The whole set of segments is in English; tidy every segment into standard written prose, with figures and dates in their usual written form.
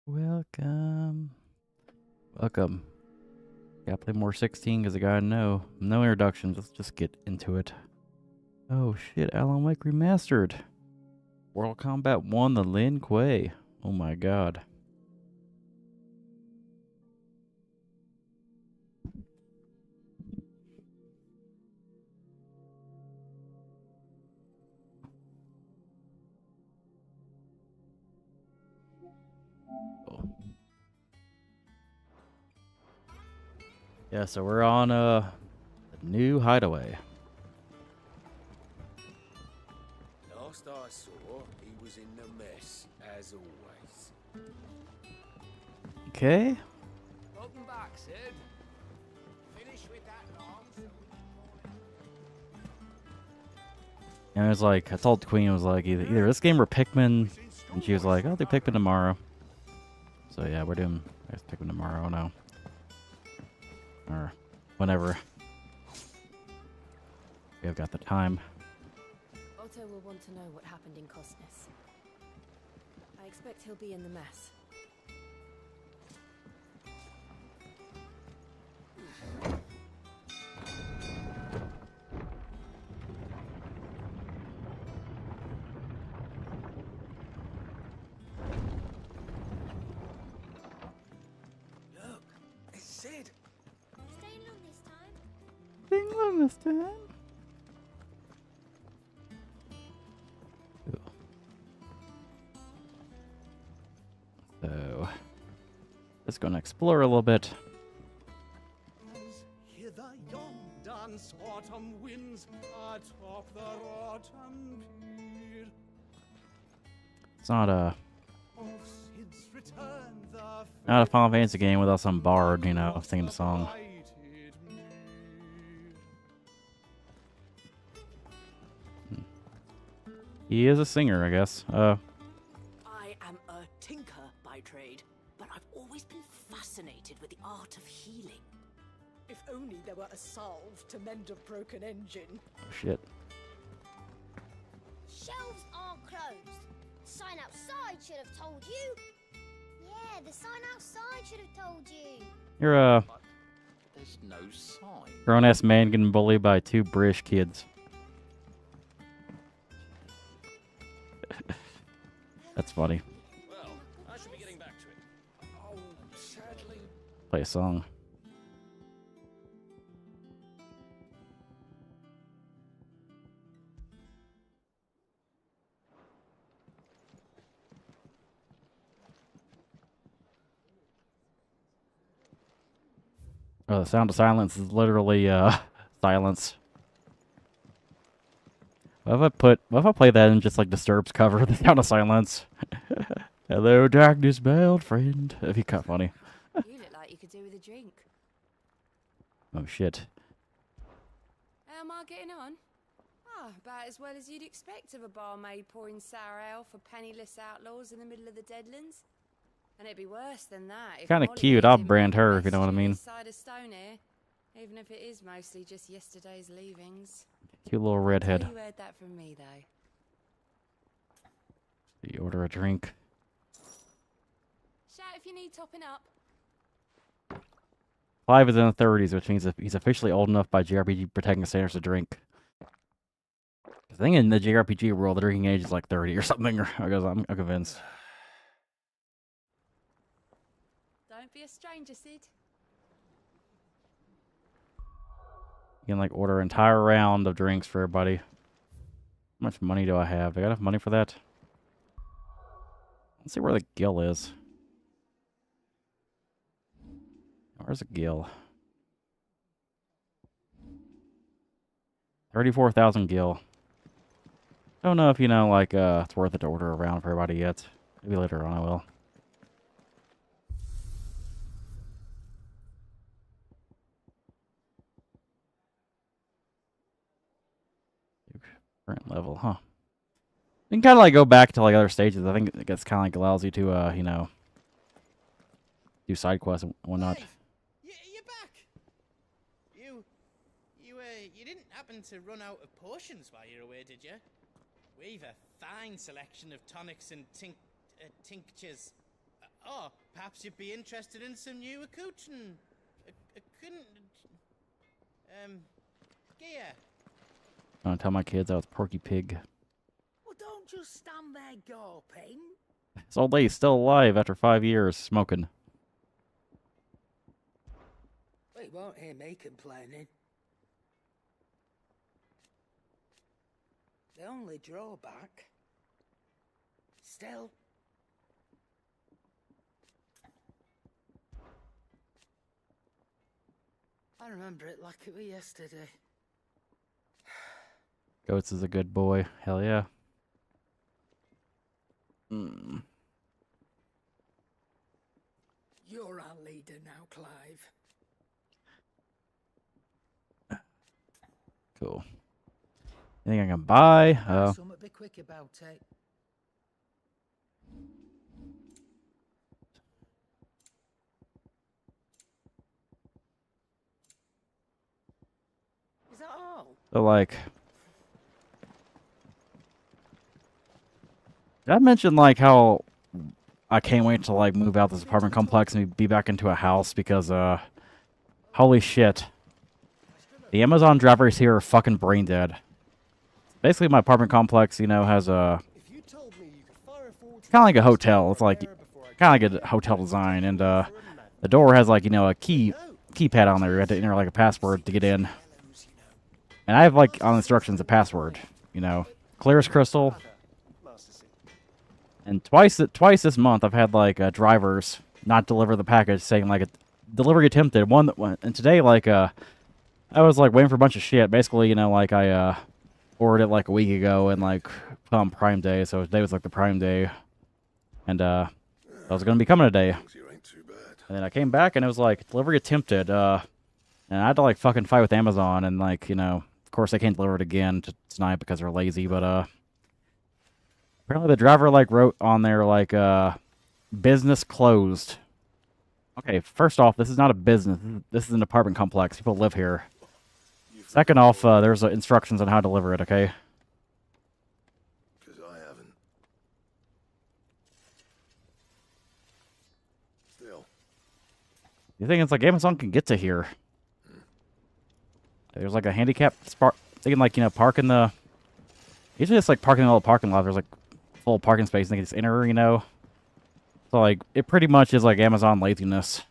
Welcome. Welcome. Gotta play more 16 because I gotta know. No introductions. Let's just get into it. Oh shit, Alan Wake Remastered. Mortal Kombat 1, the Lin Kuei. Oh my god. Oh. Yeah, so we're on a new hideaway. Last I saw, he was in the mess, as always. Okay. Welcome back, Sid. Finish with that long, so we can call it. And it was like, I told the Queen, it was like, either this game or Pikmin. And she was like, I'll do Pikmin tomorrow. So yeah, we're doing, I guess, Pikmin tomorrow now. Or whenever. We have got the time. Otto will want to know what happened in Cosnes. I expect he'll be in the mess. Look, it's Sid. Staying long this time? Staying long this time. So, just gonna explore a little bit. Hear the young dance autumn winds atop the rotten pier. It's not a Of Sid's return, the not a Final Fantasy game without some bard, you know, singing the song. lighted mere. He is a singer, I guess. I am a tinker by trade, but I've always been fascinated with the art of healing. If only there were a salve to mend a broken engine. Oh shit. Shelves are closed. Sign outside should have told you. Yeah, the sign outside should have told you. You're a There's no sign. grown-ass man getting bullied by two British kids. That's funny. Well, I should be getting back to it. Oh, sadly. Play a song. Oh, the sound of silence is literally silence. What if I play that in just like Disturbed's cover, the sound of silence? Hello, darkness, my old friend. That'd be kind of funny. You look like you could do with a drink. Oh shit. How am I getting on? Ah, about as well as you'd expect of a barmaid pouring sour ale for penniless outlaws in the middle of the Deadlands. And it'd be worse than that. if Kinda Molly cute, lived I'll in brand my her, if you know what I best mean. this side of Stonehenge, even if it is mostly just yesterday's leavings. Cute little redhead. You heard that from me, though. You order a drink. Shout if you need topping up. Clive is in the 30s, which means that he's officially old enough by JRPG protecting standards to drink. I think in the JRPG world, the drinking age is like 30 or something, or I'm convinced. Don't be a stranger, Sid. You can like order an entire round of drinks for everybody. How much money do I have? Do I got enough money for that? Let's see where the gill is. Where's the gill? 34,000 gill. Don't know if, you know, like, it's worth it to order a round for everybody yet. Maybe later on I will. Current level, huh? You can kind of like go back to like other stages. I think it gets kind of like allows you to, you know, do side quests and whatnot. Hey, you're back. You didn't happen to run out of potions while you're away, did you? We've a fine selection of tonics and tinctures. Oh, perhaps you'd be interested in some new accoutrement. Gear. I'm gonna tell my kids I was Porky Pig. Well, don't just stand there gawping. This old lady's still alive after 5 years smoking. Well, you won't hear me complaining. The only drawback... Still... I remember it like it was yesterday. Goats is a good boy. Hell yeah. You're our leader now, Clive. Cool. Anything I can buy? Oh. Something be quick about it. Is that all? So, like... Did I mention, like, how I can't wait to, like, move out this apartment complex and be back into a house because, holy shit. The Amazon drivers here are fucking brain dead. Basically, my apartment complex, you know, has a... It's kind of like a hotel. It's like, kind of like a hotel design. And, the door has, like, you know, a keypad on there. You have to enter, like, a password to get in. And I have, like, on instructions, a password, you know. Clear as crystal. And twice this month, I've had, like, drivers not deliver the package, saying, like, delivery attempted. And today, like, I was, like, waiting for a bunch of shit. Basically, you know, like, I, ordered it, like, a week ago and, like, put on Prime Day. So today was, like, the Prime Day. And, I was going to be coming today. And then I came back and it was, like, delivery attempted. And I had to, like, fucking fight with Amazon. And, like, you know, of course, they can't deliver it again tonight because they're lazy. But, apparently the driver, like, wrote on there, like, business closed. Okay, first off, this is not a business. This is an apartment complex. People live here. Second off, there's instructions on how to deliver it, okay? Because I haven't. Still. The thing is, like, Amazon can get to here. There's, like, a handicap spot. They can, like, you know, park in the... Usually it's, like, parking in the parking lot. There's, like, full parking space. And they can just enter, you know? So, like, it pretty much is, like, Amazon laziness.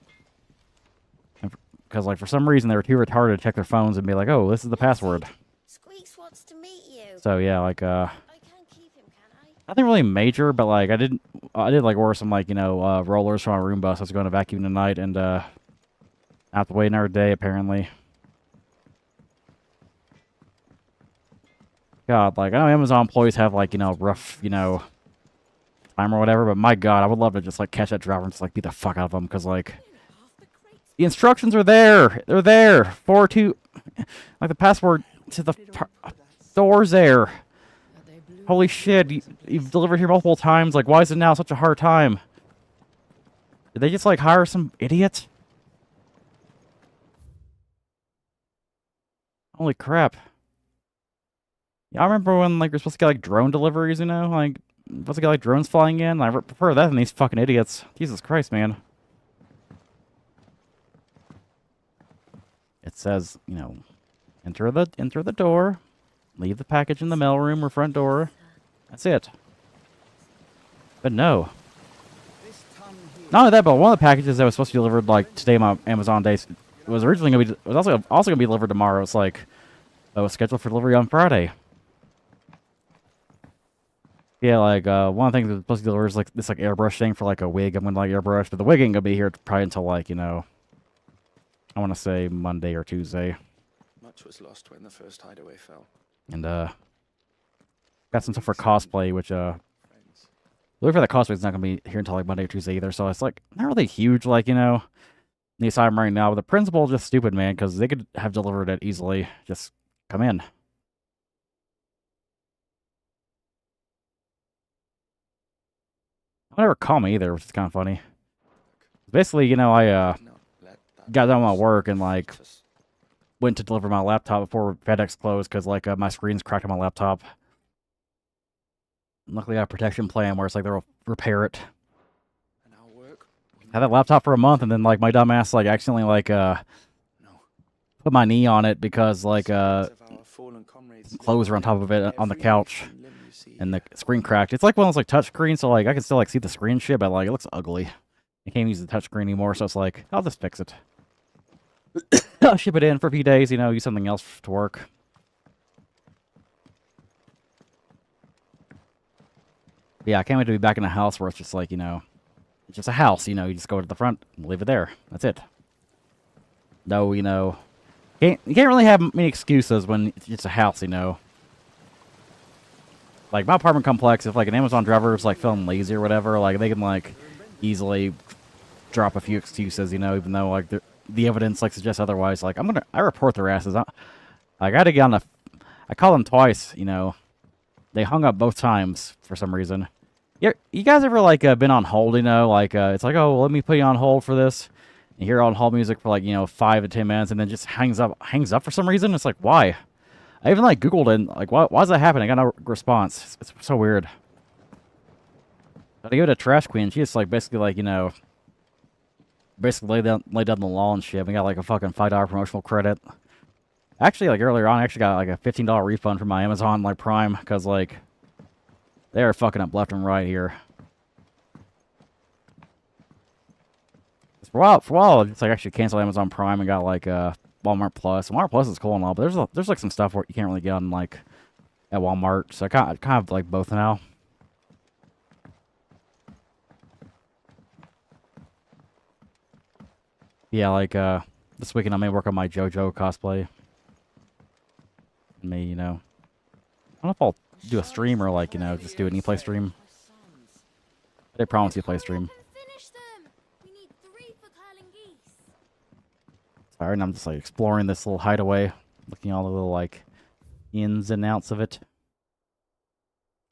Because, like, for some reason, they were too retarded to check their phones and be like, oh, this is the password. Squeaks wants to meet you. So, yeah, like, I can't keep him, can I? nothing really major, but, like, I did, like, order some, like, you know, rollers from my room bus. I was going to vacuum tonight, and, I have to wait another day, apparently. God, like, I know Amazon employees have, like, you know, rough, you know, time or whatever, but my God, I would love to just, like, catch that driver and just, like, beat the fuck out of them, because, like, the instructions are there. They're there. 4-2, like, the password to the door's there. Holy shit, you've delivered here multiple times. Like, why is it now such a hard time? Did they just, like, hire some idiot? Holy crap. Yeah, I remember when, like, you're supposed to get, like, drone deliveries, you know? Like, supposed to get, like, drones flying in. I prefer that than these fucking idiots. Jesus Christ, man. It says, you know, enter the door, leave the package in the mailroom or front door. That's it. But no. Not only that, but one of the packages that was supposed to be delivered, like, today, my Amazon days, was originally going to be, was also going to be delivered tomorrow. It's like, it was scheduled for delivery on Friday. Yeah, like, one of the things that was supposed to be delivered is, like, this, like, airbrush thing for, like, a wig. I'm going to, like, airbrush, but the wig ain't going to be here probably until, like, you know, I want to say Monday or Tuesday. Much was lost when the first hideaway fell. And, got some stuff for cosplay, which, looking for that cosplay is not going to be here until, like, Monday or Tuesday either, so it's, like, not really huge, like, you know, the asylum right now, but the principal is just stupid, man, because they could have delivered it easily. Just come in. They never call me either, which is kind of funny. Basically, you know, I, got done with my work and, like, went to deliver my laptop before FedEx closed because, like, my screen's cracked on my laptop. Luckily, I have a protection plan where it's like they'll repair it. And our work had that laptop for a month, and then like my dumbass like accidentally like put my knee on it because like clothes are on top of it on the couch, and the screen cracked. It's like one of those like touch screens, so like I can still like see the screen shit, but like it looks ugly. I can't use the touch screen anymore, so it's like I'll just fix it. I'll ship it in for a few days, you know, use something else to work. But yeah, I can't wait to be back in a house where it's just like, you know, it's just a house, you know, you just go to the front and leave it there. That's it. No, you know, you can't really have many excuses when it's just a house, you know. Like my apartment complex, if like an Amazon driver is like feeling lazy or whatever, like they can like easily drop a few excuses, you know, even though like the evidence like suggests otherwise. Like I report their asses. I got to get on I called them twice, you know. They hung up both times for some reason. You guys ever like been on hold, you know? Like it's like, oh, well, let me put you on hold for this. You hear on hold music for like, you know, 5 to 10 minutes, and then just hangs up for some reason. It's like, why? I even like Googled it. And, like, why is that happening? I got no response. It's so weird. But I go to Trash Queen. She just like basically like, you know, basically lay down the law and shit. We got like a fucking $5 promotional credit. Actually, like earlier on, I actually got like a $15 refund from my Amazon like Prime because like they are fucking up left and right here. For a while, I just like actually canceled Amazon Prime and got like Walmart Plus. Walmart Plus is cool and all, but there's like some stuff where you can't really get on like at Walmart, so I kind of like both now. Yeah, like this weekend I may work on my JoJo cosplay. Me, you know, I don't know if I'll do a stream or like, you know, just do an e-play stream. They promise you play stream. Sorry, and I'm just like exploring this little hideaway, looking at all the little like ins and outs of it.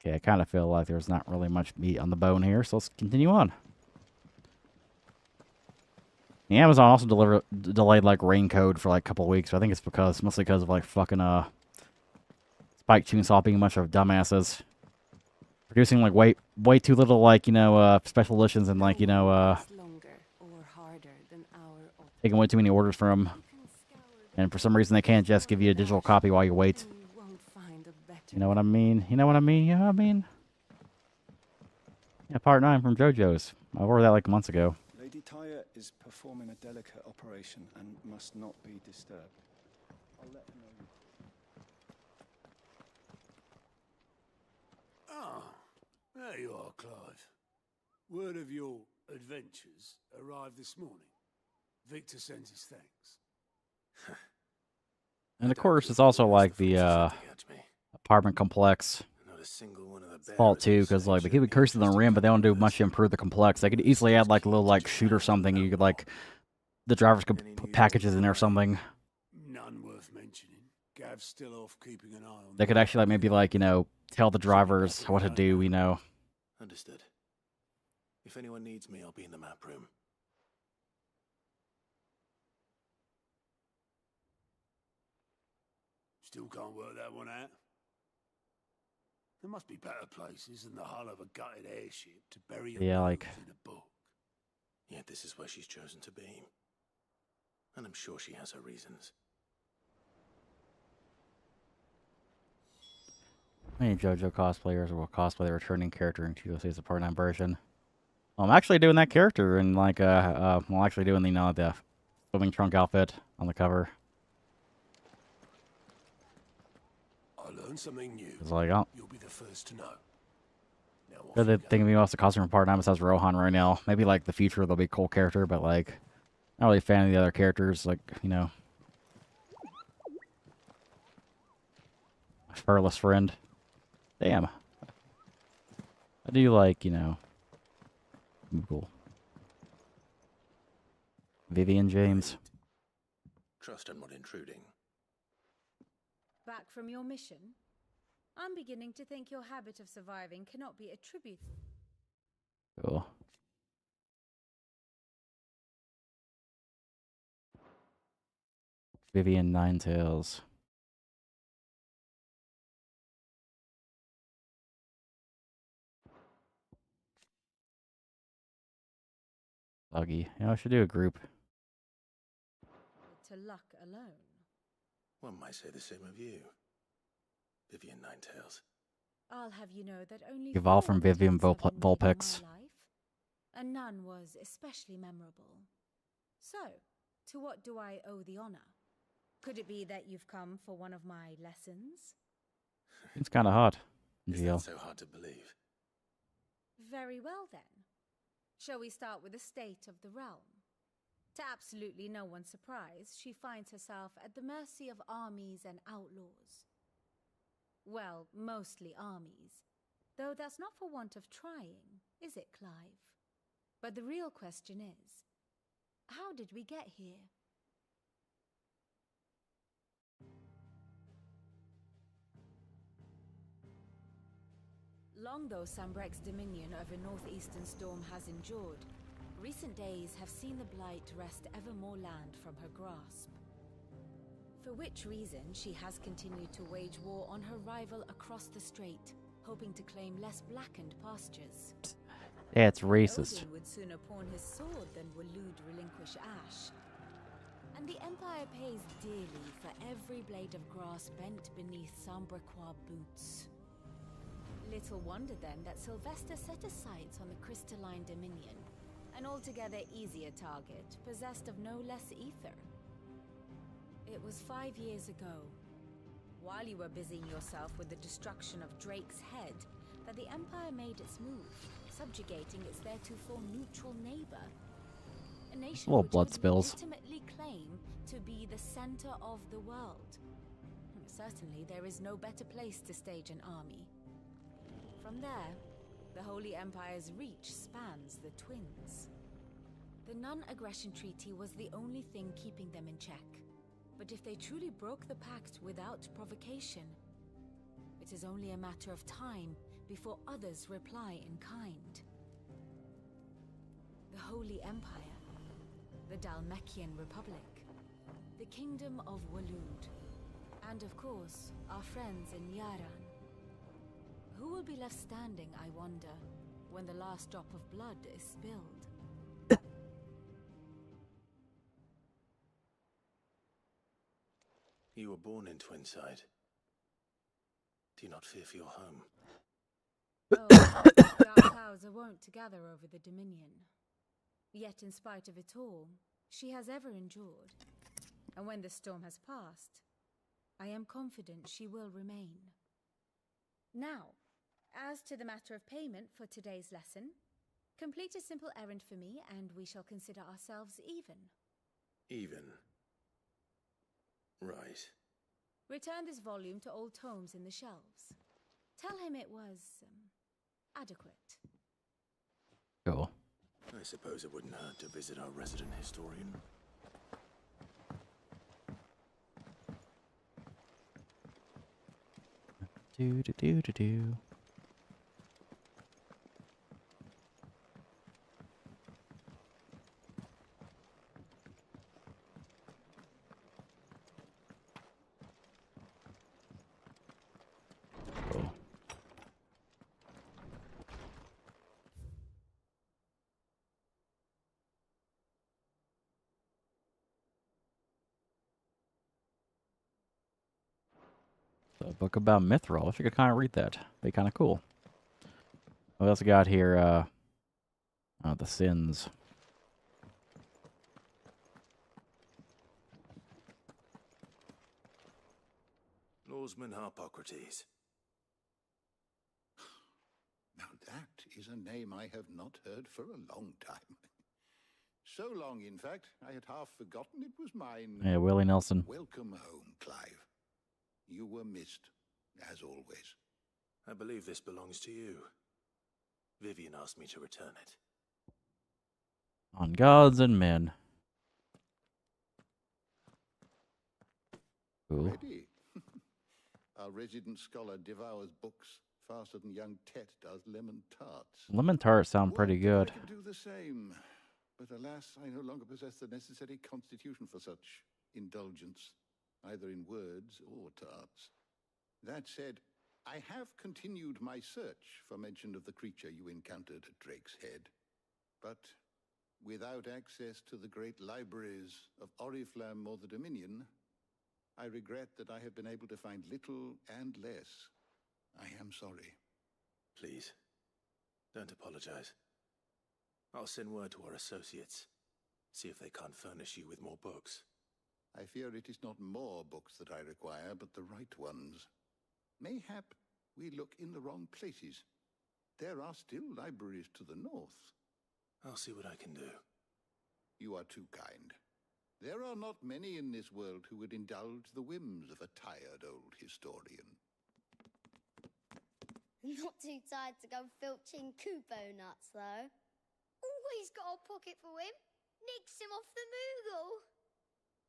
Okay, I kind of feel like there's not really much meat on the bone here, so let's continue on. The Amazon also delayed like rain code for like a couple of weeks. But I think it's mostly because of like fucking Spike Chunsoft being a bunch of dumbasses, producing like way too little like, you know, special editions, and like, you know, taking way too many orders from them. And for some reason they can't just give you a digital copy while you wait. You know what I mean? You know what I mean? You know what I mean? Yeah, part 9 from JoJo's. I ordered that like months ago. Lady Tyre is performing a delicate operation and must not be disturbed. I'll let her know. Ah, there you are, Clive. Word of your adventures arrived this morning. Victor sends his thanks. And of course, it's also like the apartment complex fault too, because like they keep cursing the rim, but they don't do much to improve the complex. They could easily add like a little like chute or something. You could like the drivers could put packages in there or something. None worth mentioning. Gav's still off keeping an eye on. They could actually like maybe like, you know, tell the drivers what to do. You know. Understood. If anyone needs me, I'll be in the map room. Still can't work that one out. There must be better places than the hull of a gutted airship to bury a like in a book. Yet this is where she's chosen to be. And I'm sure she has her reasons. Many JoJo cosplayers will cosplay the returning character in TOC's Part 9 version. Well, I'm actually doing that character in like well, actually doing the, you know, the swimming trunk outfit on the cover. I learned something new. It's like, oh, you'll be the first to know. Now, they're thinking me wants the costume from Part 9 besides Rohan right now. Maybe like the future there'll be a cool character, but like not really a fan of the other characters, like, you know. My furless friend. Damn. I do like, you know, Google. Vivian James. Trust I'm not intruding. Back from your mission? I'm beginning to think your habit of surviving cannot be attributed. Cool. Vivian Ninetails. Buggy. You know, I should do a group. To luck alone. One might say the same of you, Vivian Ninetails. I'll have you know that only Evolve 4 from Vivian attempts have been made in Vulpix. my life, and none was especially memorable. So, to what do I owe the honor? Could it be that you've come for one of my lessons? It's kind of hot. Is Geo. that so hard to believe? Very well then. Shall we start with the state of the realm? To absolutely no one's surprise, she finds herself at the mercy of armies and outlaws. Well, mostly armies. Though that's not for want of trying, is it, Clive? But the real question is, how did we get here? Long though Sambrek's dominion over northeastern Storm has endured, recent days have seen the Blight wrest ever more land from her grasp. For which reason she has continued to wage war on her rival across the strait, hoping to claim less blackened pastures. Yeah, it's racist. Odin would sooner pawn his sword than Waloed relinquish Ash. And the Empire pays dearly for every blade of grass bent beneath Sambrequois boots. Little wonder then that Sylvester set his sights on the crystalline dominion, an altogether easier target, possessed of no less ether. It was 5 years ago, while you were busying yourself with the destruction of Drake's head, that the Empire made its move, subjugating its theretofore neutral neighbor. A nation Little which blood would spills. legitimately claim to be the center of the world. Certainly, there is no better place to stage an army. From there, the Holy Empire's reach spans the Twins. The non-aggression treaty was the only thing keeping them in check. But if they truly broke the pact without provocation, it is only a matter of time before others reply in kind. The Holy Empire, the Dalmekian Republic, the Kingdom of Waloed, and of course, our friends in Yaran. Who will be left standing, I wonder, when the last drop of blood is spilled? You were born in Twinside. Do you not fear for your home? Oh, dark clouds are wont to gather over the Dominion. Yet in spite of it all, she has ever endured. And when the storm has passed, I am confident she will remain. Now, as to the matter of payment for today's lesson, complete a simple errand for me and we shall consider ourselves even. Even? Right. Return this volume to old tomes in the shelves. Tell him it was, adequate. Cool. I suppose it wouldn't hurt to visit our resident historian. Do do do do do. Cool. So a book about Mithril. If you could kind of read that, be kind of cool. What else we got here? The sins. Lawsman Harpocrates. Now that is a name I have not heard for a long time. So long, in fact, I had half forgotten it was mine. Yeah, Willie Nelson. Welcome home, Clive. You were missed, as always. I believe this belongs to you. Vivian asked me to return it. On gods and men. Cool. Ready? Our resident scholar devours books faster than young Tet does lemon tarts. Lemon tarts sound pretty good. I could do the same, but alas, I no longer possess the necessary constitution for such indulgence, either in words or tarts. That said, I have continued my search for mention of the creature you encountered at Drake's Head, but without access to the great libraries of Oriflamme or the Dominion, I regret that I have been able to find little and less. I am sorry. Please, don't apologize. I'll send word to our associates. See if they can't furnish you with more books. I fear it is not more books that I require, but the right ones. Mayhap we look in the wrong places. There are still libraries to the north. I'll see what I can do. You are too kind. There are not many in this world who would indulge the whims of a tired old historian. Not too tired to go filching Kupo nuts, though. Always got a pocket for him. Nicks him off the Moogle.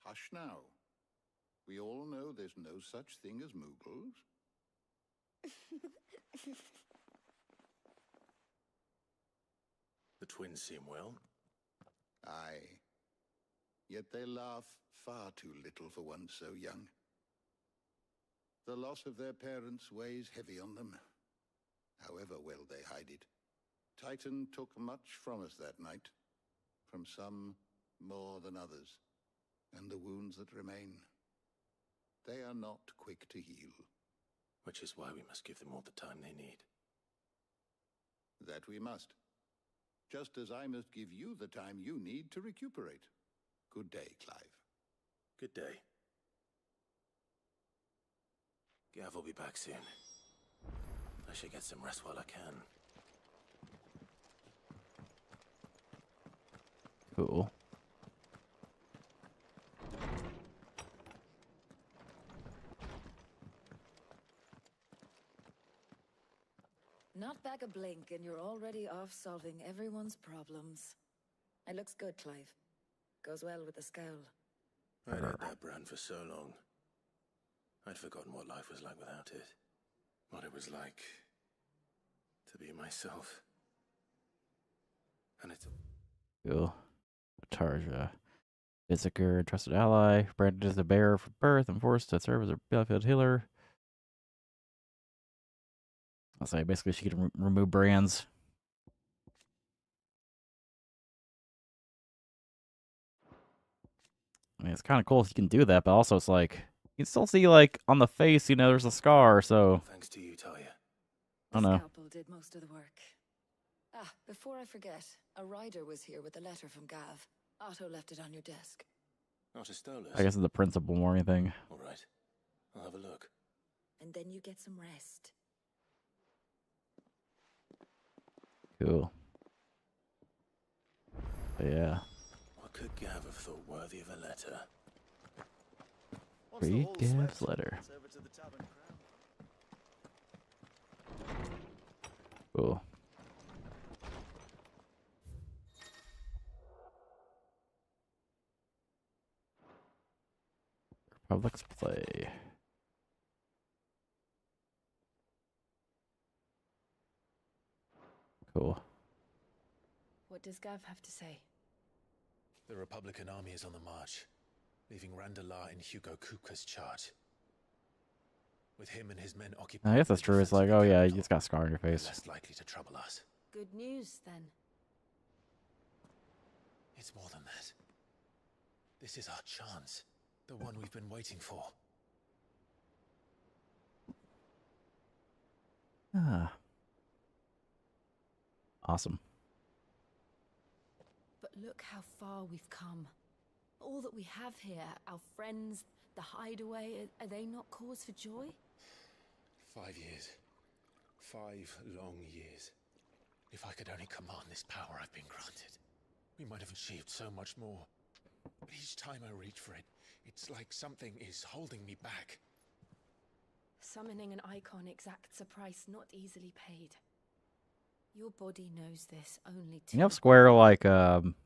Hush now. We all know there's no such thing as Moogles. The twins seem well. Aye. Yet they laugh far too little for one so young. The loss of their parents weighs heavy on them, however well they hide it. Titan took much from us that night, from some more than others, and the wounds that remain, they are not quick to heal. Which is why we must give them all the time they need. That we must. Just as I must give you the time you need to recuperate. Good day, Clive. Good day. Gav will be back soon. I should get some rest while I can. Cool. Not back a blink and you're already off solving everyone's problems. It looks good, Clive. Goes well with the scowl. I'd had that brand for so long. I'd forgotten what life was like without it. What it was like to be myself. And it's... Cool. Tarja. Izaker, trusted ally. Branded as a bearer from birth and forced to serve as a battlefield healer. I'll say basically she can remove brands. I mean, it's kind of cool if you can do that, but also it's like, you can still see, like, on the face, you know, there's a scar, so... Thanks to you, Talia. I don't know. The scalpel did most of the work. Ah, before I forget, a rider was here with a letter from Gav. Otto left it on your desk. Not a stolus. I guess it's the principal more anything. All right. I'll have a look. And then you get some rest. Cool. But yeah. What could Gav have thought worthy of a letter? Read Gav's letter. Cool. Republic's play. Cool. What does Gav have to say? The Republican army is on the march, leaving Randalar in Hugo Kupka's charge. With him and his men occupying... I guess that's true. It's like, oh yeah, you just got a scar on your face. Less likely to trouble us. Good news, then. It's more than that. This is our chance. The one we've been waiting for. Ah. Awesome. But look how far we've come. All that we have here, our friends, the hideaway, are they not cause for joy? 5 years. 5 long years. If I could only command this power I've been granted, we might have achieved so much more. But each time I reach for it, it's like something is holding me back. Summoning an icon exacts a price not easily paid. Your body knows this only too. You know, Square like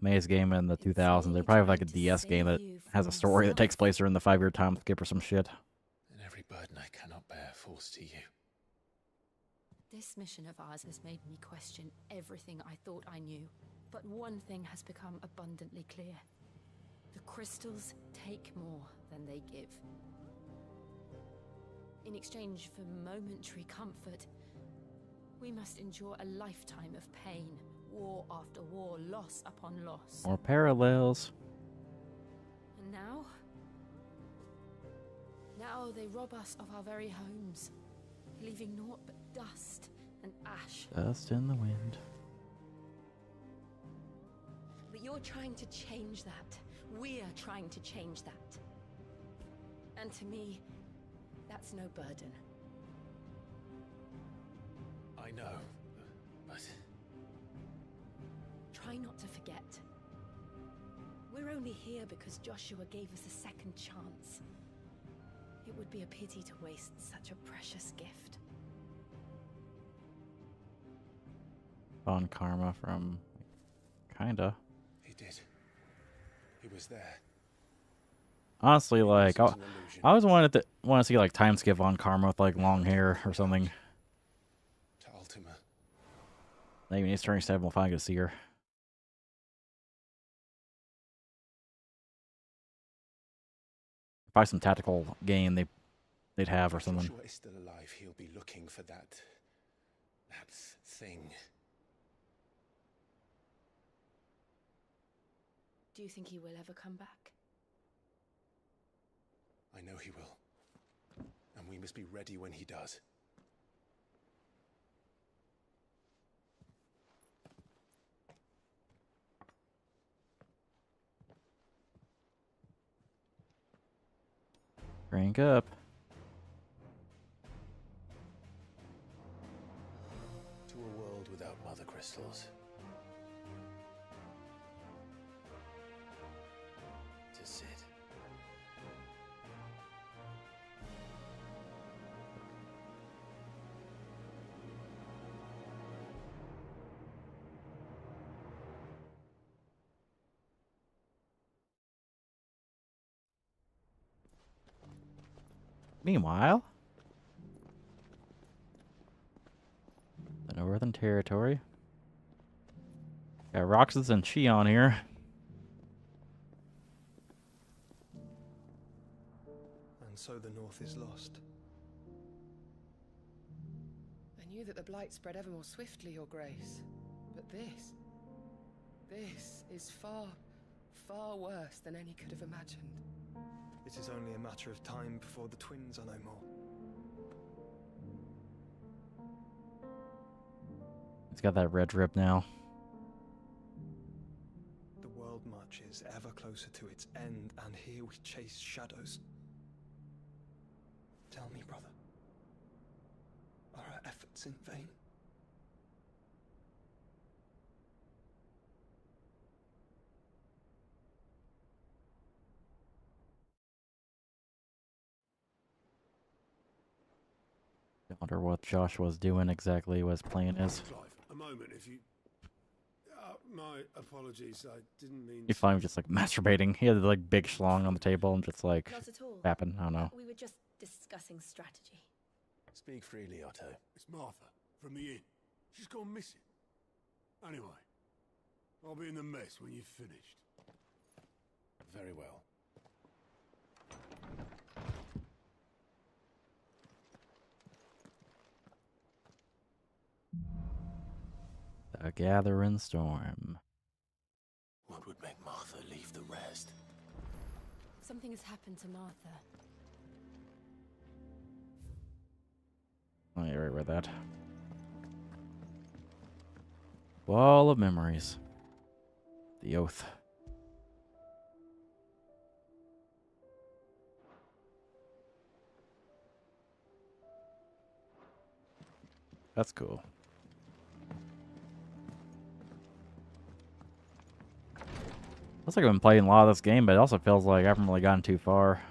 Maze game in the 2000s. They probably have like a DS game that has a story that takes place during the 5-year time skip or some shit. And every burden I cannot bear falls to you. This mission of ours has made me question everything I thought I knew. But one thing has become abundantly clear. The crystals take more than they give. In exchange for momentary comfort, we must endure a lifetime of pain, War after war, loss upon loss. More parallels. And now? Now they rob us of our very homes, leaving naught but dust and ash. Dust in the wind. But you're trying to change that. We're trying to change that. And to me, that's no burden. I know, but... Try not to forget. We're only here because Joshua gave us a second chance. It would be a pity to waste such a precious gift. Von Karma from... Kinda. He did. He was there. Honestly, like, I always want to see, like, time skip on Karma with, like, long hair or something. To Ultima. Maybe when he's turning 7, we'll finally get to see her. Probably some tactical game they'd have or something. If Joshua is still alive, he'll be looking for that thing. Do you think he will ever come back? I know he will. And we must be ready when he does. Crank up. To a world without mother crystals. To Sid. Meanwhile, the Northern Territory. Got Roxas and Cheon here. And so the North is lost. I knew that the Blight spread ever more swiftly, Your Grace. But this is far, far worse than any could have imagined. It is only a matter of time before the twins are no more. He's got that red drip now. The world marches ever closer to its end, and here we chase shadows. Tell me, brother, are our efforts in vain? I wonder what Joshua's doing exactly, what his plan is. Clive, a moment, if you... my apologies, I didn't mean You find him just like masturbating. He had like big schlong on the table and just like Not at all. fapping. I don't know. We were just discussing strategy. Speak freely, Otto. It's Martha, from the inn. She's gone missing. Anyway, I'll be in the mess when you've finished. Very well. The Gathering Storm. What would make Martha leave the rest? Something has happened to Martha. Oh, yeah, right, read that. Wall of Memories. The Oath. That's cool. Looks like I've been playing a lot of this game, but it also feels like I haven't really gotten too far.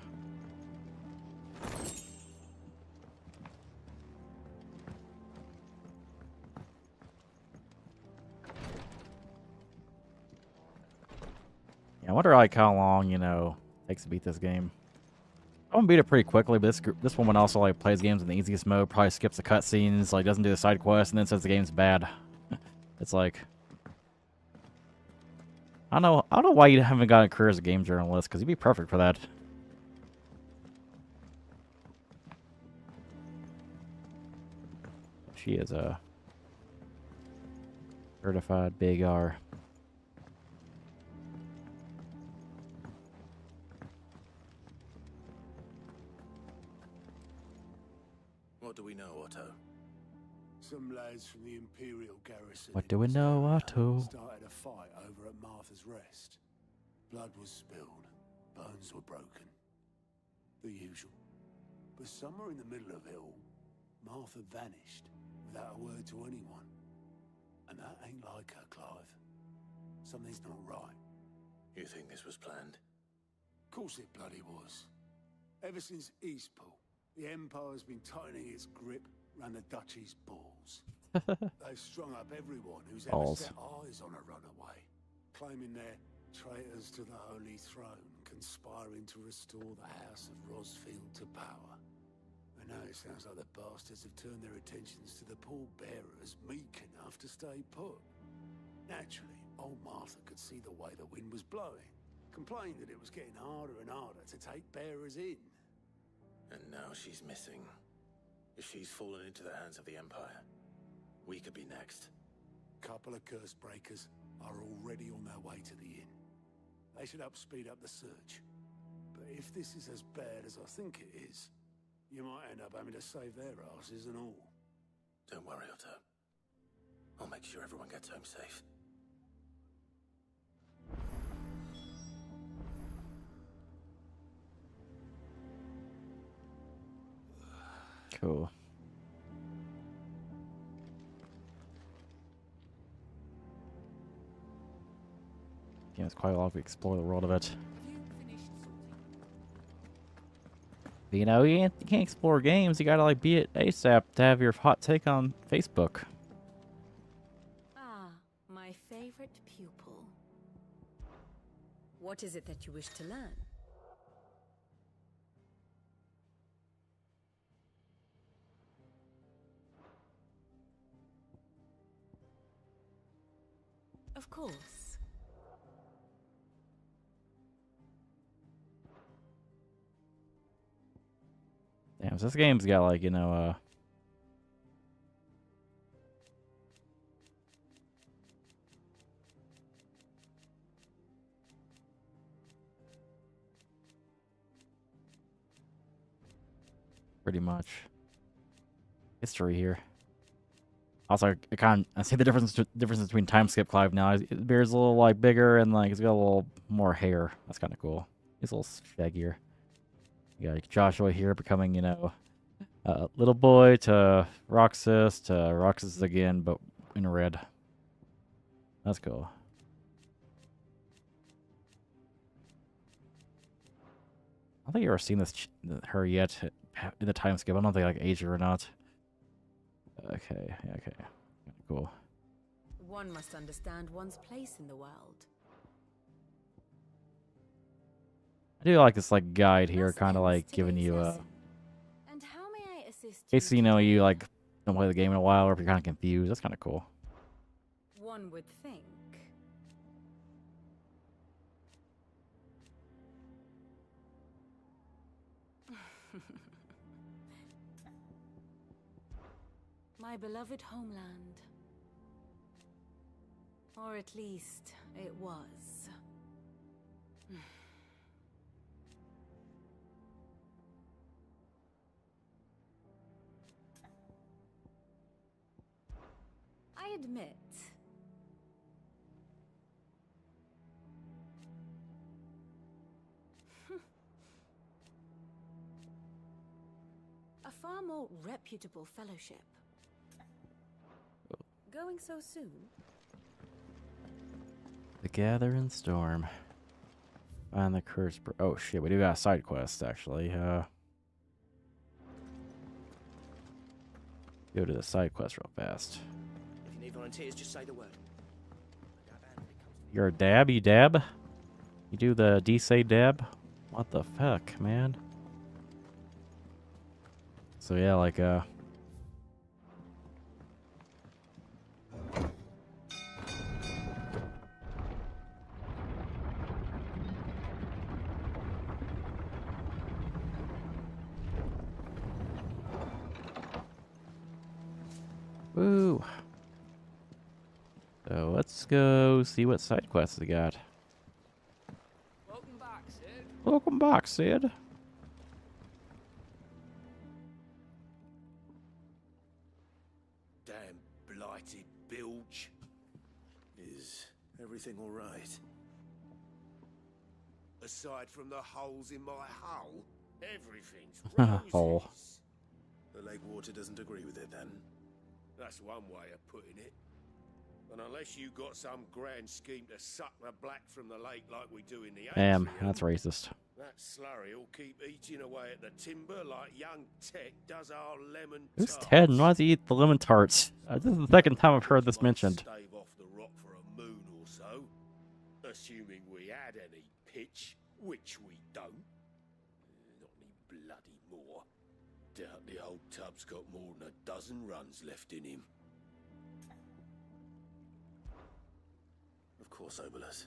Yeah, I wonder like how long, you know, it takes to beat this game. I'm gonna beat it pretty quickly, but this woman also like plays games in the easiest mode, probably skips the cutscenes, like doesn't do the side quests, and then says the game's bad. It's like I don't know why you haven't got a career as a game journalist, because you'd be perfect for that. She is a Certified big R. What do we know, Otto? Some lads from the Imperial garrison What do we know, Otto? started a fight over at Martha's Rest. Blood was spilled, bones were broken. The usual. But somewhere in the middle of it all, Martha vanished without a word to anyone. And that ain't like her, Clive. Something's not right. You think this was planned? Of course it bloody was. Ever since Eastpool, the Empire's been tightening its grip around the Duchy's balls. They've strung up everyone who's ever Balls. set eyes on a runaway, claiming they're traitors to the Holy Throne, conspiring to restore the House of Rosfield to power. And now it sounds like the bastards have turned their attentions to the pallbearers meek enough to stay put. Naturally, old Martha could see the way the wind was blowing, complained that it was getting harder and harder to take bearers in. And now she's missing. If she's fallen into the hands of the Empire, we could be next. Couple of curse breakers are already on their way to the inn. They should help speed up the search. But if this is as bad as I think it is, you might end up having to save their asses and all. Don't worry, Otto. I'll make sure everyone gets home safe. Cool. Yeah, it's quite a lot to explore the world of it. But, you know, you can't explore games. You gotta like be it ASAP to have your hot take on Facebook. Ah, my favorite pupil. What is it that you wish to learn? Of course. Damn, so this game's got like, you know, pretty much history here. Also, I see the difference between time skip Clive now. His beard's a little like bigger and like he's got a little more hair. That's kind of cool. He's a little shaggier. You got Joshua here becoming, you know, little boy to Roxas again, but in red. That's cool. I don't think I've ever seen her yet in the time skip. I don't think like aged her or not. Okay, yeah, okay. Cool. One must understand one's place in the world. I do like this like guide here, kind of like giving you And how may I assist in case you know you like don't play the game in a while, or if you're kind of confused. That's kind of cool. One would think. My beloved homeland. Or at least it was. I admit. A far more reputable fellowship. Going so soon? The Gathering Storm. Find the curse. Oh shit, we do got a side quest actually. Go to the side quest real fast. If you need volunteers, just say the word. You're a dab? You dab? You do the D-say dab? What the fuck, man? So yeah, like woo. So let's go see what side quests we got. Welcome back, Sid. Welcome back, Sid. Damn blighted bilge. Is everything all right? Aside from the holes in my hull, everything's Hole. roses. The lake water doesn't agree with it, then? That's one way of putting it. And unless you got some grand scheme to suck the black from the lake like we do in the Damn, Atrium, that's racist. that slurry will keep eating away at the timber like young Ted does our lemon Who's tarts. Ted and why does he eat the lemon tarts? This is the second time I've heard this mentioned. Stave off the rock for a moon or so, assuming we had any pitch, which we don't. Not any bloody more. Doubt the old tub's got more than a dozen runs left in him. Of course, Obolus.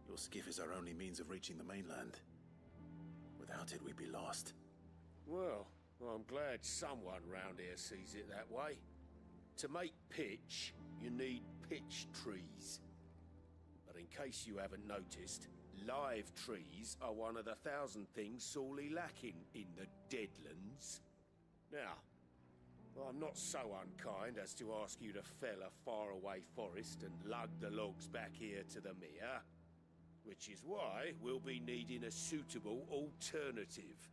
Your skiff is our only means of reaching the mainland. Without it, we'd be lost. Well, I'm glad someone round here sees it that way. To make pitch, you need pitch trees. But in case you haven't noticed, live trees are one of the 1,000 things sorely lacking in the Deadlands. Now, I'm not so unkind as to ask you to fell a faraway forest and lug the logs back here to the mere, which is why we'll be needing a suitable alternative.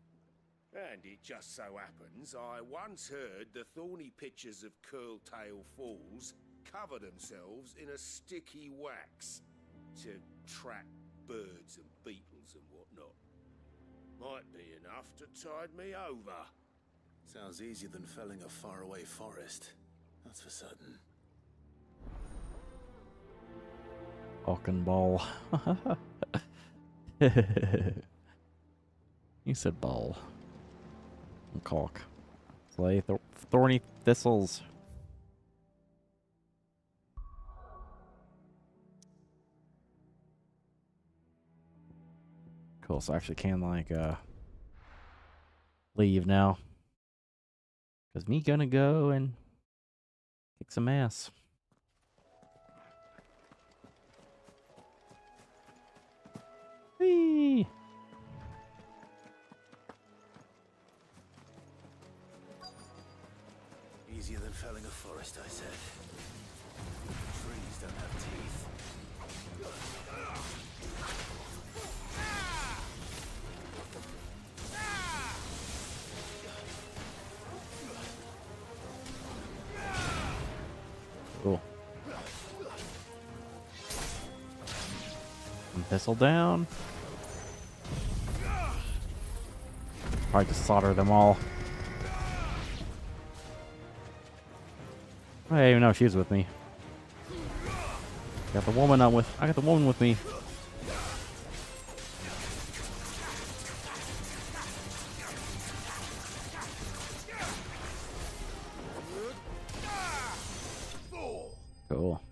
And it just so happens I once heard the thorny pitchers of Curltail Falls cover themselves in a sticky wax to trap birds and beetles and whatnot. Might be enough to tide me over. Sounds easier than felling a faraway forest. That's for certain. Falcon ball. You said ball. And caulk. Slay thorny thistles. Cool, so I actually can like leave now. Cause me gonna go and kick some ass. Whee! Easier than felling a forest, I said. Trees don't have teeth. Cool. And thistle down. Probably just slaughter them all. I didn't even know she was with me. Got the woman I'm with. I got the woman with me. Cool.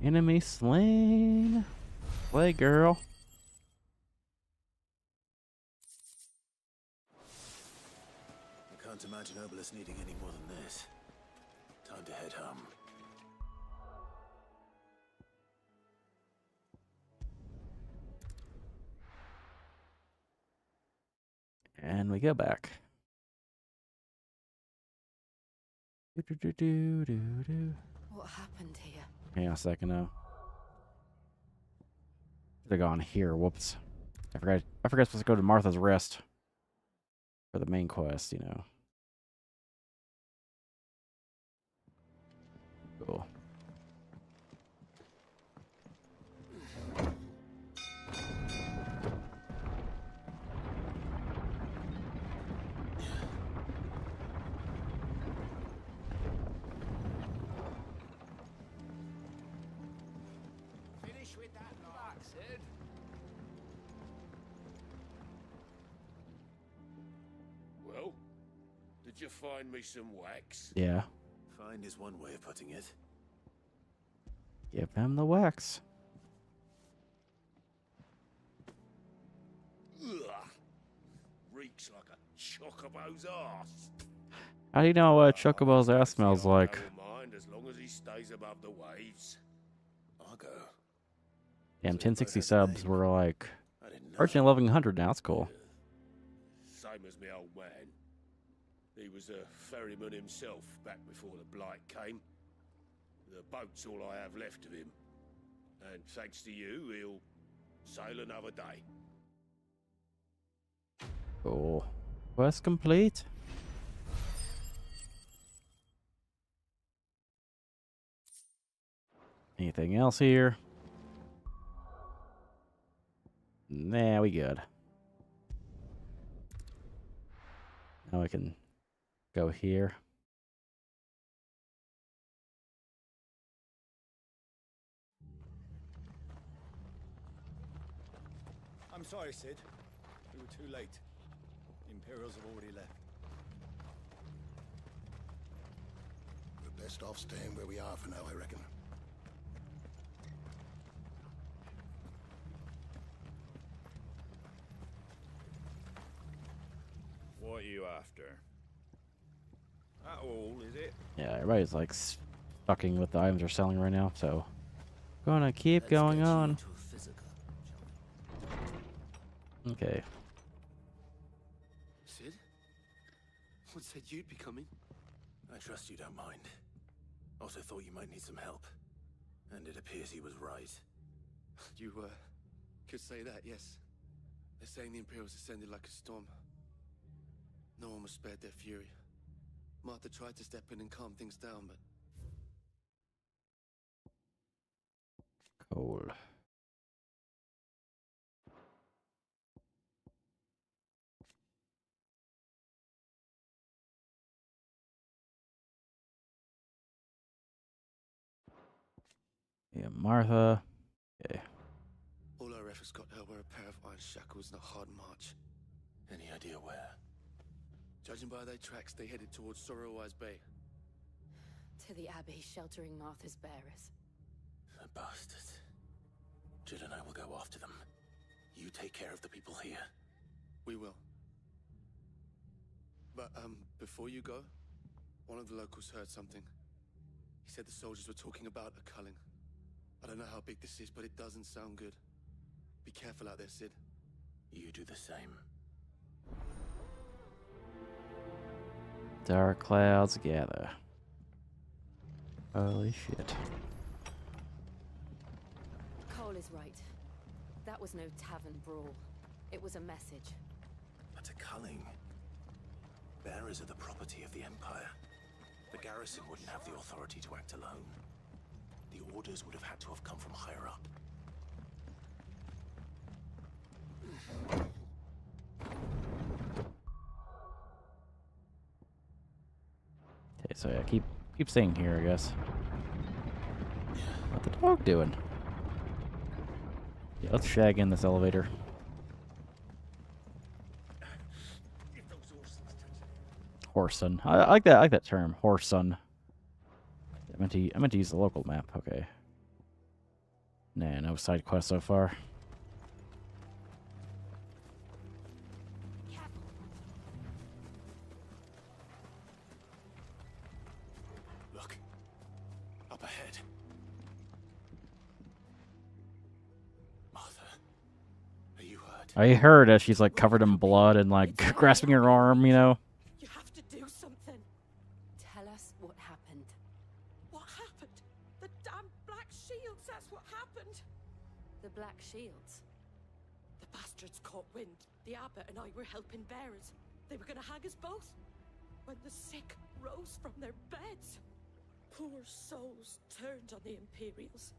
Enemy slain. Play, girl. I can't imagine Obolus needing any more than this. Time to head home. And we go back. What happened here? Hang on a second now. They're gone here. Whoops. I forgot supposed to go to Martha's Rest for the main quest, you know. Cool. Finish with that back, Sid. Well, did you find me some wax? Yeah. Find is one way of putting it. Give him the wax. Ugh. Reeks like a chocobo's arse. How do you know what Chocobo's ass smells like? I don't mind as long as he stays above the waves. I'll go. Damn, 1060 subs were like approaching 1100 now. It's cool. Same as my old man. He was a ferryman himself back before the blight came. The boat's all I have left of him. And thanks to you, he'll sail another day. Cool. Quest complete. Anything else here? Nah, we good. Now we can go here. I'm sorry, Sid. We were too late. The Imperials have already left. We're best off staying where we are for now, I reckon. What are you after? That all, is it? Yeah, everybody's like fucking with the items they're selling right now, so gonna keep going on. Okay. Sid? What said you'd be coming? I trust you don't mind. Also thought you might need some help. And it appears he was right. You, could say that, yes. They're saying the Imperials ascended like a storm. No one was spared their fury. Martha tried to step in and calm things down, but... Cool. Yeah, Martha. Okay. All our efforts got her were a pair of iron shackles and a hard march. Any idea where? Judging by their tracks, they headed towards Sorrowwise Bay. To the Abbey, sheltering Martha's bearers. The bastards. Jill and I will go after them. You take care of the people here. We will. But, before you go, one of the locals heard something. He said the soldiers were talking about a culling. I don't know how big this is, but it doesn't sound good. Be careful out there, Sid. You do the same. Dark clouds gather. Holy shit. Cole is right. That was no tavern brawl. It was a message. But a culling. Bearers are the property of the Empire. The garrison wouldn't have the authority to act alone. The orders would have had to have come from higher up. Okay, so yeah, keep staying here, I guess. What the dog doing? Yeah, let's shag in this elevator. Horson. I like that. I like that term, Horson. I meant to use the local map. Okay. Nah, no side quest so far. Look. Up ahead. Martha. Are you hurt? I heard as she's like covered in blood and like grasping her arm, you know. You have to do something. Tell us what happened. What happened? The damn Black Shields, that's what happened. The Black Shields? The bastards caught wind. The abbot and I were helping bearers. They were gonna hang us both. When the sick rose from their beds. Poor souls turned on the Imperials.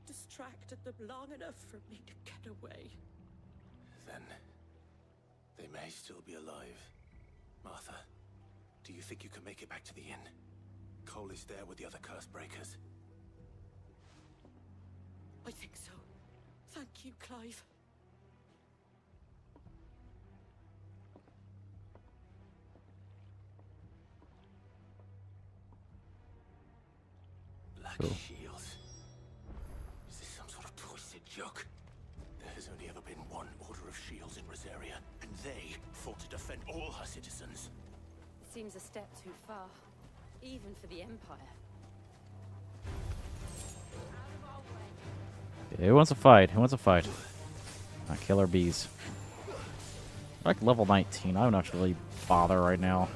Distracted them long enough for me to get away. Then they may still be alive. Martha, do you think you can make it back to the inn? Cole is there with the other curse breakers. I think so. Thank you, Clive. Black Cool. Shields. Is this some sort of twisted joke? There has only ever been one Order of Shields in Rosaria, and they fought to defend all her citizens. Seems a step too far. Even for the Empire. Who wants to fight? Who wants to fight? Killer bees. Like level 19. I don't actually bother right now.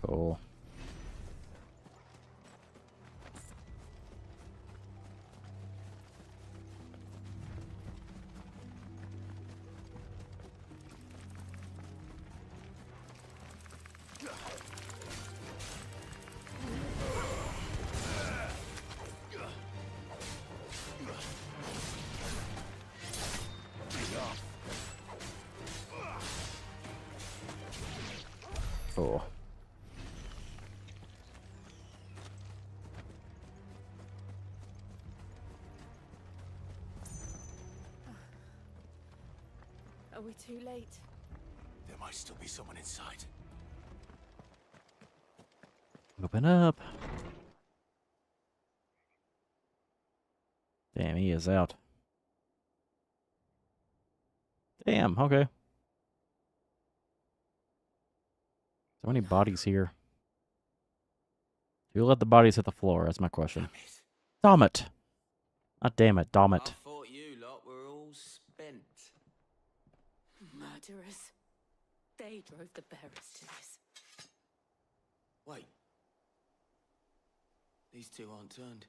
Cool. Cool. Are we too late? There might still be someone inside. Open up. Damn, he is out. Damn, okay. So many bodies here. Do you let the bodies hit the floor? That's my question. Damn it. Ah, damn it. Damn it. I thought you lot were all spent. Murderers. They drove the bearers to this. Wait. These two aren't turned.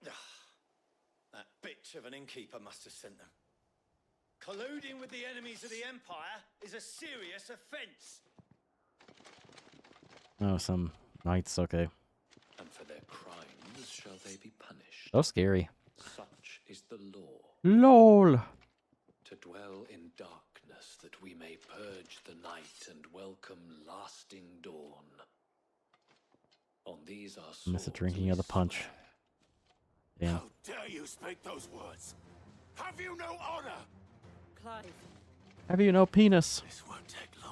That bitch of an innkeeper must have sent them. Colluding with the enemies of the Empire is a serious offense. Oh, some knights, okay. And for their crimes shall they be punished. So scary. Such is the law. LOL. To dwell in darkness that we may purge the night and welcome lasting dawn. On these our swords Miss the drinking of the punch. Damn. How dare you speak those words? Have you no honor? Clive. Have you no penis? This won't take long.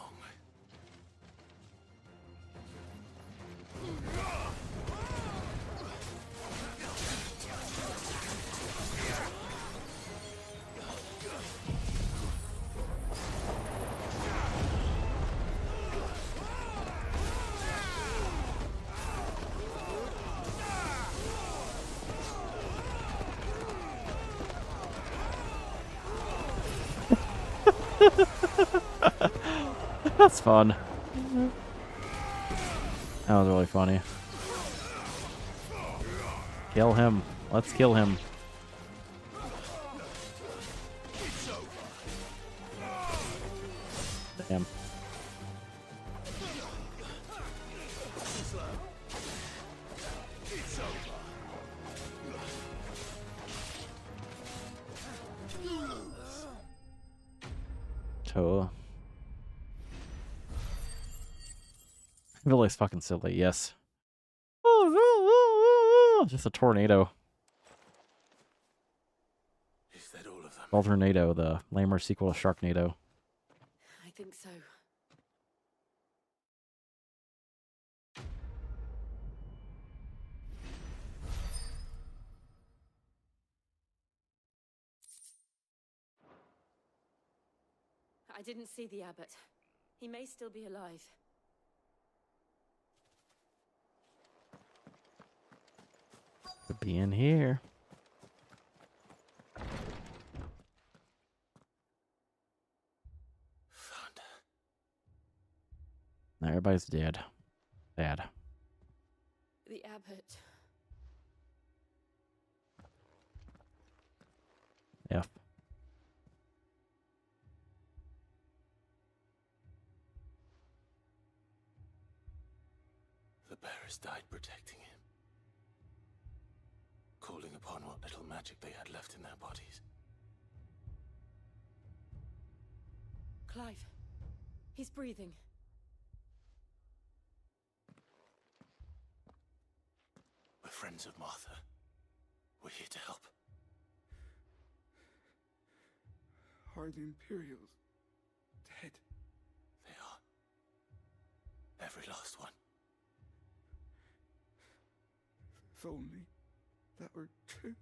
That's fun. That was really funny. Kill him. Let's kill him. Damn. Cool. Really fucking silly, yes. Just a tornado. Is that all of them? Tornado, the lamer sequel to Sharknado. I think so. I didn't see the abbot. He may still be alive. Could be in here. Now everybody's dead. Bad. The abbot. F. The bearers died protecting him, calling upon what little magic they had left in their bodies. Clive. He's breathing. We're friends of Martha. We're here to help. Are the Imperials dead? They are. Every last one. If only that were true.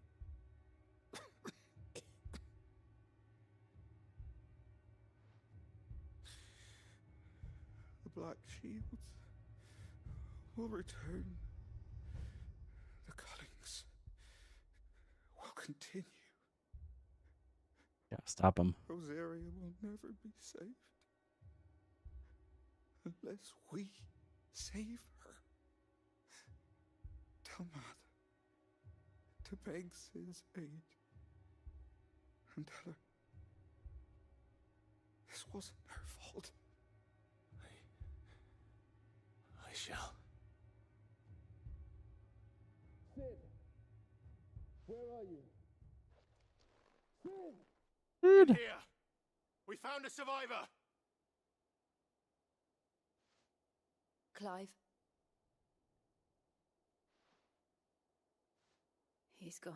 shields will return. The cullings will continue. Yeah, stop him. Rosaria will never be saved unless we save her. Tell Mother to beg Cid's aid and tell her this wasn't her fault. I shall. Cid! Where are you? Cid! Dude. Here! We found a survivor! Clive. He's gone.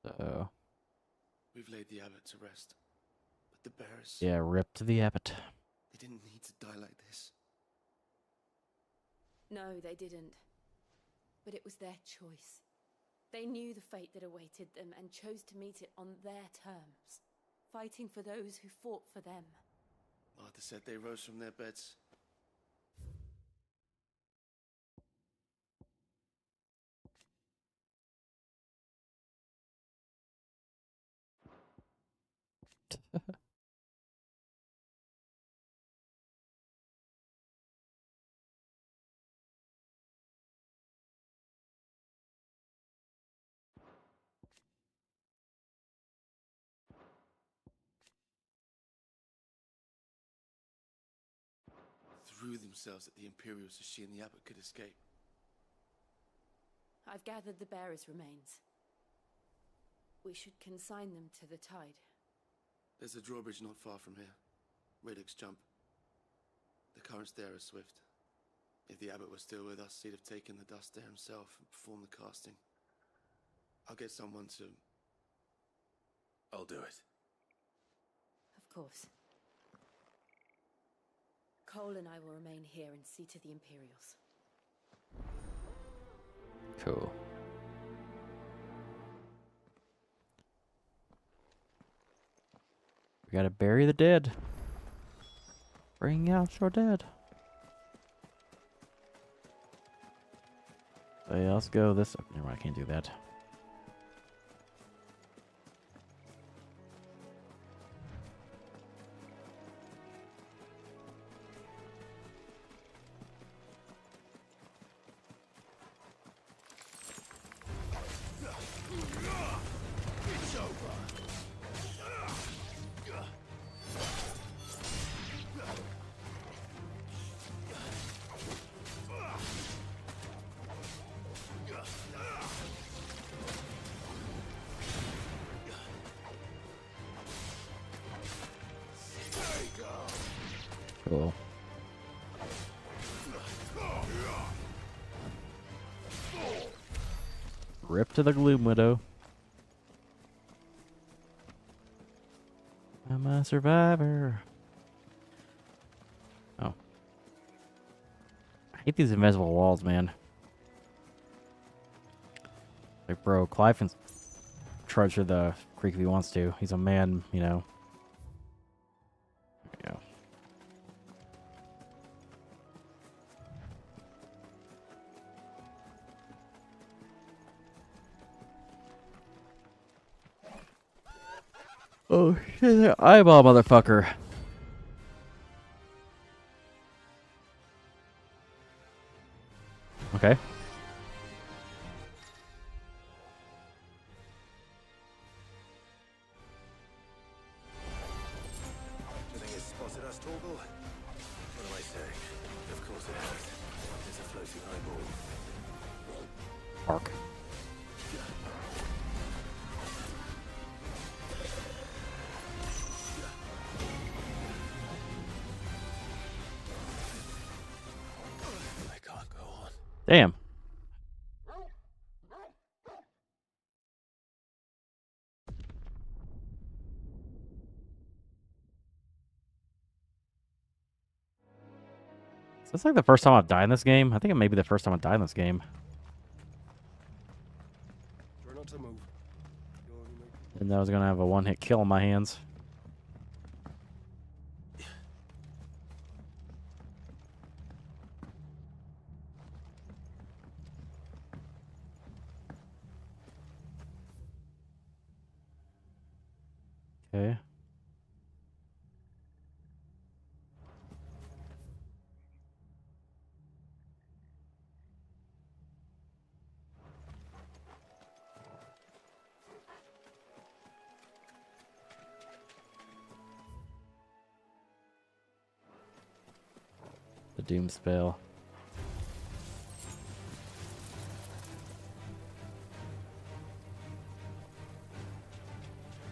So. We've laid the abbot to rest. But the bearers... Yeah, rip to the abbot. They didn't need to die like this. No, they didn't. But it was their choice. They knew the fate that awaited them and chose to meet it on their terms, fighting for those who fought for them. Martha said they rose from their beds. Threw themselves at the Imperials so she and the abbot could escape. I've gathered the bearers' remains. We should consign them to the tide. There's a drawbridge not far from here. Radix Jump. The currents there are swift. If the abbot was still with us, he'd have taken the dust there himself and performed the casting. I'll get someone to... I'll do it. Of course. Cole and I will remain here and see to the Imperials. Cool. We gotta bury the dead. Bring out your dead. So yeah, let's go this. Oh, never mind, I can't do that. It's over. Cool. Rip to the Gloom Widow. I'm a survivor. Oh. I hate these invisible walls, man. Like, bro, Clive can trudge through the creek if he wants to. He's a man, you know. There we go. Oh shit, eyeball motherfucker. Okay. Do you think it's spotted us, Torgal? What am I saying? Of course it has. There's a floating eyeball. Arc. Damn. this like the first time I've died in this game? I think it may be the first time I've died in this game. Try not to move. And I was gonna have a one-hit kill on my hands. Okay. The doom spell.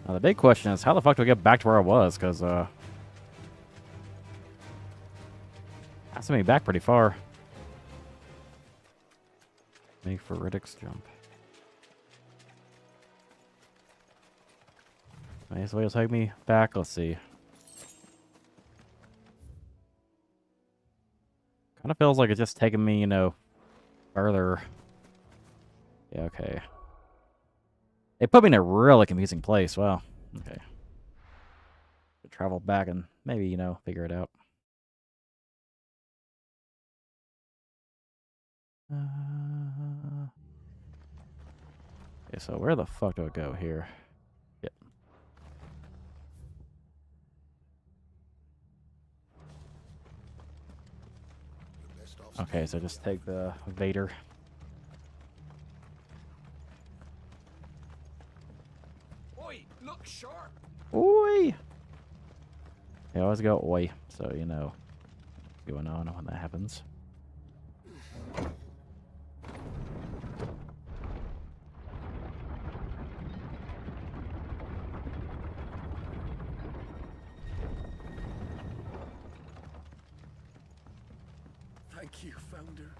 Now the big question is, how the fuck do I get back to where I was? Because, that's me back pretty far. Make for Riddick's jump. Nice way to take me back. Let's see. Kind of feels like it's just taking me, you know, further. Yeah, okay. It put me in a really confusing place. Wow. Okay. Travel back and maybe, you know, figure it out. Okay, so where the fuck do I go here? Yep. Okay, so just take the Vader. Oi, look sharp. Oi! I always go oi, so you know what's going on when that happens. Thank you, Founder.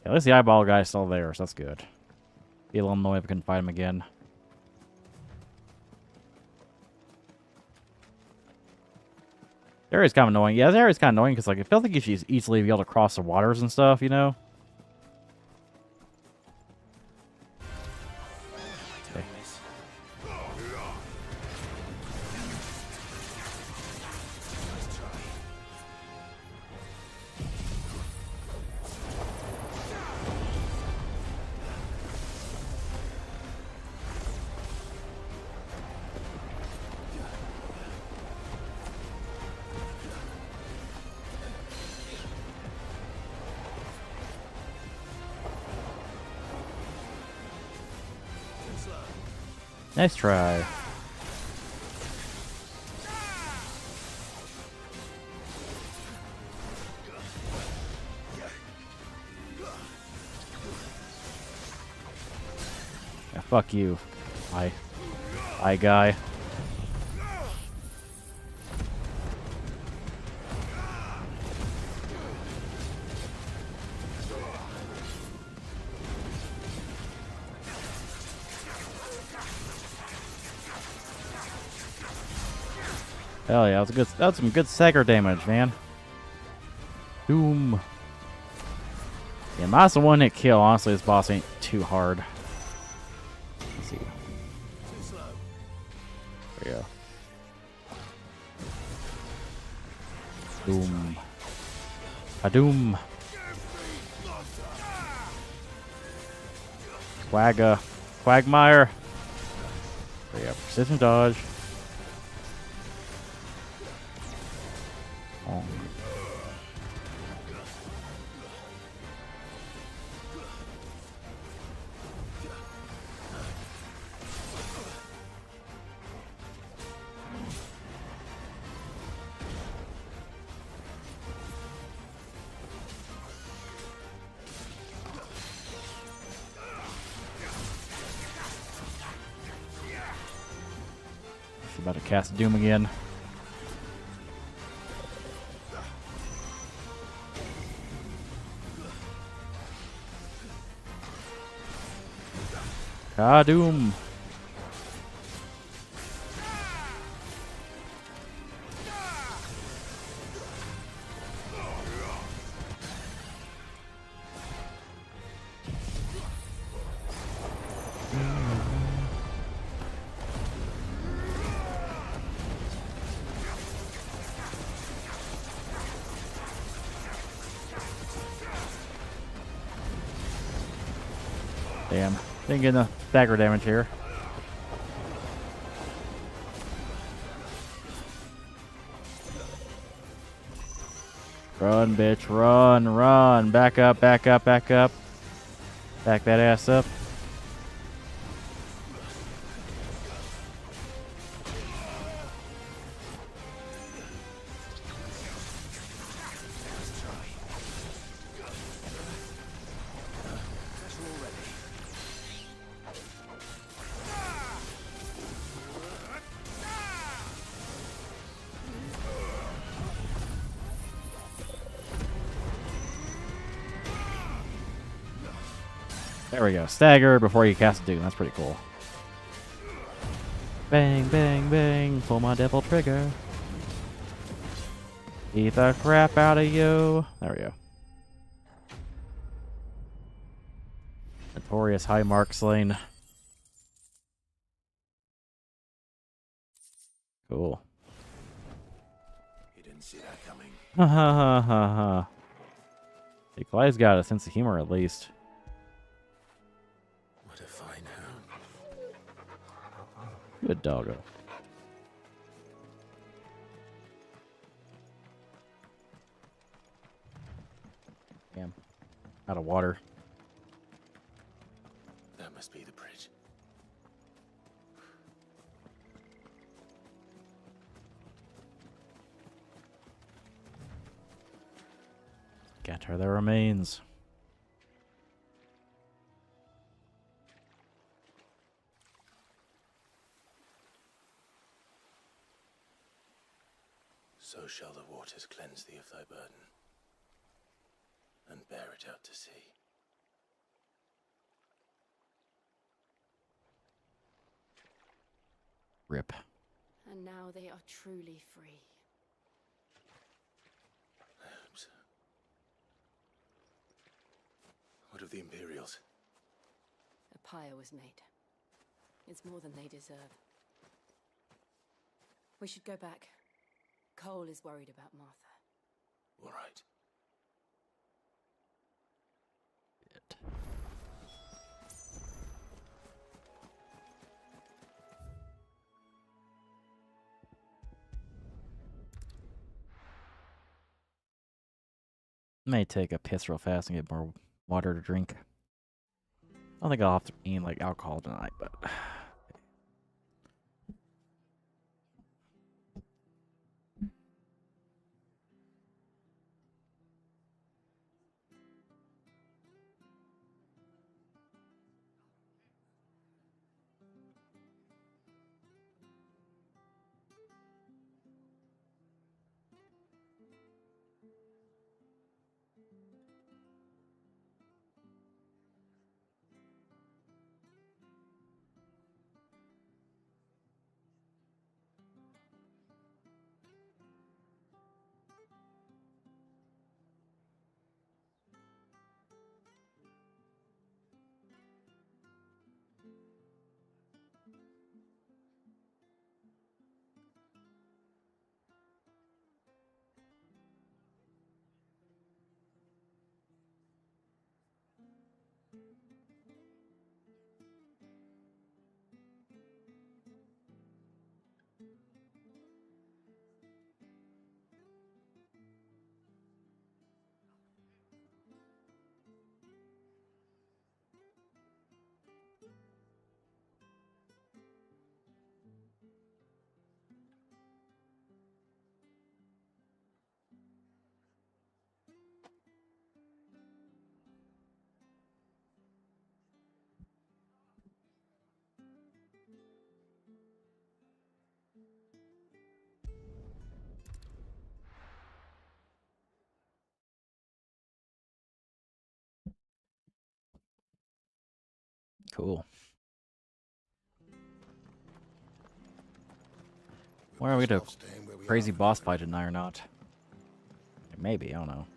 At least the eyeball guy's still there, so that's good. Be a little annoyed if I can fight him again. The area's kind of annoying. Yeah, the area's kind of annoying because like it feels like you should easily be able to cross the waters and stuff, you know? Okay. Nice try. Yeah, fuck you. Hi, guy. Hell yeah, that was some good stagger damage, man. Doom. Yeah, minus a one-hit kill. Honestly, this boss ain't too hard. Let's see. There you go. Doom. A doom. Quagmire. There you go. Precision dodge. Oh. about to cast Doom again. Doom. Damn. Didn't get enough dagger damage here. Run, bitch. Run, run. Back up, back up, back up. Back that ass up. There we go. Stagger before you cast Doom. That's pretty cool. Bang, bang, bang. Pull my devil trigger. Eat the crap out of you. There we go. Notorious high mark slain. Cool. You didn't see that coming. Ha ha ha ha ha. Hey, Clyde's got a sense of humor at least. What a fine hound. Good doggo. Damn. Out of water. That must be the bridge. Gather the remains. So shall the waters cleanse thee of thy burden, and bear it out to sea. Rip. And now they are truly free. I hope so. What of the Imperials? A pyre was made. It's more than they deserve. We should go back. Cole is worried about Martha. All right. May take a piss real fast and get more water to drink. I don't think I'll have to eat like alcohol tonight, but Cool. Where are we to crazy boss fight tonight or not? Maybe, I don't know.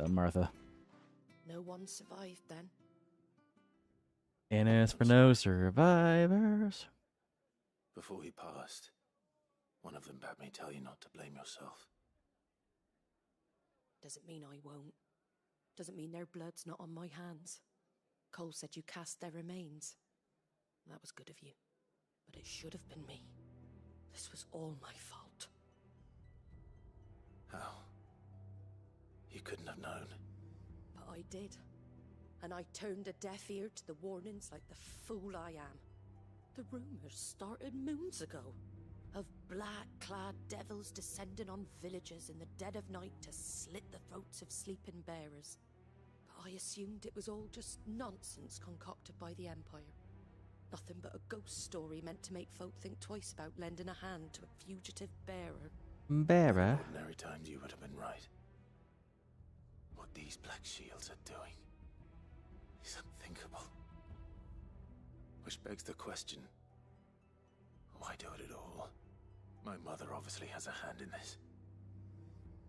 Martha. No one survived then. And as for no survivors. Before he passed, one of them bade me tell you not to blame yourself. Doesn't mean I won't. Doesn't mean their blood's not on my hands. Cole said you cast their remains. That was good of you. But it should have been me. This was all my fault. How? You couldn't have known. But I did. And I turned a deaf ear to the warnings like the fool I am. The rumors started moons ago. Of black-clad devils descending on villages in the dead of night to slit the throats of sleeping bearers. But I assumed it was all just nonsense concocted by the Empire. Nothing but a ghost story meant to make folk think twice about lending a hand to a fugitive bearer. Bearer? In ordinary times you would have been right. What these black shields are doing is unthinkable. Which begs the question, why do it at all? My mother obviously has a hand in this.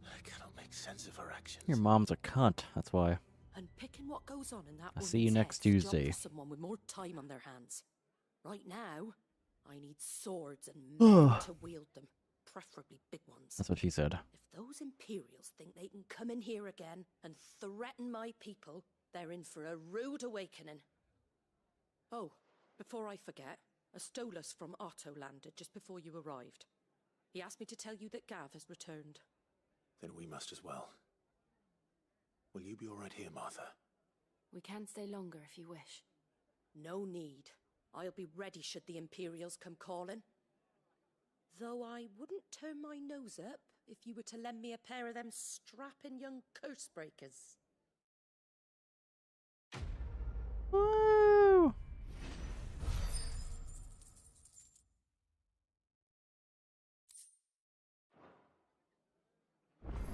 I cannot make sense of her actions. Your mom's a cunt, that's why. And picking what goes on in that I'll see you woman's next head's a job Tuesday. for someone with more time on their hands. Right now, I need swords and men to wield them, preferably big ones. That's what she said. If those Imperials think they can come in here again and threaten my people, they're in for a rude awakening. Oh, before I forget, a Stolas from Otto landed just before you arrived. He asked me to tell you that Gav has returned. Then we must as well. Will you be all right here, Martha? We can stay longer if you wish. No need. I'll be ready should the Imperials come calling. Though I wouldn't turn my nose up if you were to lend me a pair of them strapping young curse breakers. Woo!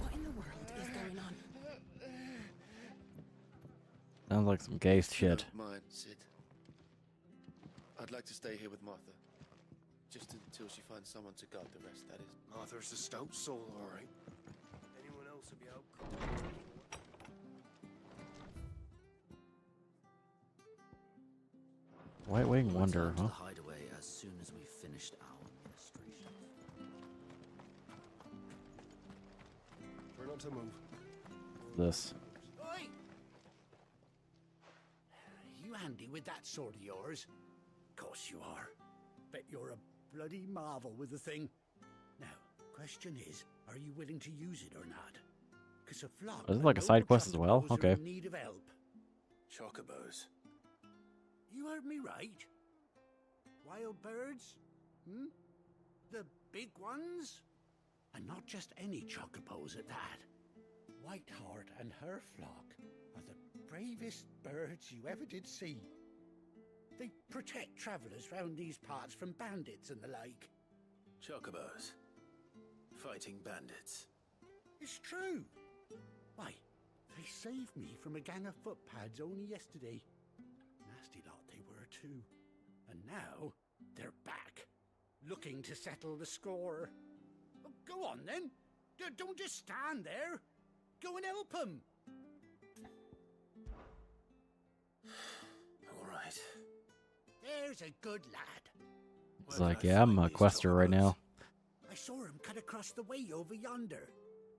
What in the world is going on? Sounds like some gay shit. Don't mind, Sid. I'd like to stay here with Martha. Just until she finds someone to guard the rest, that is. Martha's a stout soul, all right. Anyone else will be out cold. White Wing Wonder, huh? Hideaway as soon as we finished our ministration. Try not to move. This. Oi! You handy with that sword of yours? Course you are. Bet you're a bloody marvel with the thing. Now, question is, are you willing to use it or not? Because a flock Is it like a side quest as well? chocobos are Okay. in need of help. Chocobos. You heard me right. Wild birds? Hmm? The big ones? And not just any chocobos at that. Whiteheart and her flock are the bravest birds you ever did see. They protect travellers round these parts from bandits and the like. Chocobos. Fighting bandits. It's true. Why, they saved me from a gang of footpads only yesterday. Nasty lot they were too. And now they're back, looking to settle the score. Oh, go on then. Don't just stand there. Go and help them. All right. There's a good lad. It's like, yeah, I'm a quester right now. I saw him cut across the way over yonder.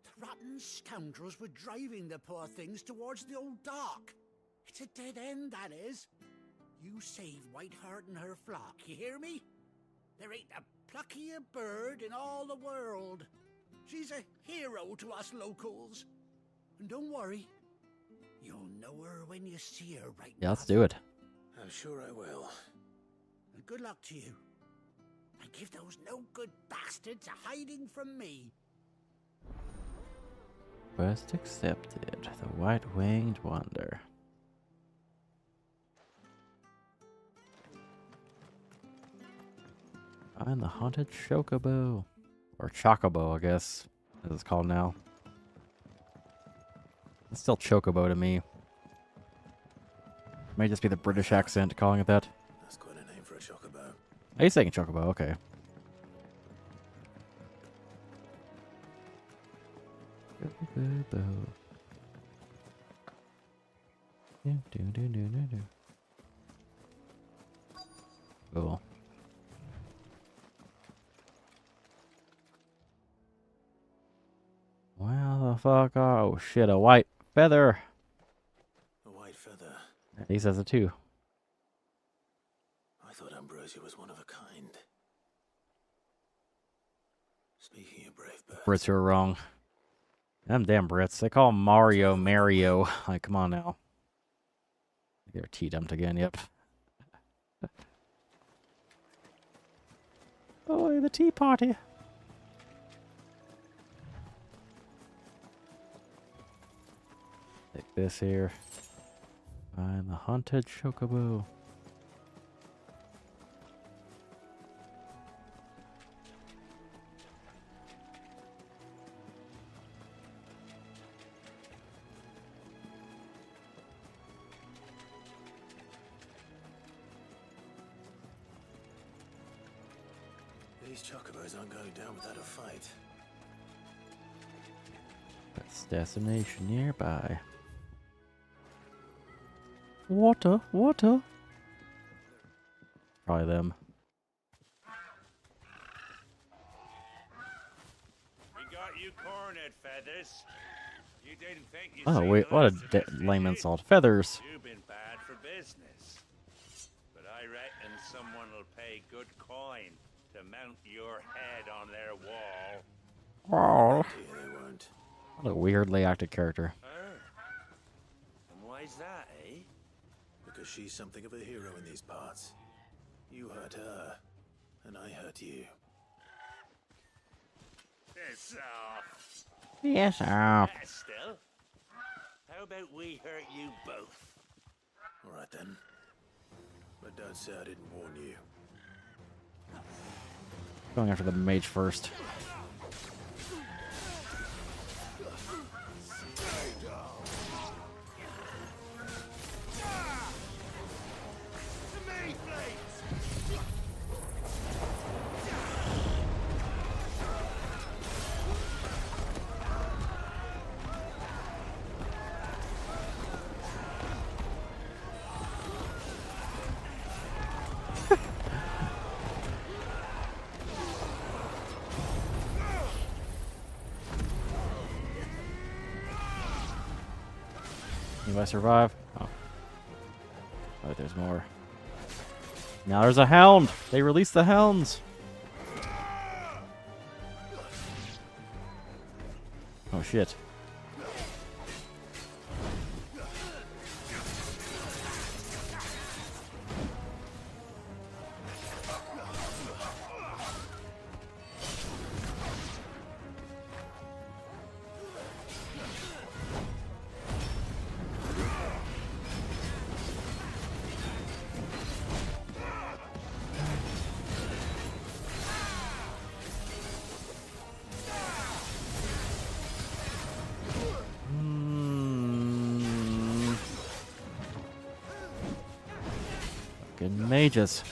The rotten scoundrels were driving the poor things towards the old dock. It's a dead end, that is. You save Whiteheart and her flock, you hear me? There ain't a pluckier bird in all the world. She's a hero to us locals. And don't worry, you'll know her when you see her right Yeah, let's do it. I'm sure I will. And good luck to you. And give those no-good bastards a hiding from me. Quest accepted. The White Winged Wonder. Find the haunted chocobo. Or chocobo, I guess, as it's called now. It's still chocobo to me. May just be the British accent calling it that. That's quite a name for a chocobo. Are you saying chocobo? Okay. Cool. Wow, the fuck? Oh shit, a white feather. A white feather. He says it too. I thought Ambrosia was one of a kind. Speaking of brave birds. Brits who are wrong. Them damn Brits. They call Mario Mario. Like, come on now. They're tea-dumped again, yep. Oh, the tea party. Take this here. Find the haunted chocobo. These chocobos aren't going down without a fight. That's destination nearby. Water, water. Probably them. We got you cornered, Feathers. You didn't think you Oh wait, what a lame insult. Feathers. You've been bad for business. But I reckon someone will pay good coin to mount your head on their wall. Oh. What a weirdly acted character. And why's that, eh? Because she's something of a hero in these parts. You hurt her, and I hurt you. Piss off. Yes, off. Still, how about we hurt you both? All right then. But don't say I didn't warn you. Going after the mage first. If I survive. Oh. Oh, there's more. Now there's a hound. They released the hounds. Oh shit. Fucking mages.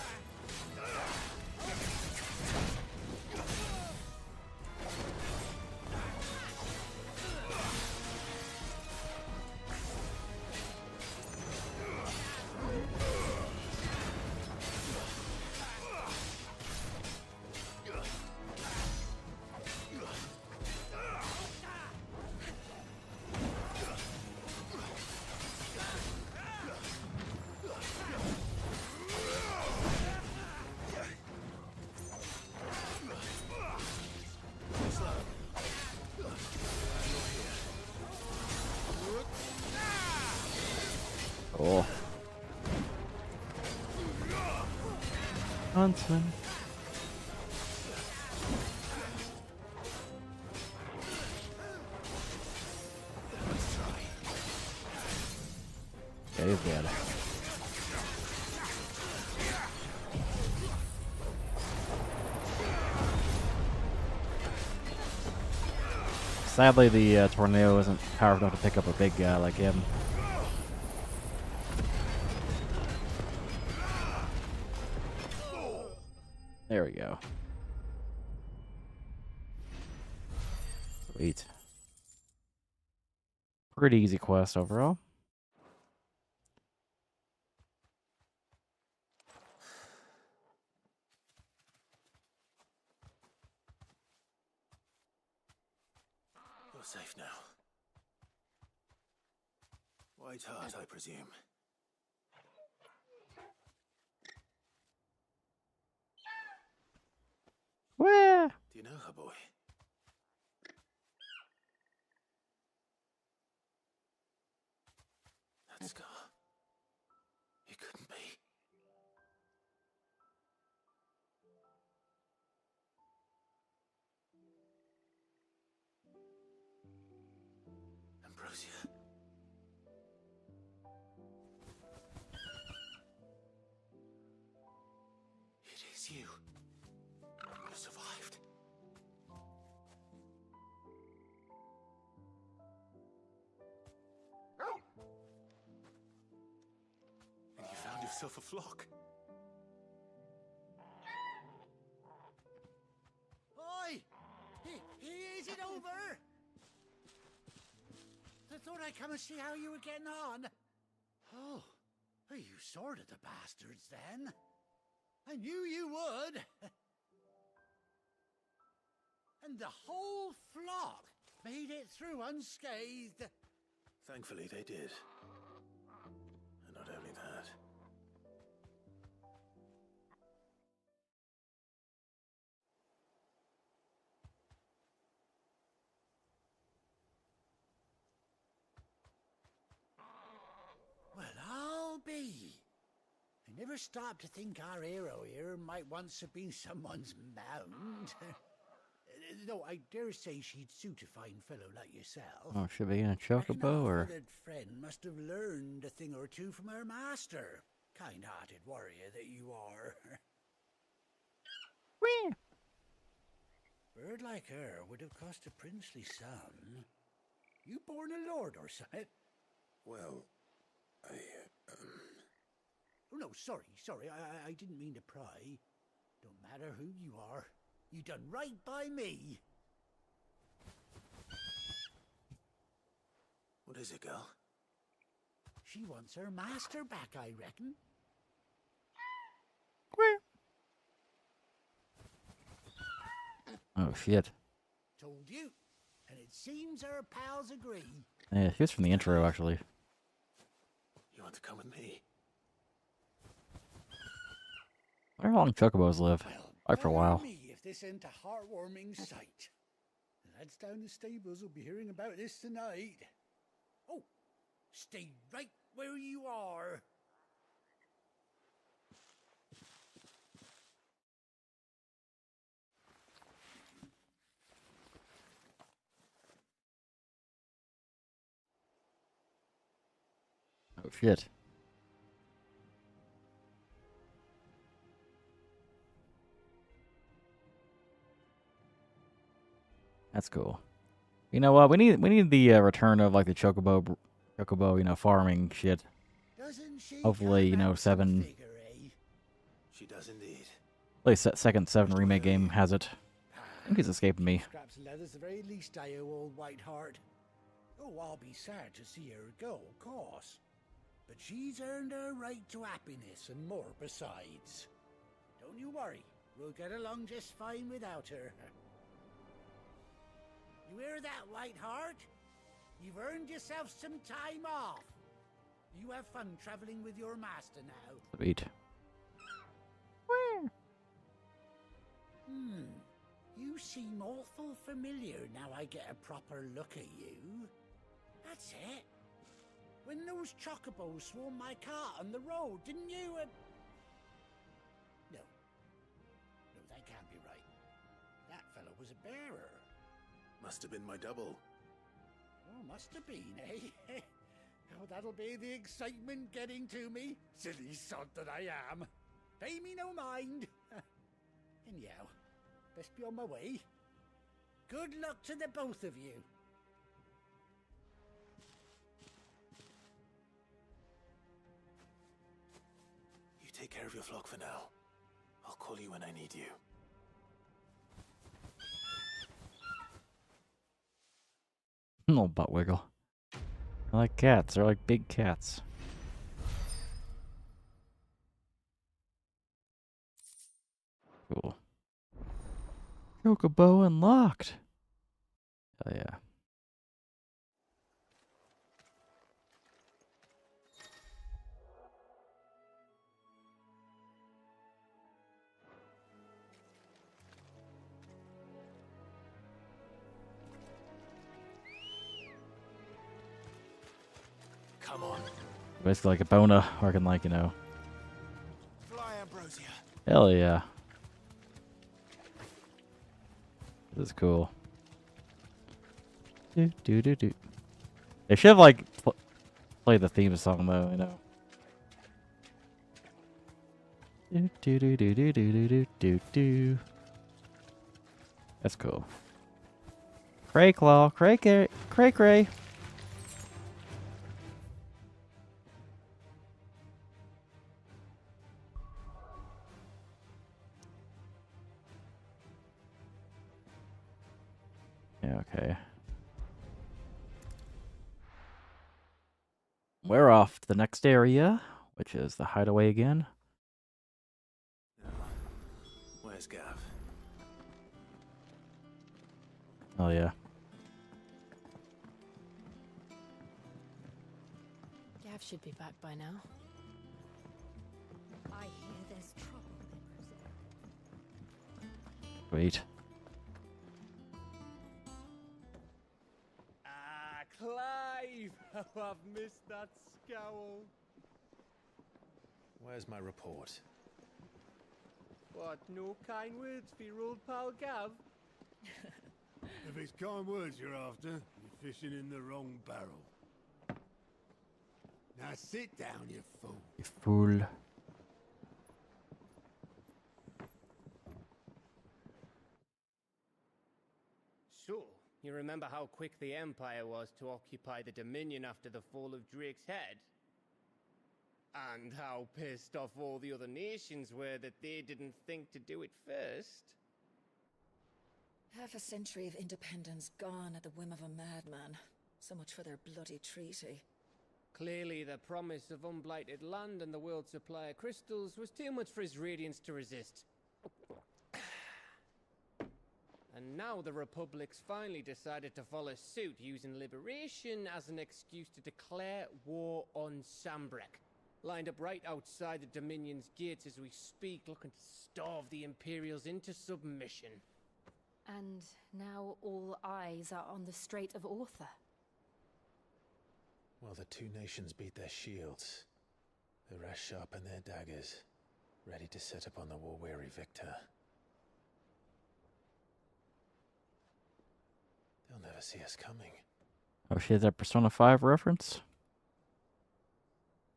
Cool. Huntsman. Okay, he's dead. Sadly, the tornado isn't powerful enough to pick up a big guy like him. There we go. Sweet. Pretty easy quest overall. You're safe now. White Hart, I presume. Where? Do you know her, boy? That scar. It couldn't be. Ambrosia. It is you. You survived. And you found yourself a flock. Oi! Is it over? I thought I'd come and see how you were getting on. Oh, you sorted the bastards then. I knew you would. And the whole flock made it through unscathed. Thankfully, they did. And not only that. Well, I'll be. I never stopped to think our hero here might once have been someone's mount. Though I dare say she'd suit a fine fellow like yourself. Oh, should be in a chocobo or? Feathered friend must have learned a thing or two from her master. Kind-hearted warrior that you are. Whee! Bird like her would have cost a princely sum. You born a lord or something? Well, Oh, no, sorry. I didn't mean to pry. Don't matter who you are. You done right by me. What is it, girl? She wants her master back, I reckon. Oh, shit. Told you. And it seems our pals agree. Yeah, he was from the intro, actually. You want to come with me? I wonder how long chocobos live. Like for a while. Me if this ain't a heartwarming sight. The lads down the stables will be hearing about this tonight. Oh, stay right where you are. Oh, shit. That's cool. You know what? We need the return of like the chocobo, farming shit. Hopefully, 7. She does indeed. At least second 7 remake game has it. I think he's escaping me. Scraps of leather's the very least I owe old White Hart. Oh, I'll be sad to see her go, of course. But she's earned her right to happiness and more besides. Don't you worry. We'll get along just fine without her. You hear that, White Hart? You've earned yourself some time off. You have fun traveling with your master now. Sweet. You seem awful familiar now I get a proper look at you. That's it. When those chocobos swarmed my cart on the road, didn't you? No, that can't be right. That fellow was a bearer. Must have been my double. Oh, must have been, eh? Oh, that'll be the excitement getting to me. Silly sod that I am. Pay me no mind. Anyhow, best be on my way. Good luck to the both of you. You take care of your flock for now. I'll call you when I need you. Little butt wiggle. I like cats. They're like big cats. Cool. Chocobo unlocked. Hell yeah. Come on. Basically like a Bona, or can like, you know. Fly, Ambrosia. Hell yeah. This is cool. Do do do do. They should have like played the theme song though, you know. Do do do do do do do do do. That's cool. Cray claw, cray cray cray cray. Yeah, okay. We're off to the next area, which is the hideaway again. Where's Gav? Oh yeah. Gav should be back by now. I hear there's trouble with Wait. Ah, Clive! How I've missed that scowl. Where's my report? What, no kind words for your old pal Gav? If it's kind words you're after, you're fishing in the wrong barrel. Now sit down, you fool. You fool. So, you remember how quick the Empire was to occupy the Dominion after the fall of Drake's head? And how pissed off all the other nations were that they didn't think to do it first? Half a century of independence gone at the whim of a madman. So much for their bloody treaty. Clearly, the promise of unblighted land and the world's supply of crystals was too much for his radiance to resist. And now the Republic's finally decided to follow suit, using liberation as an excuse to declare war on Sambrek. Lined up right outside the Dominion's gates as we speak, looking to starve the Imperials into submission. And now all eyes are on the Strait of Author. While the two nations beat their shields, the rest sharpen their daggers, ready to set upon the war-weary victor. They'll never see us coming. Oh shit, that Persona 5 reference?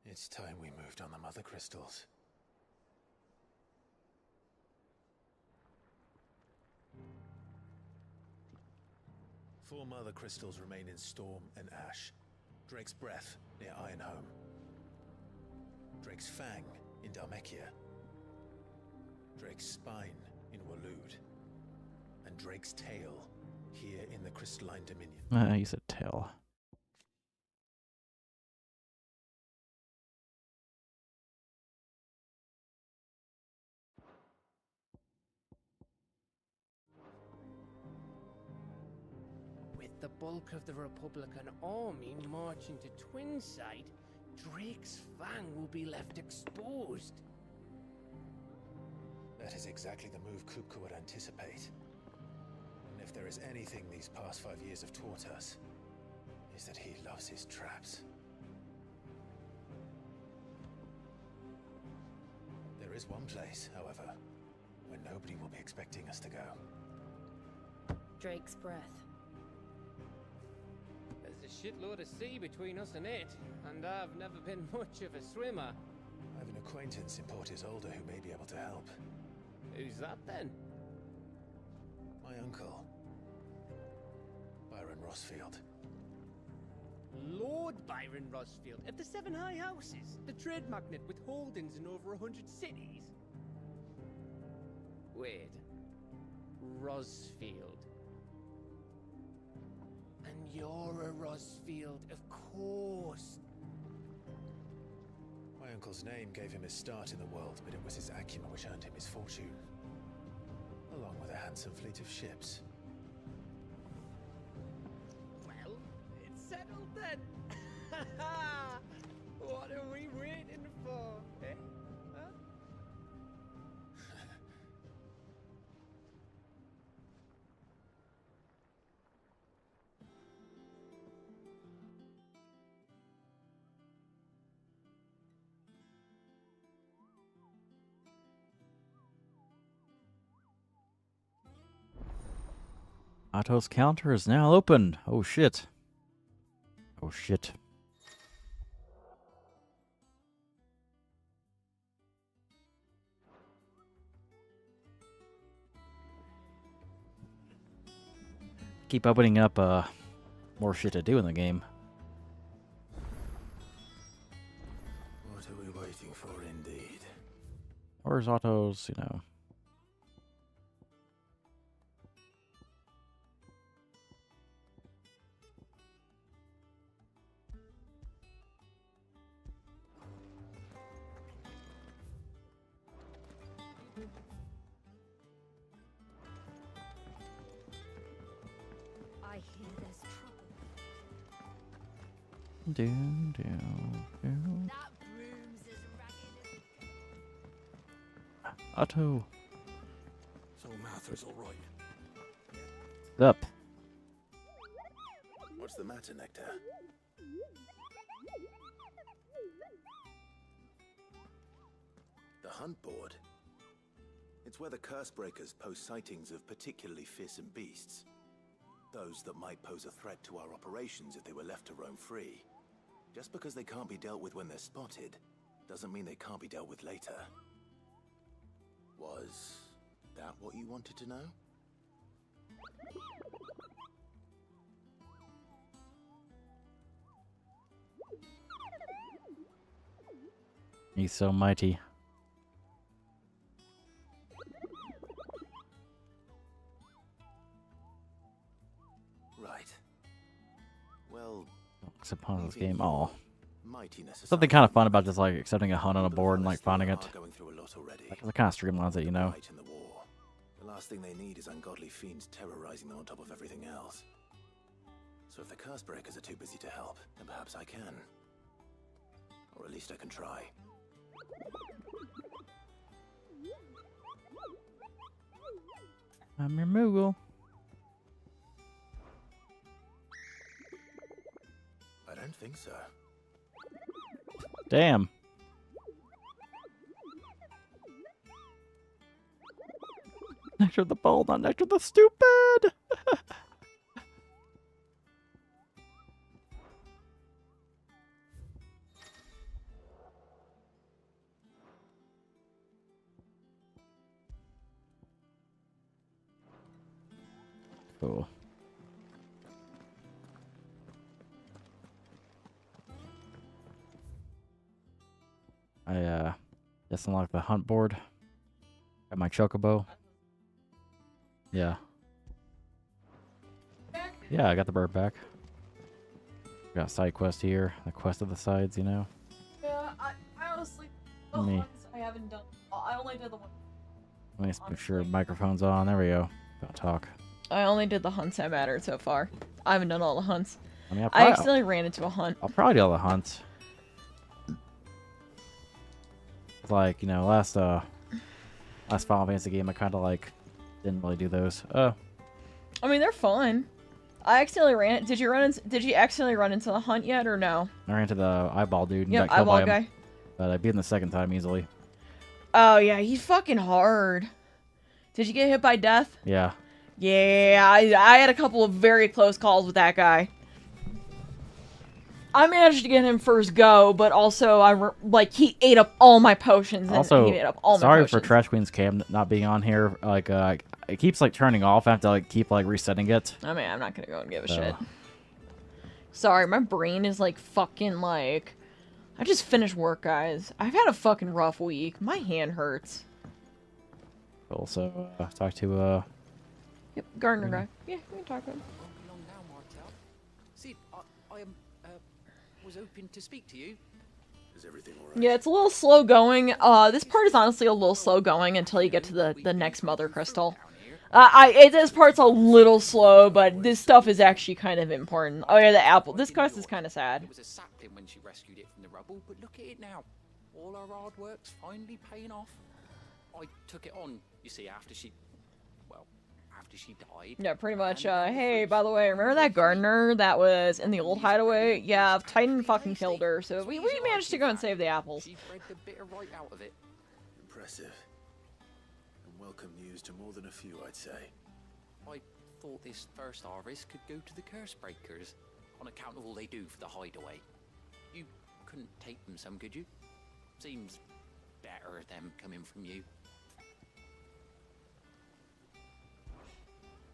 It's time we moved on the Mother Crystals. Four Mother Crystals remain in Storm and Ash. Drake's Breath near Ironhome. Drake's Fang in Dhalmekia. Drake's Spine in Waloed. And Drake's Tail here in the Crystalline Dominion. You said tail. With the bulk of the Republican army marching to Twinside, Drake's Fang will be left exposed. That is exactly the move Kupka would anticipate. And if there is anything these past 5 years have taught us, is that he loves his traps. There is one place, however, where nobody will be expecting us to go. Drake's Breath. There's a shitload of sea between us and it, and I've never been much of a swimmer. I have an acquaintance in Port Isolde who may be able to help. Who's that then? My uncle, Byron Rossfield. Lord Byron Rossfield of the Seven High Houses, the trade magnate with holdings in over 100 cities. Wait. Rosfield. And you're a Rosfield, of course. My uncle's name gave him his start in the world, but it was his acumen which earned him his fortune. Along with a handsome fleet of ships. Well, it's settled then. What are we waiting for, eh? Huh? Otto's counter is now open. Oh shit. Oh shit. Keep opening up more shit to do in the game. What are we waiting for, indeed? Where's Otto's, you know? I hear there's trouble. Down. That broom's as ragged as... Otto. So Martha's all right. Up. What's the matter, Nectar? The hunt board? It's where the curse breakers post sightings of particularly fearsome beasts. Those that might pose a threat to our operations if they were left to roam free. Just because they can't be dealt with when they're spotted, doesn't mean they can't be dealt with later. Was that what you wanted to know? He's so mighty. Right. Well, Looks upon this game. Oh. mightiness Something kind of fun about just like accepting a hunt on a board and like finding it. going through a lot already. Like, it kind of streamlines it, you know. Right in the war. The last thing they need is ungodly fiends terrorizing them on top of everything else. So if the curse breakers are too busy to help, then perhaps I can. Or at least I can try. I'm your Moogle. I don't think so. Damn. Nectar the bold, not Nectar the stupid. Cool. I just unlocked the hunt board. Got my chocobo. Yeah. Yeah, I got the bird back. Got a side quest here. The quest of the sides, you know. Yeah, I honestly, Let me- I haven't done. I only did the one. Let me make sure microphone's on. There we go. Don't talk. I only did the hunts that mattered so far. I haven't done all the hunts. I mean, I accidentally ran into a hunt. I'll probably do all the hunts. Like, you know, last Final Fantasy game, I kind of like didn't really do those. I mean, they're fun. I accidentally ran. Did you accidentally run into the hunt yet, or no? I ran into the eyeball dude and Yep, got killed by eyeball him. guy. But I beat him the second time easily. Oh yeah, he's fucking hard. Did you get hit by death? Yeah. Yeah, I had a couple of very close calls with that guy. I managed to get him first go, but also he ate up all my potions. And Also, he ate up all my sorry potions. for Trash Queen's cam not being on here. Like, it keeps like turning off. I have to like keep like resetting it. I mean, I'm not gonna go and give a So. shit. Sorry, my brain is like fucking like. I just finished work, guys. I've had a fucking rough week. My hand hurts. Also, talk to Yep, Gardner guy. Yeah, we can talk to him. Along now, Martel. Sid, I was hoping to speak to you. Is everything alright? Yeah, it's a little slow going. This part is honestly a little slow going until you get to the next Mother Crystal. This part's a little slow, but this stuff is actually kind of important. Oh yeah, the apple. This quest is kind of sad. It was a sapling when she rescued it from the rubble, but look at it now. All her hard work's finally paying off. I took it on, you see, after she died. Yeah, pretty much. Hey, by the way, remember that gardener that was in the old hideaway? Yeah, Titan fucking killed her, so we managed to go and save the apples. She bred the bitter right out of it. Impressive. And welcome news to more than a few, I'd say. I thought this first harvest could go to the curse breakers, on account of all they do for the hideaway. You couldn't take them some, could you? Seems better them coming from you.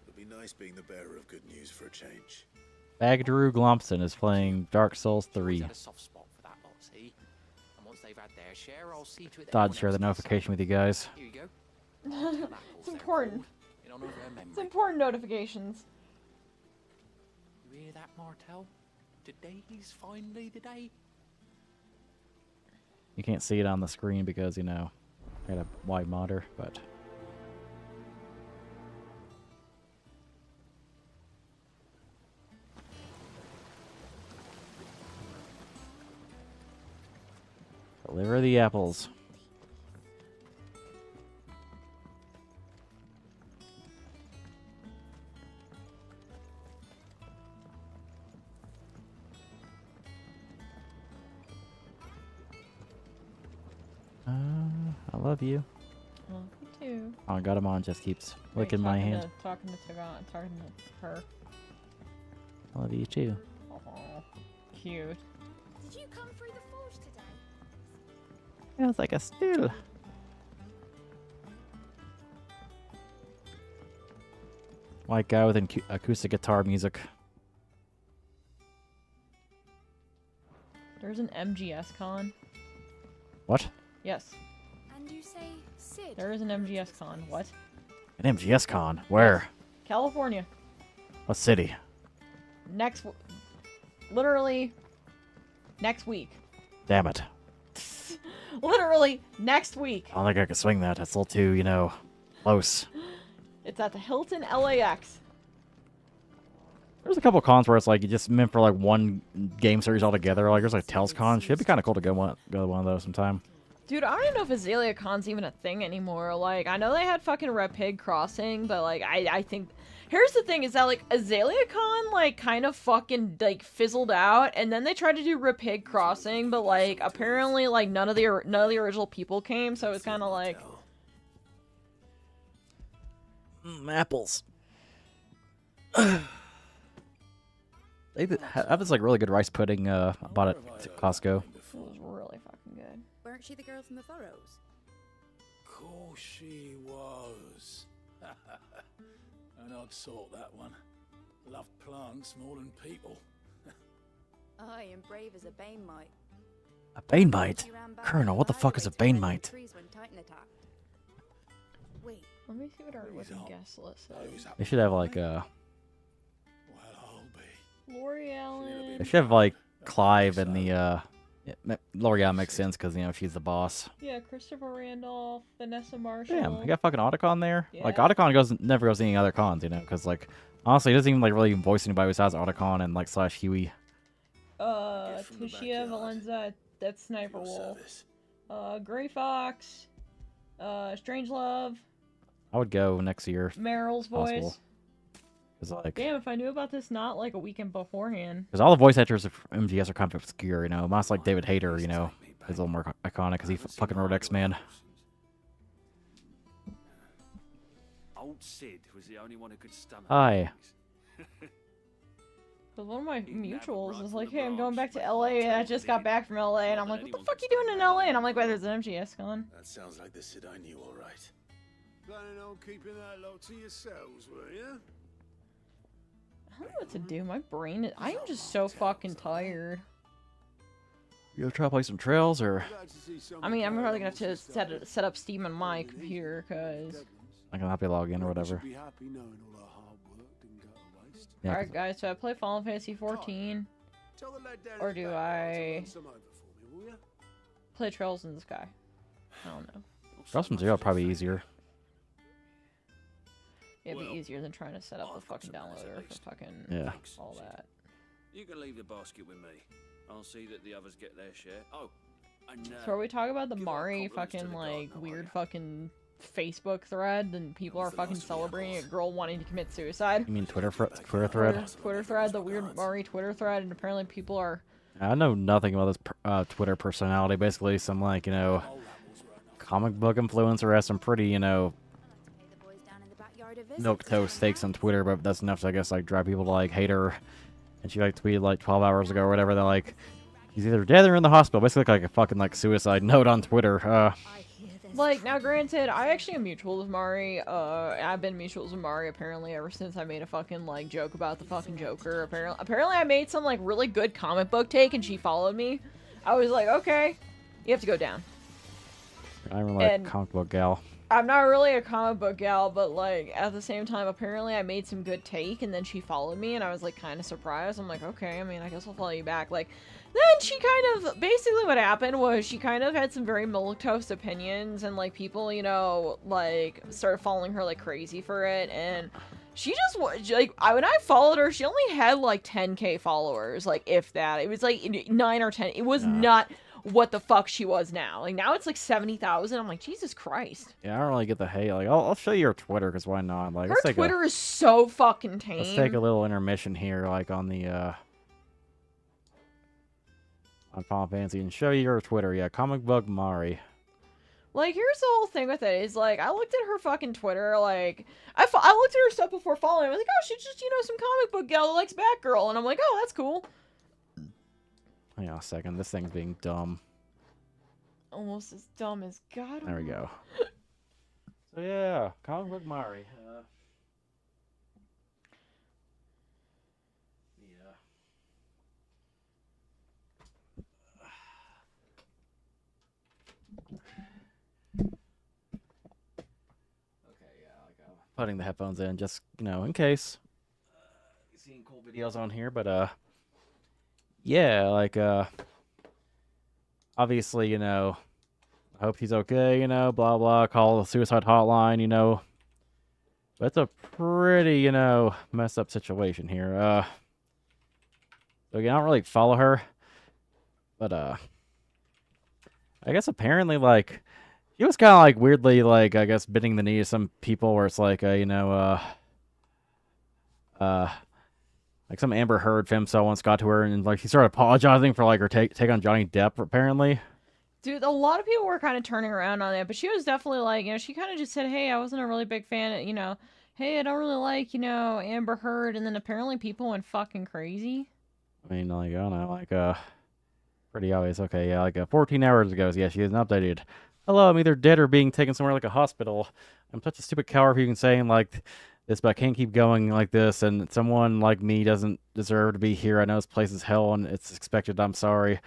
It'll be nice being the bearer of good news for a change. Bagdrew Glompson is playing Dark Souls 3. Had a soft spot for that lot, see? And once they've had their share, I'll see to it that Thought I'd everyone share the else gets notification with you guys. some. Here you go. It's important. In honor of her memory. It's important notifications. You hear that, Martel? Today's finally the day. You can't see it on the screen because, you know, I got a wide monitor, but... Deliver the apples. I love you. Love you too. Oh, Gatamon just keeps licking my hand. Talking to her. I love you too. Oh, cute. Did you come through the forge today? Feels like a still. White guy with acoustic guitar music. There's an MGS con. What? Yes. And you say Sid? There is an MGS con. What? An MGS con? Where? California. What city? Literally next week. Damn it. Literally next week. I don't think I could swing that. That's a little too, you know, close. It's at the Hilton LAX. There's a couple of cons where it's like you just meant for like one game series altogether. Like there's like Tales Con. Should be kind of cool to go to one of those sometime. Dude, I don't even know if Azalea Con's even a thing anymore. Like, I know they had fucking Red Pig Crossing, but like, I think... Here's the thing, is that like, Azalea Con, like, kind of fucking, like, fizzled out, and then they tried to do Red Pig Crossing, but like, apparently, like, none of the original people came, so it's kind of like... Apples. That was like really good rice pudding. I bought it at Costco. It was really fucking good. Weren't she the girl from the Furrows? Course she was. An odd sort, that one. Loved plants more than people. Aye, and brave as a bane mite. A bane mite? Colonel, what the fuck is a bane mite? Wait, let me see what our guest list is. They should have like L'Oreal. They should have like Clive and the L'Oreal makes sense because, you know, she's the boss. Yeah, Christopher Randolph, Vanessa Marshall. Damn, you got fucking Otacon there? Yeah. Like, Otacon never goes to any other cons, you know, because, like, honestly, he doesn't even, like, really voice anybody besides Otacon and, like, / Huey. Tishia Valenza, that's Sniper Wolf. Gray Fox. Strangelove. I would go next year. Meryl's voice. Because, like... Damn, if I knew about this not, like, a weekend beforehand. Because all the voice actors of MGS are kind of obscure, you know. Most like David Hayter, you know, is a little more iconic because he fucking wrote X-Men. Old Sid was the only one who could stomach Hi. Because one of my mutuals was like, hey, I'm going back to LA, and I just got back from LA, and I'm like, what the fuck you doing in LA? And I'm like, wait, there's an MGS con. That sounds like the Sid I knew, all right. Planning on keeping that lot to yourselves, were you? I don't know what to do. My brain is... I am just so fucking tired. You gonna try to play some Trails, or...? I mean, I'm probably gonna have to set up Steam on my computer, because... I can help you log in or whatever. Be happy knowing all our hard work didn't go to waste. Yeah, Alright, guys, so I play Final Fantasy 14. Tell the lad down Or in the do back yard to I run some over for me, will ya? play Trails in the Sky? I don't know. Cross from Zero probably easier. It'd be easier than trying to set up the fucking downloader for fucking Yeah. all that. You can leave the basket with me. I'll see that the others get their share. Oh, and So are we talking about the Mari fucking like weird fucking Facebook thread and people are fucking celebrating a girl wanting to commit suicide? You mean Twitter thread? Twitter thread, the weird Mari Twitter thread, and apparently people are. I know nothing about this Twitter personality. Basically, some like comic book influencer has some pretty milquetoast takes on Twitter, but that's enough to I guess like drive people to like hate her. And she like tweeted like 12 hours ago or whatever. They're like, she's either dead or in the hospital. Basically like a fucking like suicide note on Twitter. Like, now granted, I actually am mutual with Mari. I've been mutuals with Mari apparently ever since I made a fucking like joke about the fucking Joker. Apparently I made some like really good comic book take and she followed me. I was like, okay, you have to go down. I'm like a comic book gal. I'm not really a comic book gal, but like at the same time, apparently I made some good take and then she followed me and I was like kind of surprised. I'm like, okay, I mean, I guess I'll follow you back. Like, then she kind of, basically what happened was she kind of had some very milquetoast opinions and like people, like started following her like crazy for it. And she just was like, when I followed her, she only had like 10K followers, like if that. It was like 9 or 10. It was not what the fuck she was now. Like now it's like 70,000. I'm like, Jesus Christ. Yeah, I don't really get the hate. Like, I'll show you her Twitter, because why not? Like, Her Twitter is so fucking tame. Let's take a little intermission here, like on the on Final Fantasy, and show you her Twitter. Yeah, Comic Book Mari. Like, here's the whole thing with it, is, like, I looked at her fucking Twitter, like, I looked at her stuff before following. I was like, oh, she's just, some comic book gal that likes Batgirl, and I'm like, oh, that's cool. Hang on a second, this thing's being dumb. Almost as dumb as God. There we go. So yeah, Comic Book Mari. Putting the headphones in just, in case. Seeing cool videos on here, but, yeah, like, obviously, I hope he's okay, blah, blah, call the suicide hotline, but it's a pretty, messed up situation here. So again, I don't really follow her, but, I guess apparently, like, he was kind of like weirdly, like, I guess, bending the knee to some people where it's like, like some Amber Heard femcel once got to her and like she started apologizing for like her take on Johnny Depp apparently. Dude, a lot of people were kind of turning around on it, but she was definitely like, she kind of just said, hey, I wasn't a really big fan of, hey, I don't really like, Amber Heard, and then apparently people went fucking crazy. I mean, like, I don't know, like, pretty obvious. Okay, yeah, like 14 hours ago, yeah, she isn't updated. Hello, I'm either dead or being taken somewhere like a hospital. I'm such a stupid coward for even saying like this, but I can't keep going like this, and someone like me doesn't deserve to be here. I know this place is hell, and it's expected. I'm sorry.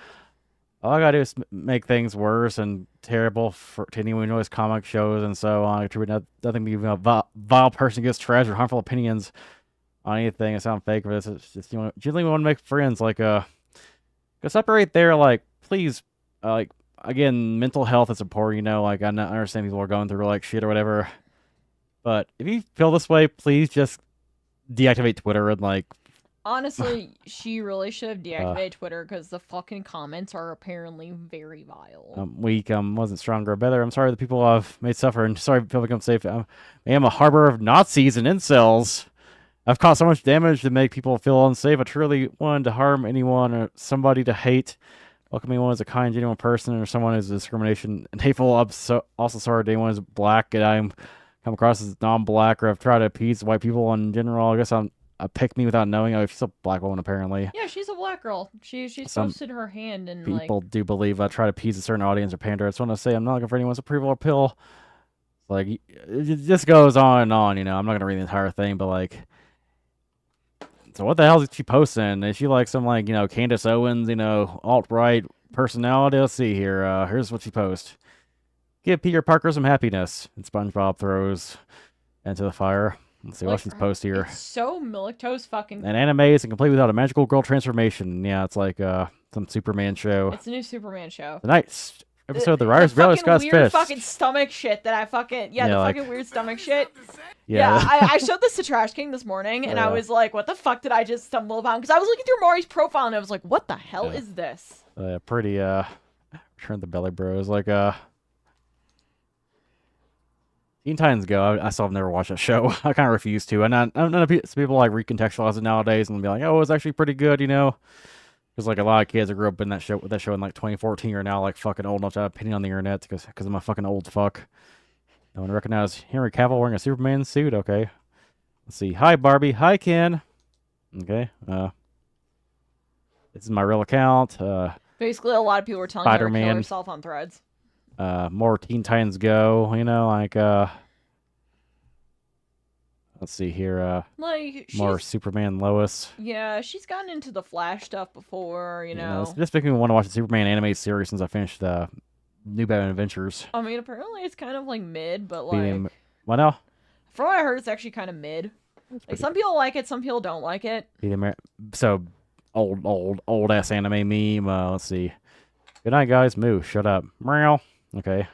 All I gotta do is make things worse and terrible to anyone who knows comic shows and so on. I attribute nothing to being a vile person who gives trash or harmful opinions on anything. I sound fake for this. It's just, generally want to make friends. Like, go separate there. Like, please, like, again, mental health is important, like, I understand people are going through, like, shit or whatever, but if you feel this way, please just deactivate Twitter and, like... Honestly, she really should have deactivated Twitter, because the fucking comments are apparently very vile. I'm weak, wasn't stronger or better. I'm sorry the people I've made suffer, and sorry people become safe. I am a harbor of Nazis and incels. I've caused so much damage to make people feel unsafe. I truly wanted to harm anyone or somebody to hate. Welcome anyone as a kind, genuine person, or someone who's discrimination and hateful. I'm also sorry to anyone who's black and I'm come across as non-black, or I've tried to appease white people in general. I guess I'm a pick me without knowing. Oh, she's a black woman apparently. Yeah, she's a black girl. She posted her hand and people do believe I try to appease a certain audience or pander. I just want to say I'm not looking for anyone's approval or pill. Like, it just goes on and on. I'm not gonna read the entire thing, but like. So what the hell is she posting? Is she like some like, Candace Owens, alt-right personality? Let's see here. Here's what she posts. Give Peter Parker some happiness. And SpongeBob throws Into the fire. Let's see what she's post here. It's so milquetoast fucking. An anime is complete without a magical girl transformation. Yeah, it's like some Superman show. It's a new Superman show. The night episode of the Riders Barely Scott's weird Fist. fucking stomach shit that I fucking the like, fucking weird stomach shit. Yeah. I showed this to Trash King this morning, and I was like, "What the fuck did I just stumble upon?" Because I was looking through Maury's profile, and I was like, "What the hell is this?" Pretty Return the Belly Bros. Like Teen Titans Go. I still have never watched that show. I kind of refuse to, and none of people like recontextualize it nowadays and be like, "Oh, it's actually pretty good," you know. Because like a lot of kids that grew up in that show in like 2014 are now like fucking old enough to have an opinion on the internet because I'm a fucking old fuck. No one recognized Henry Cavill wearing a Superman suit. Okay, let's see. Hi Barbie. Hi Ken. Okay. This is my real account. Basically, a lot of people were telling her to kill herself on Threads. More Teen Titans Go. You know, like let's see here. Like more Superman Lois. Yeah, she's gotten into the Flash stuff before, you know. It's just making me want to watch the Superman anime series since I finished New Batman Adventures. I mean, apparently it's kind of like mid, but like. What now? From what I heard, it's actually kind of mid. Like some people like it, some people don't like it. So old ass anime meme. Let's see. Good night, guys. Moo. Shut up. Meow. Okay.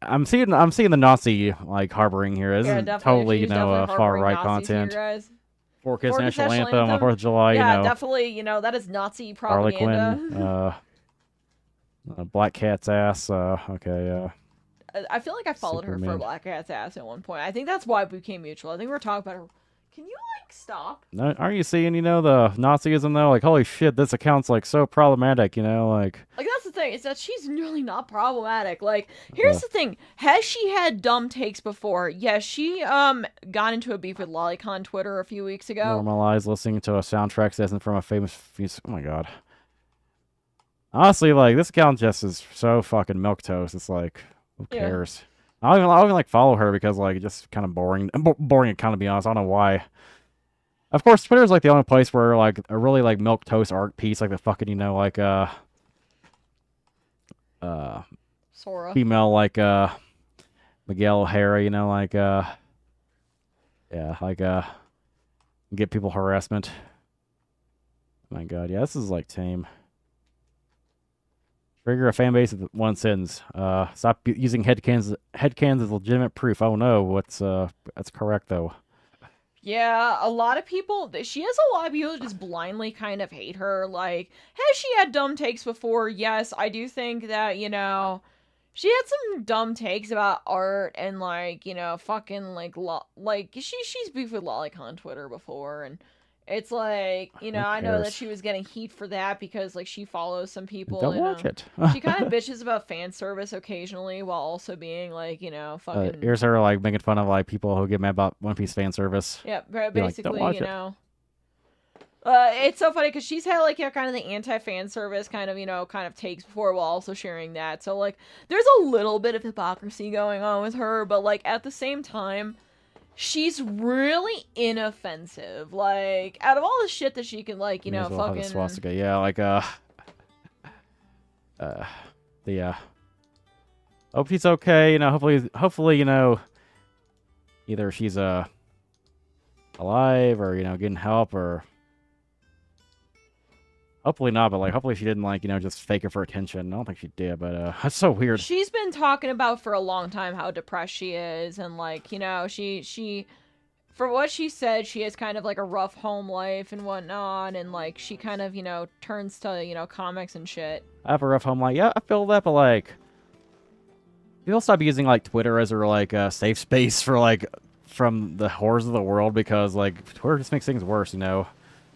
I'm seeing the Nazi like harboring here. This is totally far right content. 4Kids National Anthem on 4th of July. Yeah, definitely. That is Nazi propaganda. Harley Quinn. Black Cat's ass. Okay. I feel like I followed her for Black Cat's ass at one point. I think that's why we became mutual. I think we were talking about her. Can you like stop? No, aren't you seeing the Nazism though? Like holy shit, this account's like so problematic. Like that's the thing, is that she's really not problematic. Like here's the thing: has she had dumb takes before? Yes, she got into a beef with Lolicon Twitter a few weeks ago. Normalize listening to a soundtrack that isn't from a famous. Oh my god. Honestly, like this account just is so fucking milquetoast. It's like, who cares? I don't even like follow her because like it's just kind of boring. Boring account to be honest. I don't know why. Of course, Twitter is like the only place where like a really like milquetoast art piece, like the fucking Sora female like Miguel O'Hara, get people harassment. My god, yeah, this is like tame. Trigger a fan base with one sentence. Stop using headcans as legitimate proof. Oh no, that's correct though. Yeah, a lot of people. She has a lot of people who just blindly kind of hate her. Like, has she had dumb takes before? Yes, I do think that she had some dumb takes about art and like fucking like she's beefed with Lolicon Twitter before and. It's like, I know that she was getting heat for that because, like, she follows some people. Don't watch it. She kind of bitches about fan service occasionally while also being, like, fucking... here's her, like, making fun of, like, people who get mad about One Piece fan service. Yeah, basically, it's so funny because she's had, like, kind of the anti-fan service kind of takes before while also sharing that. So, like, there's a little bit of hypocrisy going on with her, but, like, at the same time... She's really inoffensive. Like, out of all the shit that she can, like, fucking... swastika. Yeah, like, yeah. Hope she's okay, hopefully, either she's, alive or, getting help or... Hopefully not, but, like, hopefully she didn't, like, just fake it for attention. I don't think she did, but, that's so weird. She's been talking about for a long time how depressed she is, and, like, she... For what she said, she has kind of, like, a rough home life and whatnot, and, like, she kind of, turns to, comics and shit. I have a rough home life. Yeah, I feel that, but, like... People stop using, like, Twitter as their, like, safe space for, like, from the horrors of the world, because, like, Twitter just makes things worse,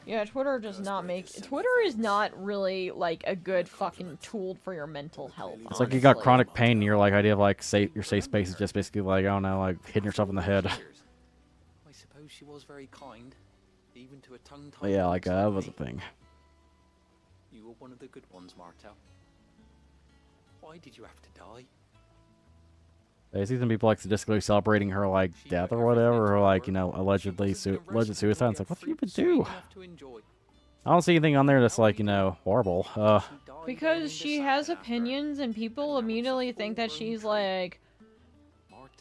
Yeah, Twitter is not really, like, a good fucking tool for your mental health, It's like you got chronic pain, and your, like, idea of, like, your safe space is just basically, like, I don't know, like, hitting yourself in the head. I suppose she was very kind, even to a tongue-tied... Yeah, like, that was a thing. You were one of the good ones, Martel. Why did you have to die? I see some people, like, sadistically celebrating her, like, death or whatever, or, like, alleged suicide. It's like, what did you even do? I don't see anything on there that's, like, horrible. Because she has opinions and people immediately think that she's, like,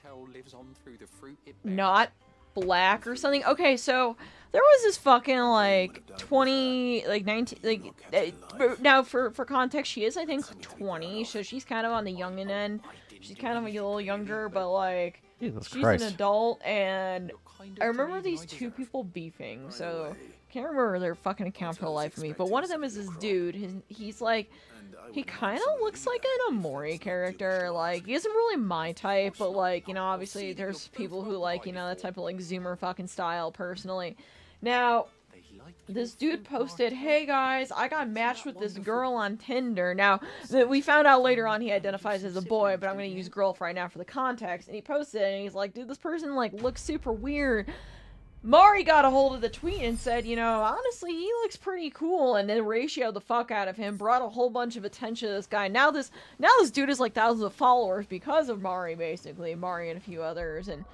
tell lives on through the fruit it bears. not black or something. Okay, so there was this fucking like 20, like 19, like now for context, she is I think 20, so she's kind of on the youngin' end. She's kind of a little younger, but like Jesus she's Christ. an adult, and I remember these two people beefing. So can't remember their fucking account for the life of me, but one of them is this dude. He's like, he kind of looks like an Amori character. Like, he isn't really my type, but like, you know, obviously there's people who like, you know, that type of like Zoomer fucking style personally. Now, this dude posted, "Hey guys, I got matched with this girl on Tinder." Now, we found out later on he identifies as a boy, but I'm going to use girl for right now for the context. And he posted it, and he's like, "Dude, this person like looks super weird." Mari got a hold of the tweet and said, you know, honestly, he looks pretty cool, and then ratioed the fuck out of him, brought a whole bunch of attention to this guy. Now this dude has like thousands of followers because of Mari, basically. Mari and a few others. And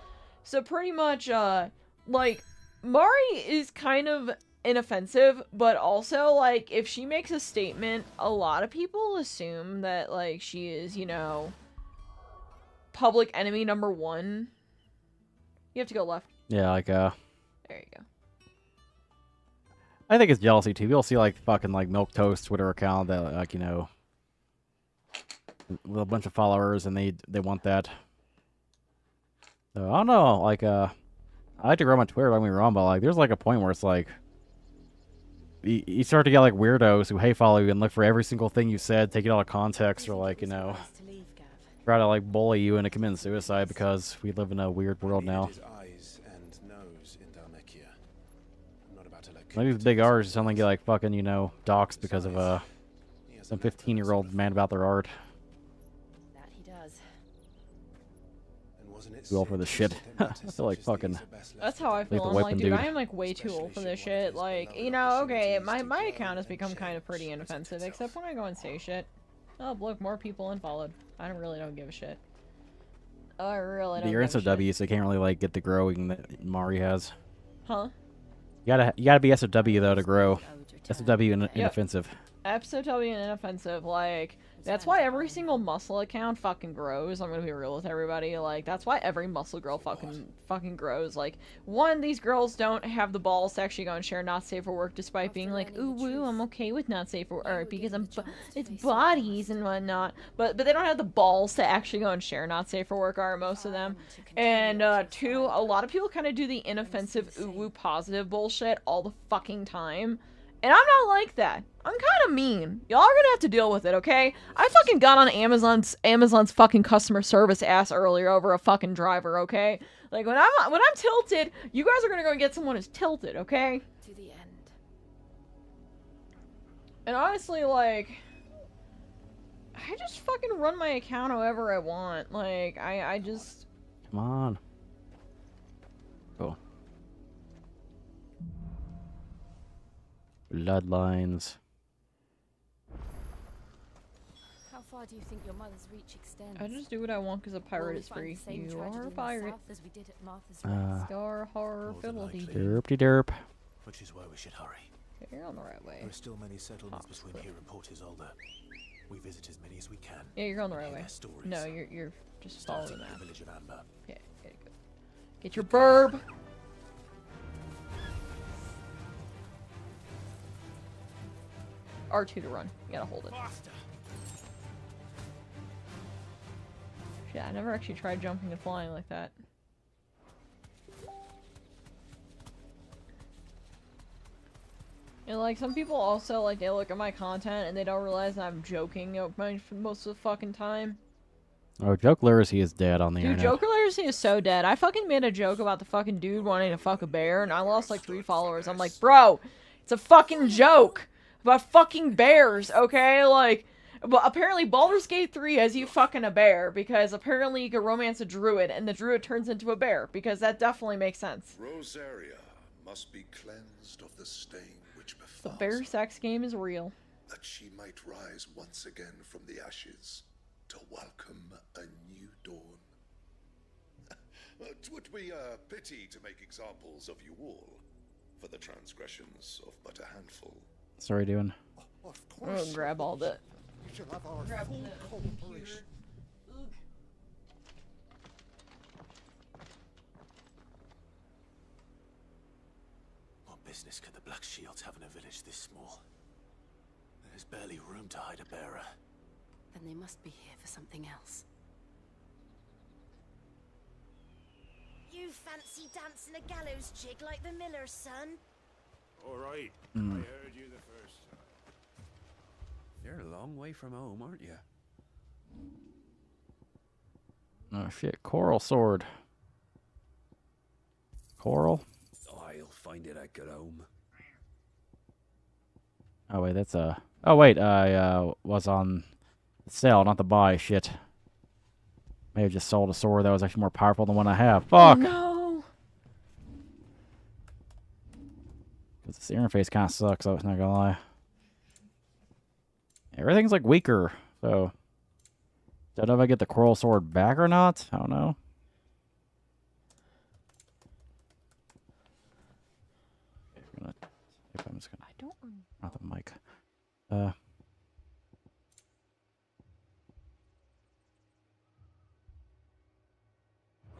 so pretty much, like, Mari is kind of inoffensive, but also, like, if she makes a statement, a lot of people assume that, like, she is, you know, public enemy number one. You have to go left. Yeah, like, There you go. I think it's jealousy too. You'll see like fucking like Milquetoast Twitter account that like, you know, with a bunch of followers, and they want that. So I don't know, like I like to grow my Twitter, don't get me wrong, but like there's like a point where it's like you start to get like weirdos who hate follow you and look for every single thing you said, take it out of context, or like, you know, try to like bully you into committing suicide because we live in a weird world now. Like these big artists suddenly get like fucking, you know, doxxed because of some 15-year-old man about their art. That he does. Too old for this shit. I feel like fucking. That's how I feel. I'm like, dude, I am like way too old for this shit. Like, you know, okay, my account has become kind of pretty inoffensive, except when I go and say shit. Oh, look, more people unfollowed. I don't give a shit. I really don't. You're give a SOW, so you can't really like get the growing that Mari has. Huh? You gotta be SOW though to grow. SOW and inoffensive. SOW and inoffensive, like, that's why every single muscle account fucking grows. I'm gonna be real with everybody. Like, that's why every muscle girl fucking grows. Like, one, these girls don't have the balls to actually go and share not safe for work, despite being like, ooh woo, I'm okay with not safe for work because it's bodies and whatnot. But they don't have the balls to actually go and share not safe for work, are most of them. And two, a lot of people kind of do the inoffensive ooh woo positive bullshit all the fucking time. And I'm not like that. I'm kind of mean. Y'all are gonna have to deal with it, okay? I fucking got on Amazon's fucking customer service ass earlier over a fucking driver, okay? Like, when I'm tilted, you guys are gonna go and get someone who's tilted, okay? To the end. And honestly, like, I just fucking run my account however I want. Like, I just... Come on. Cool. Bloodlines. How far do you think your mother's reach extends? I just do what I want because a pirate is free. You are a pirate. Star horror fiddledy. Derpty derp. Which is why we should hurry. Okay, you're on the right way. There are still many settlements between here and Port Isolde. We visit as many as we can. Yeah, you're going the right way. No, you're just following the map. Village of Amber. Yeah, good. Get your burb. R2 to run. You gotta hold it. Yeah, I never actually tried jumping and flying like that. And like, some people also, like, they look at my content and they don't realize that I'm joking most of the fucking time. Oh, joke literacy is dead on the Dude, internet. joke literacy is so dead. I fucking made a joke about the fucking dude wanting to fuck a bear, and I lost like 3 followers. I'm like, bro, it's a fucking joke about fucking bears, okay? Like, but apparently Baldur's Gate 3 has you fucking a bear, because apparently you can romance a druid, and the druid turns into a bear, because that definitely makes sense. Rosaria must be cleansed of the stain which befalls The bear sex game is real. that she might rise once again from the ashes to welcome a new dawn. 'Twould be a pity to make examples of you all for the transgressions of but a handful. Sorry, doing. Of I'm gonna grab all that. We shall have our Grab full the cooperation. business could the Black Shields have in a village this small? There's barely room to hide a bearer. Then they must be here for something else. You fancy dancing a gallows jig like the miller's son? All right. Hmm. I heard you the first time. You're a long way from home, aren't you? Oh shit, coral sword. Coral? I'll find it at good home. Oh wait, that's a. Oh wait, I was on the sale, not the buy. Shit. May have just sold a sword that was actually more powerful than one I have. Fuck. No. Because this interface kind of sucks. I was not gonna lie. Everything's like weaker, so don't know if I get the coral sword back or not. I don't know. I'm just gonna. I don't remember. Not the mic. I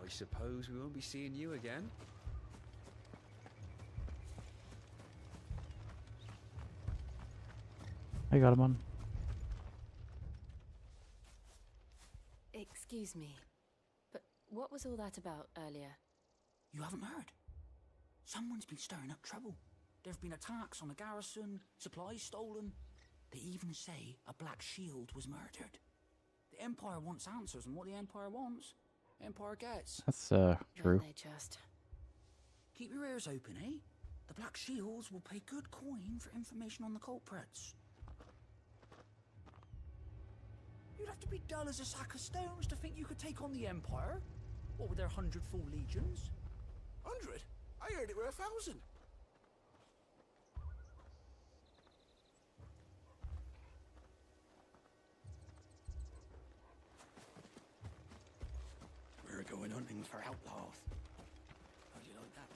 suppose we won't be seeing you again. I got him on. Excuse me, but what was all that about earlier? You haven't heard? Someone's been stirring up trouble. There have been attacks on the garrison, supplies stolen. They even say a Black Shield was murdered. The Empire wants answers, and what the Empire wants, Empire gets. That's true. They just. Keep your ears open, eh? The Black Shields will pay good coin for information on the culprits. You'd have to be dull as a sack of stones to think you could take on the Empire. What with their 100 full legions? 100? I heard it were 1,000. We're going hunting for outlaws. How do you like that, boy?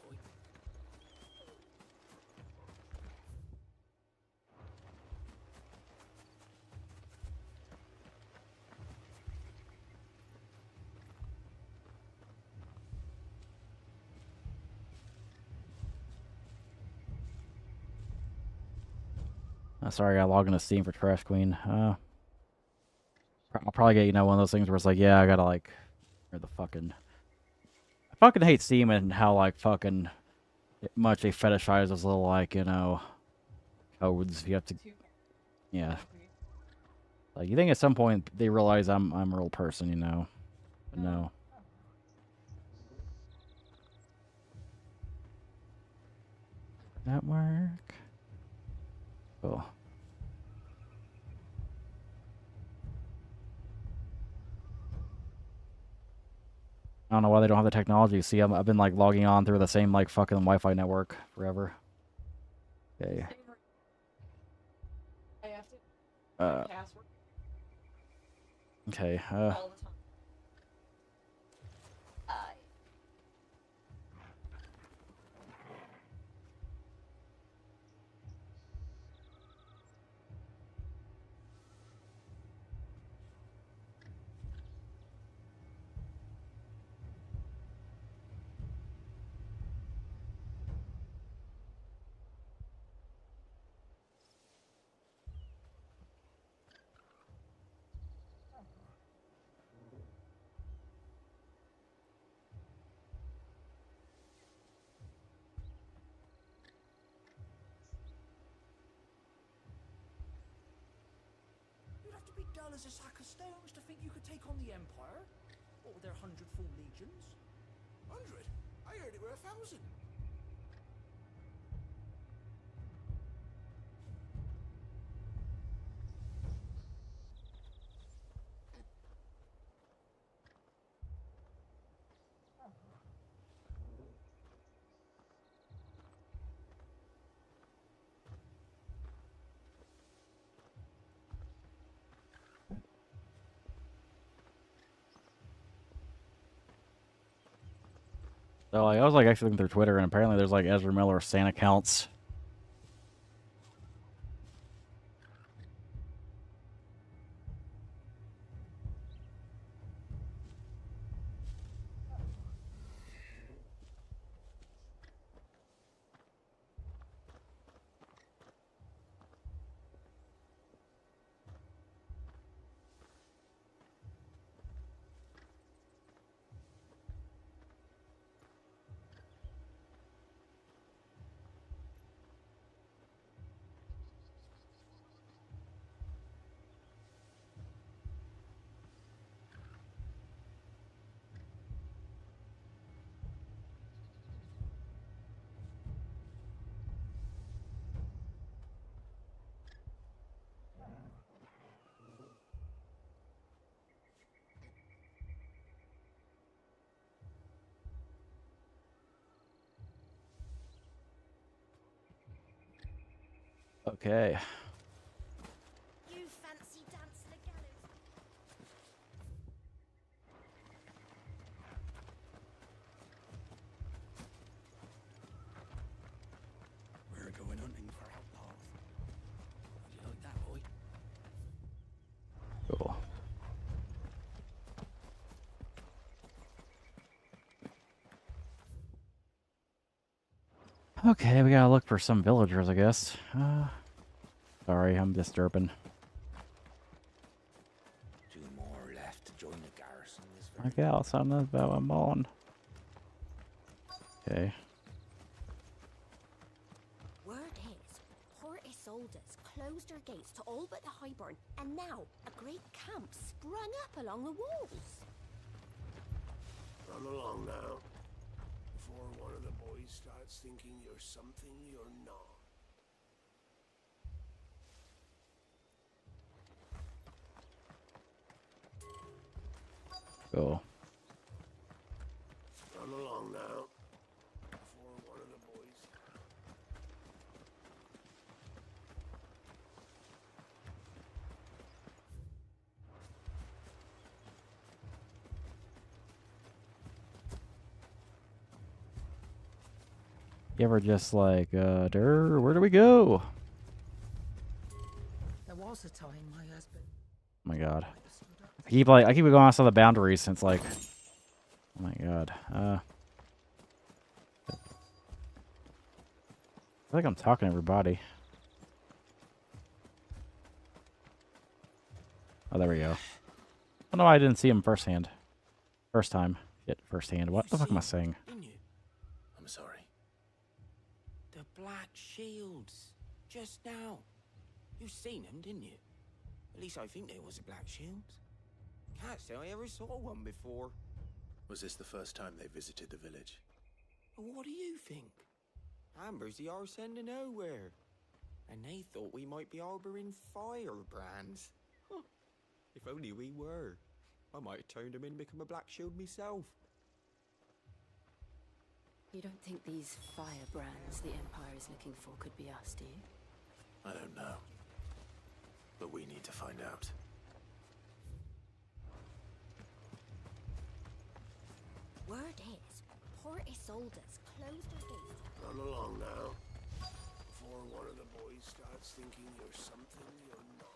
Sorry, I logged into Steam for Trash Queen. I'll probably get, one of those things where it's like, yeah, I gotta, or the fucking... I fucking hate Steam and how, fucking much they fetishize those little, codes. You have to... Yeah. You think at some point they realize I'm a real person, But no. That work? Cool. I don't know why they don't have the technology. See, I've been logging on through the same fucking Wi-Fi network forever. Okay. I have to. Password. Okay. All the time. You'd have to be dull as a sack of stones to think you could take on the Empire. What with their 100 full legions? 100? I heard it were 1,000. So I was actually looking through Twitter, and apparently there's Ezra Miller Santa accounts. Okay. You fancy dance the gallows? We're going hunting for outlaws. How do you like that, boy? Cool. Okay, we gotta look for some villagers, I guess. Sorry, I'm disturbing. 2 more left to join the garrison. Okay, I'll sound about I'm on. Okay. Word is, Port Isolde's closed her gates to all but the Highborn, and now a great camp sprung up along the walls. Run along now, before one of the boys starts thinking you're something you're not. Cool. Run along now, before one of the boys. You ever just like, where do we go? There was a time my husband. Oh my god. I keep going outside the boundaries since like, oh my god. I feel like I'm talking to everybody. Oh, there we go. Oh no, I didn't see him firsthand. First time. Shit, firsthand. What the fuck am I saying? Didn't you? I'm sorry. The Black Shields. Just now. You seen them, didn't you? At least I think they was a Black Shields. Can't say I ever saw one before. Was this the first time they visited the village? What do you think? Amber's the arse end of nowhere. And they thought we might be harboring firebrands. Huh. If only we were. I might have turned them in and become a Black Shield myself. You don't think these firebrands the Empire is looking for could be us, do you? I don't know. But we need to find out. Word is, Port Isolde's closed her gates. Run along now, before one of the boys starts thinking you're something you're not.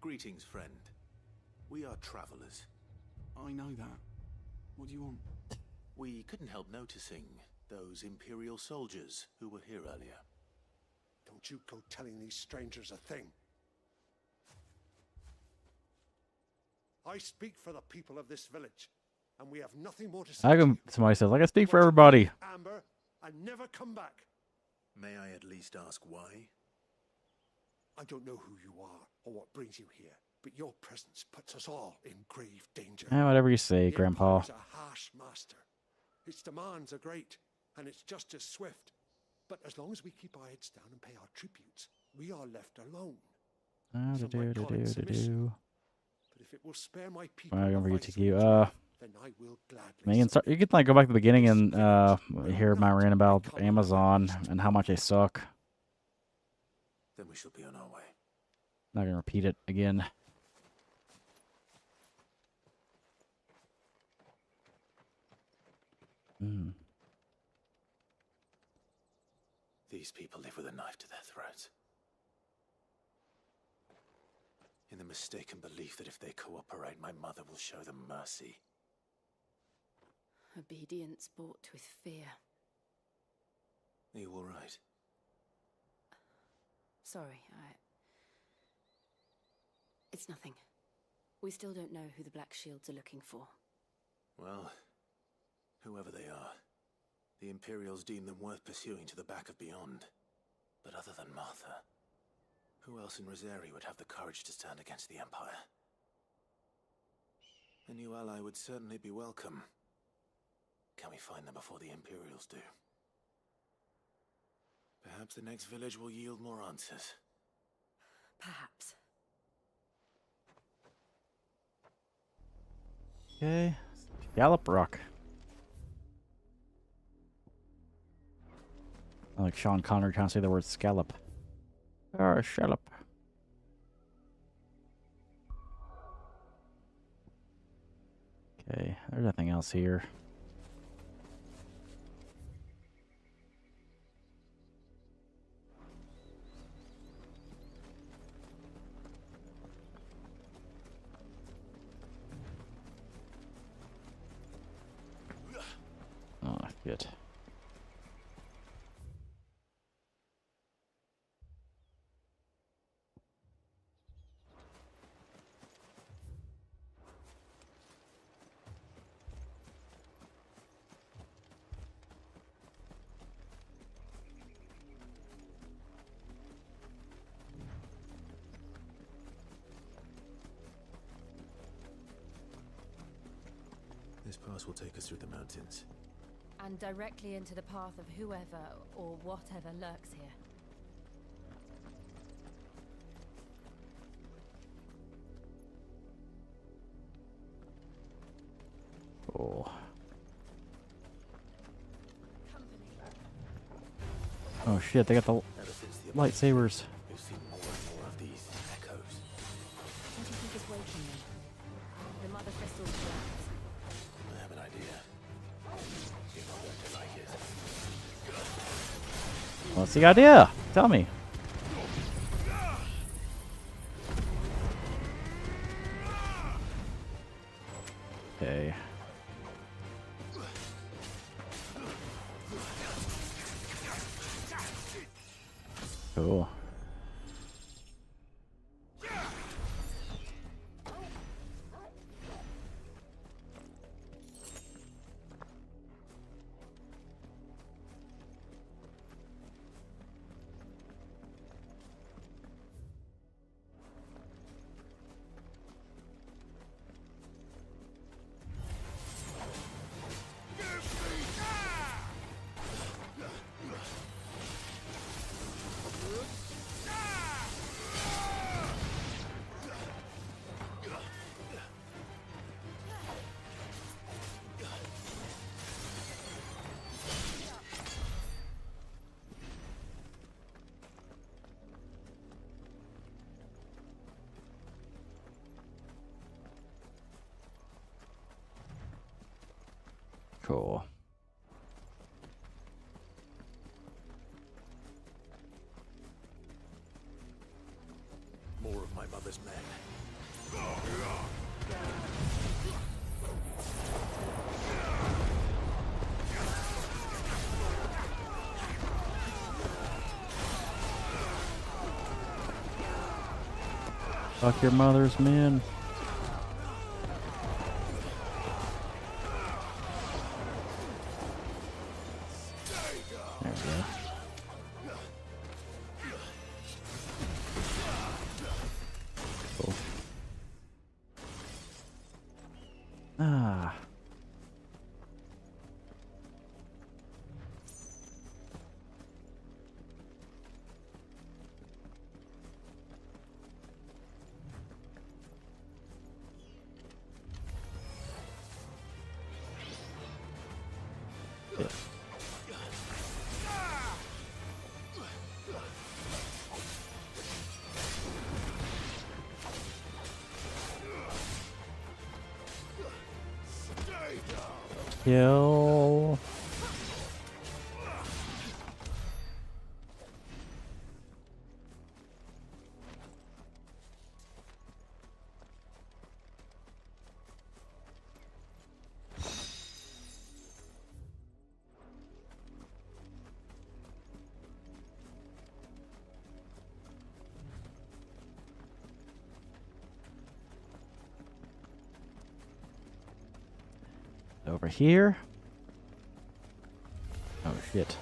Greetings, friend. We are travelers. I know that. What do you want? We couldn't help noticing those Imperial soldiers who were here earlier. Don't you go telling these strangers a thing. I speak for the people of this village, and we have nothing more to say. Somebody says, I can speak for everybody. Amber, and never come back. May I at least ask why? I don't know who you are or what brings you here, but your presence puts us all in grave danger. Whatever you say, Grandpa. The Empire's a harsh master. Its demands are great, and its justice swift. But as long as we keep our heads down and pay our tributes, we are left alone. Some might call it submission, but if it will spare my people, I'm gonna forget to then I will gladly. you can like go back to the beginning and hear my rant about Amazon and how much they suck. Then we shall be on our way. Not gonna repeat it again. These people live with a knife to their throats. In the mistaken belief that if they cooperate, my mother will show them mercy. Obedience bought with fear. Are you all right? Sorry, It's nothing. We still don't know who the Black Shields are looking for. Well, whoever they are, the Imperials deem them worth pursuing to the back of beyond. But other than Martha, who else in Rosari would have the courage to stand against the Empire? A new ally would certainly be welcome. Can we find them before the Imperials do? Perhaps the next village will yield more answers. Perhaps. Okay. Gallop Rock. I like Sean Connery trying to say the word scallop. Shallop. Okay, there's nothing else here. Oh, shit. This pass will take us through the mountains. And directly into the path of whoever or whatever lurks here. Oh. Oh shit, they got the lightsabers. We've seen more and more of these echoes. What do you think is waking them? The mother crystal's collapse. I have an idea. You're not going to like it. What's the idea? Tell me. Okay. Cool. Cool. More of my mother's men. Fuck your mother's men. There we go. Cool. Ah. Yeah. Kill. Over here. Oh shit.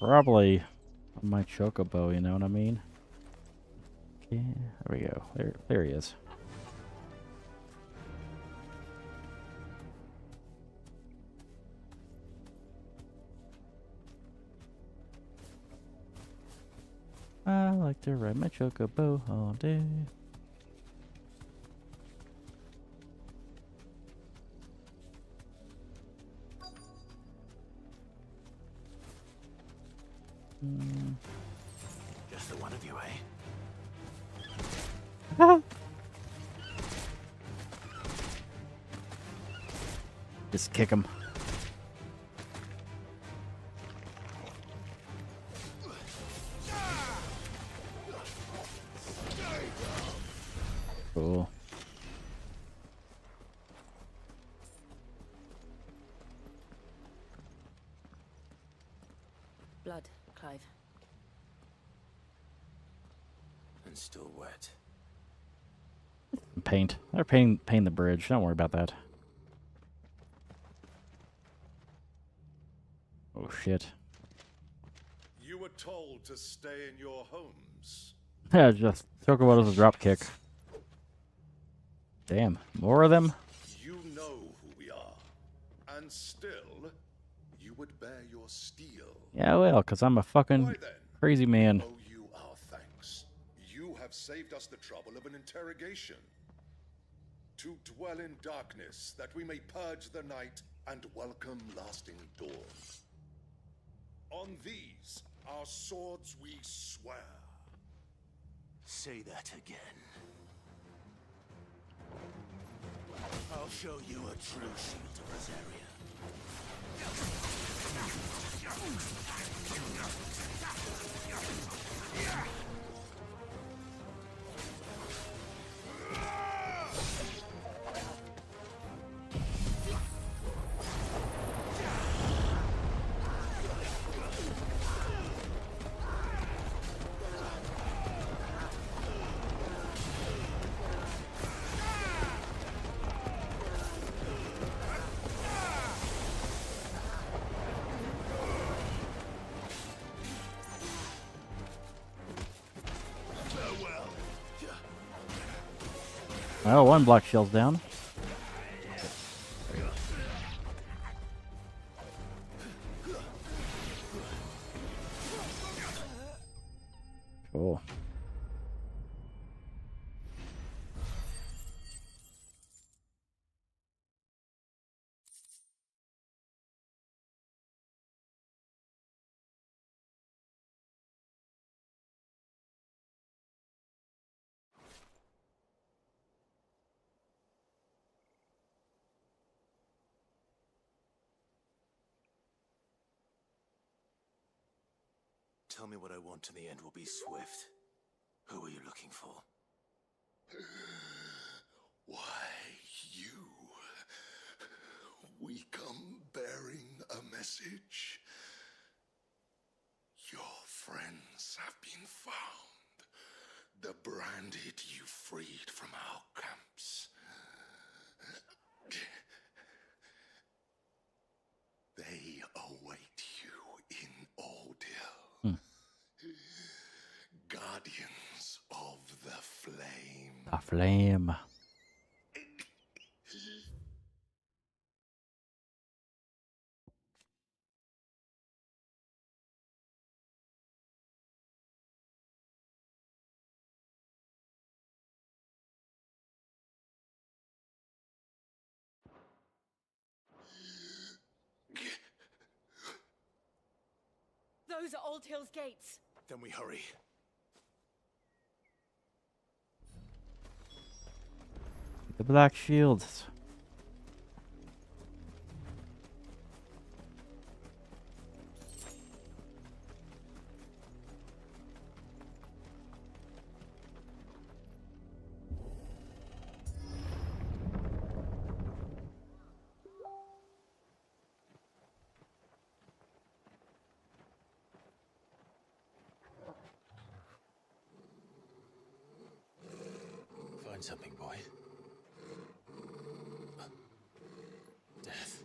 Probably on my chocobo, you know what I mean? Okay, there we go. There he is. I like to ride my chocobo all day. Just the one of you, eh? Just kick him. Cool. Blood, Clive. And still wet. Paint. They're painting the bridge. Don't worry about that. Oh shit. You were told to stay in your homes. Yeah, just chocobo does a drop kick. Damn, more of them? You know who we are. And still, you would bear your steel. Yeah, well, because I'm a fucking crazy man. Owe you our thanks. You have saved us the trouble of an interrogation. To dwell in darkness, that we may purge the night and welcome lasting dawn. On these, our swords we swear. Say that again. I'll show you a true shield of Rosaria. Well, one block shell's down. Cool. Tell me what I want and the end will be swift. Who are you looking for? Why, you. We come bearing a message. Your friends have been found. The branded you freed from our camps. They await you in Ordeal. Guardians of the Flame. A flame. Those are Old Hill's gates. Then we hurry. The black shields. Find something, boy. Death.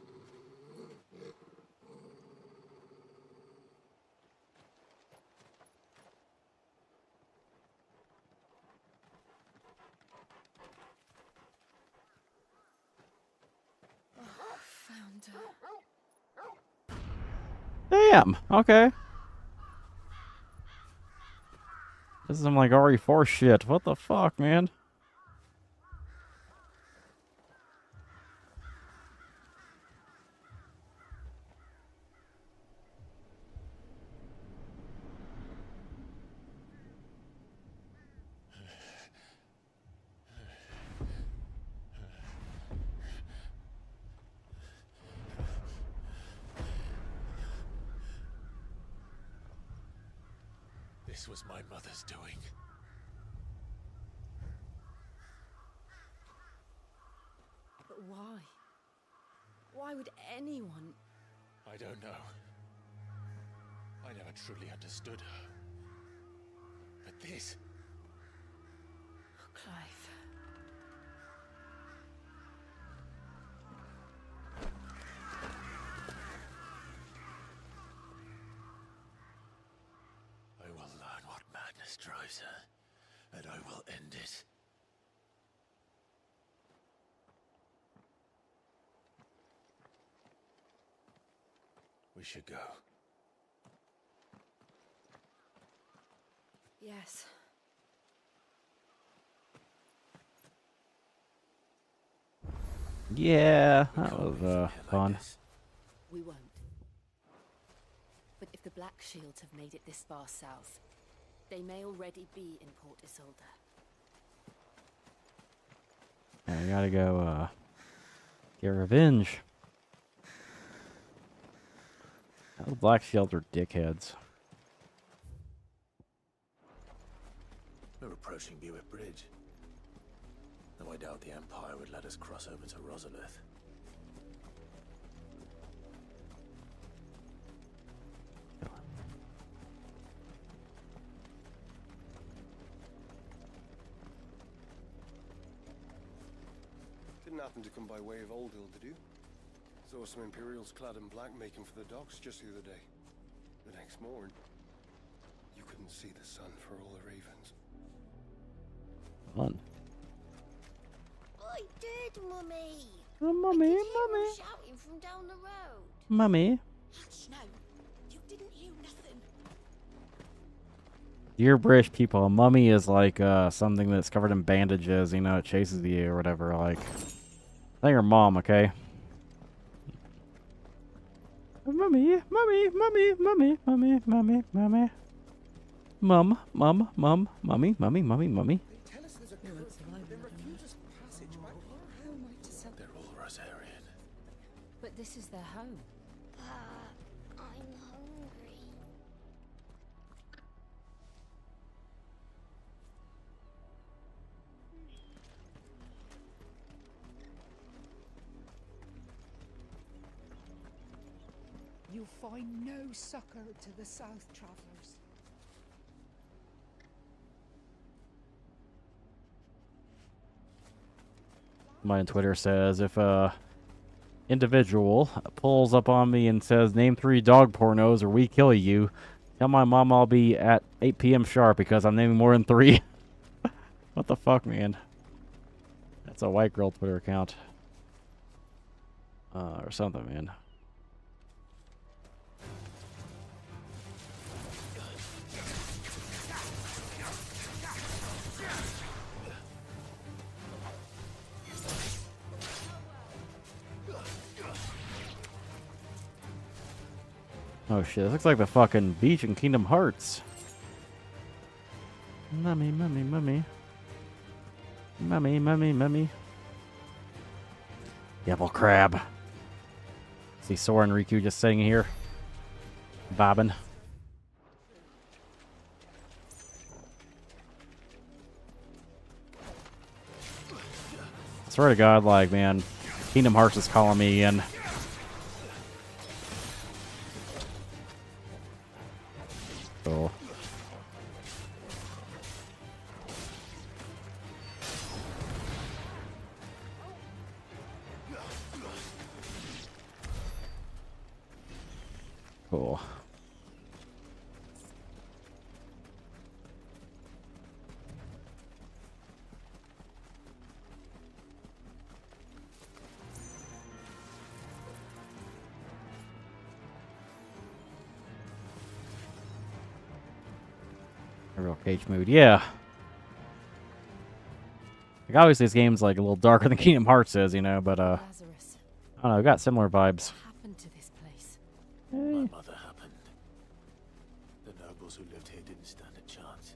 Damn. Okay. This is some like RE4 shit. What the fuck, man? This was my mother's doing. But why? Why would anyone... I don't know. I never truly understood her. But this... Clive. I will learn what madness drives her, and I will end it. We should go. Yes. Yeah, that was fun. We won't. But if the Black Shields have made it this far south, they may already be in Port Isolde. Yeah, we gotta go get revenge. Those Black Shields are dickheads. We're approaching Buick Bridge. Though I doubt the Empire would let us cross over to Rosalith. Didn't happen to come by way of Oldhill, did you? Saw some Imperials clad in black making for the docks just the other day. The next morning, you couldn't see the sun for all the ravens. Fun. I did, Mummy. Oh, Mummy, I could hear 'em Mummy. shouting from down the road. Mummy. Hush now. You didn't hear nothing. Dear British people, a mummy is like something that's covered in bandages, you know, it chases you or whatever, like. I think your mom, okay? Mummy, mummy, mummy, mummy, mummy, mummy, mummy. Mum, mum, mum, mummy, mummy, mummy, mummy. Tell us there's a curse, then refuse us passage back. How am I to sell? They're all Rosarian. But this is their home. But I'm hungry. You find no succor to the South Travellers. My Twitter says if a individual pulls up on me and says name 3 dog pornos or we kill you, tell my mom I'll be at 8 p.m. sharp because I'm naming more than 3. What the fuck, man? That's a white girl Twitter account. Or something, man. Oh shit, this looks like the fucking beach in Kingdom Hearts. Mummy, mummy, mummy. Mummy, mummy, mummy. Devil crab. See Sora and Riku just sitting here. Bobbing. I swear to God, like, man, Kingdom Hearts is calling me in. Cool. Cool. A real cage mood, yeah. Like, obviously this game's like a little darker than Kingdom Hearts is, you know, but Lazarus, I don't know, it got similar vibes. what happened to this place? My mother happened. The nobles who lived here didn't stand a chance.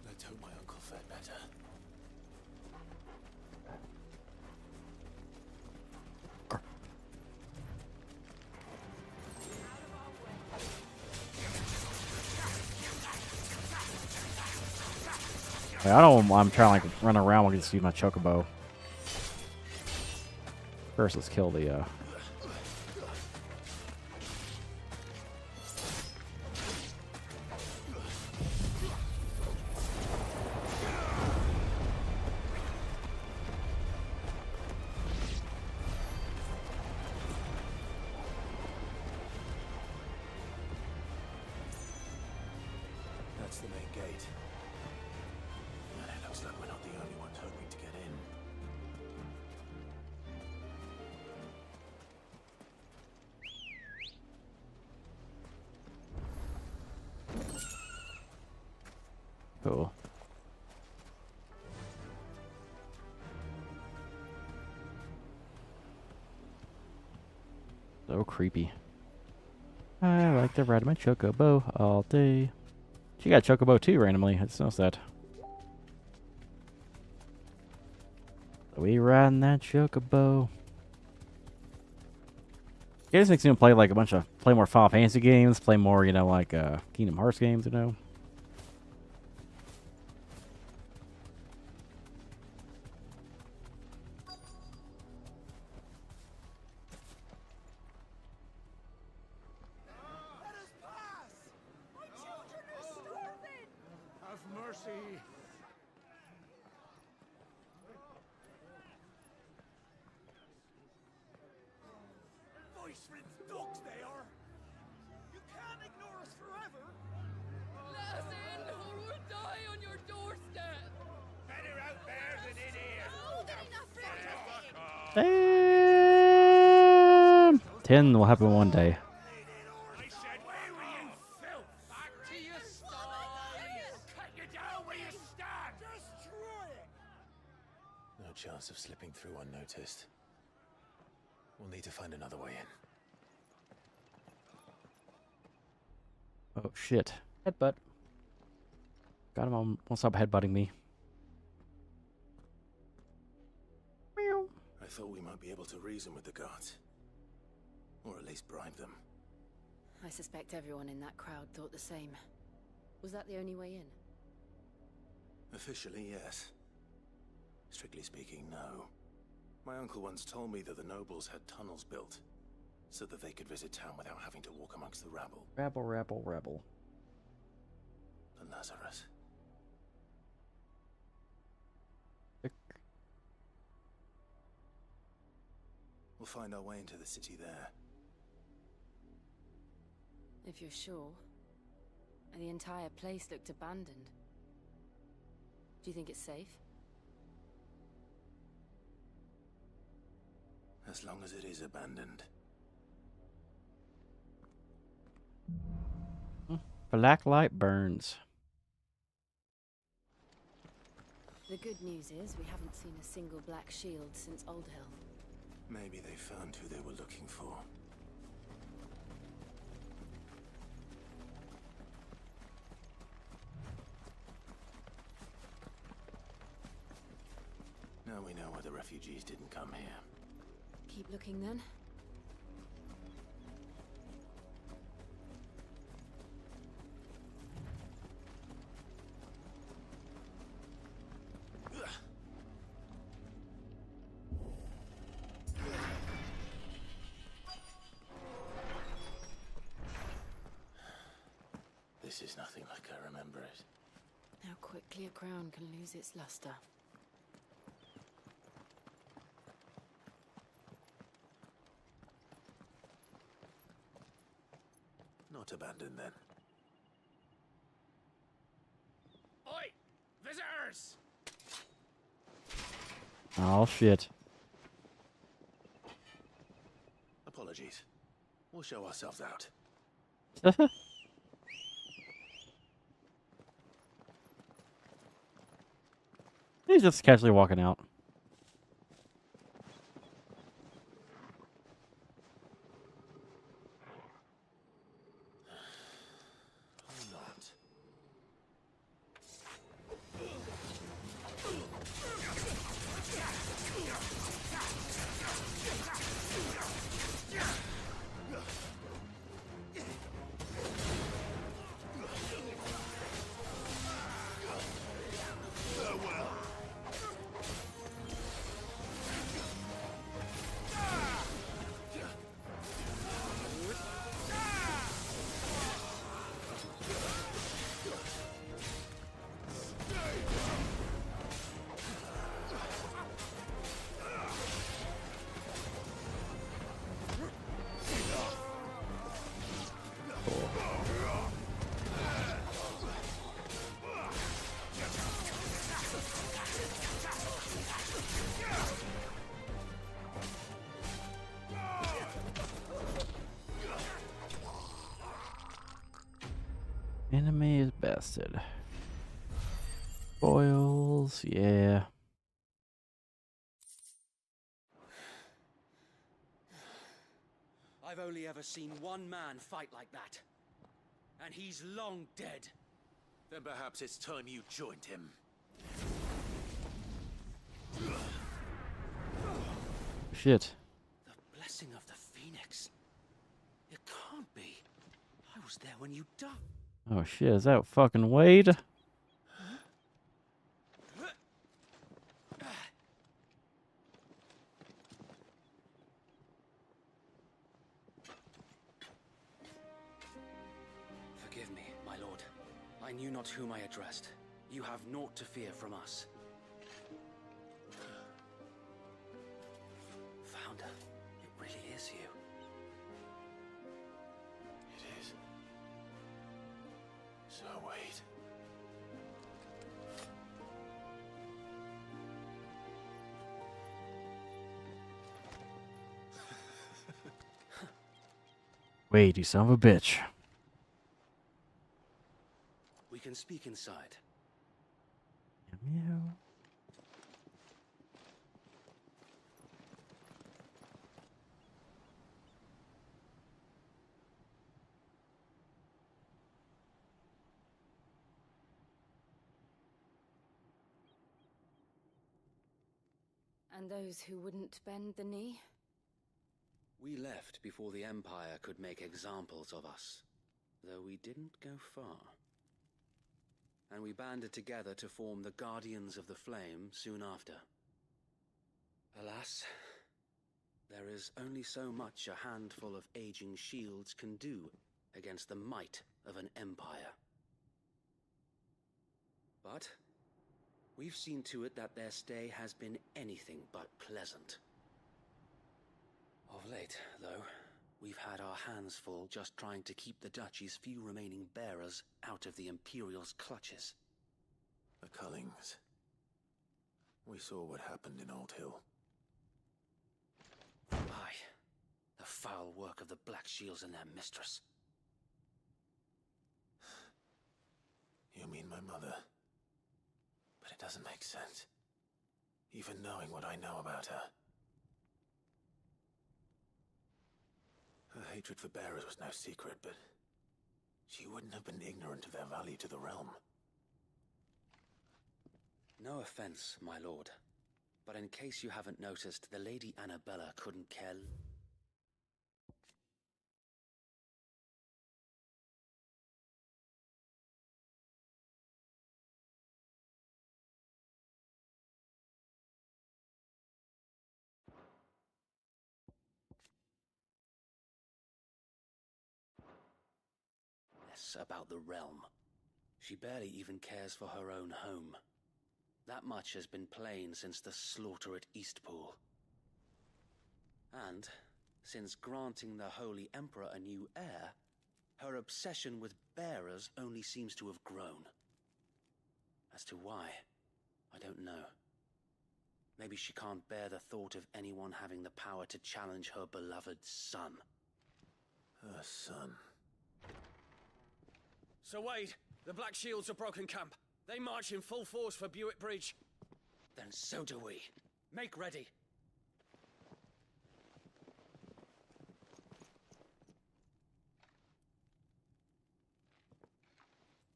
Let's hope my uncle fared better. I don't. I'm trying to like run around when I just use my chocobo. First, let's kill the. That's the main gate. And it looks like we're not the only ones hoping to get in. Cool. So creepy. I like to ride my chocobo all day. She got chocobo too randomly. I just noticed that. So we riding that chocobo. It just makes me play like play more Final Fantasy games, play more, you know, like Kingdom Hearts games, you know. Have mercy. Voice-riddled dogs they are. You can't ignore us forever. Let us in, or we'll die on your doorstep. Better out there than in here. Damn! 10 will happen one day. I said, where were you, filth? Back to your stall. Cut you down where you stand. Destroy it. No chance of slipping through unnoticed. We'll need to find another way in. Oh shit. Headbutt. Got him on. Won't stop headbutting me. I thought we might be able to reason with the guards. Or at least bribe them. I suspect everyone in that crowd thought the same. Was that the only way in? Officially, yes. Strictly speaking, no. My uncle once told me that the nobles had tunnels built, so that they could visit town without having to walk amongst the rabble. Rabble, rabble, rabble. The Lazarus. We'll find our way into the city there. If you're sure. The entire place looked abandoned. Do you think it's safe? As long as it is abandoned. Black light burns. The good news is we haven't seen a single black shield since Old Hill. Maybe they found who they were looking for. Now we know why the refugees didn't come here. Keep looking then. This is nothing like I remember it. How quickly a crown can lose its luster. Not abandoned then. Oi! Visitors! Oh shit. Apologies. We'll show ourselves out. He's just casually walking out. Enemy is bested. Boils, yeah. I've only ever seen one man fight like that. And he's long dead. Then perhaps it's time you joined him. Shit. The blessing of the Phoenix. It can't be. I was there when you died. Oh shit, is that fucking Wade? Forgive me, my lord. I knew not whom I addressed. You have naught to fear from us. Founder, it really is you. It is. So wait. Wade, you son of a bitch. We can speak inside. Meow. And those who wouldn't bend the knee? We left before the Empire could make examples of us, though we didn't go far. And we banded together to form the Guardians of the Flame soon after. Alas, there is only so much a handful of aging shields can do against the might of an empire. But we've seen to it that their stay has been anything but pleasant. Of late, though, we've had our hands full just trying to keep the Duchy's few remaining bearers out of the Imperial's clutches. The Cullings. We saw what happened in Old Hill. Aye, the foul work of the Black Shields and their mistress. You mean my mother? But it doesn't make sense. Even knowing what I know about her. Her hatred for bearers was no secret, but she wouldn't have been ignorant of their value to the realm. No offense, my lord, but in case you haven't noticed, the Lady Annabella couldn't care less about the realm. She barely even cares for her own home. That much has been plain since the slaughter at Eastpool. And, since granting the Holy Emperor a new heir, her obsession with bearers only seems to have grown. As to why, I don't know. Maybe she can't bear the thought of anyone having the power to challenge her beloved son. Her son. Sir Wade, the Black Shields have broken camp. They march in full force for Buick Bridge. Then so do we. Make ready.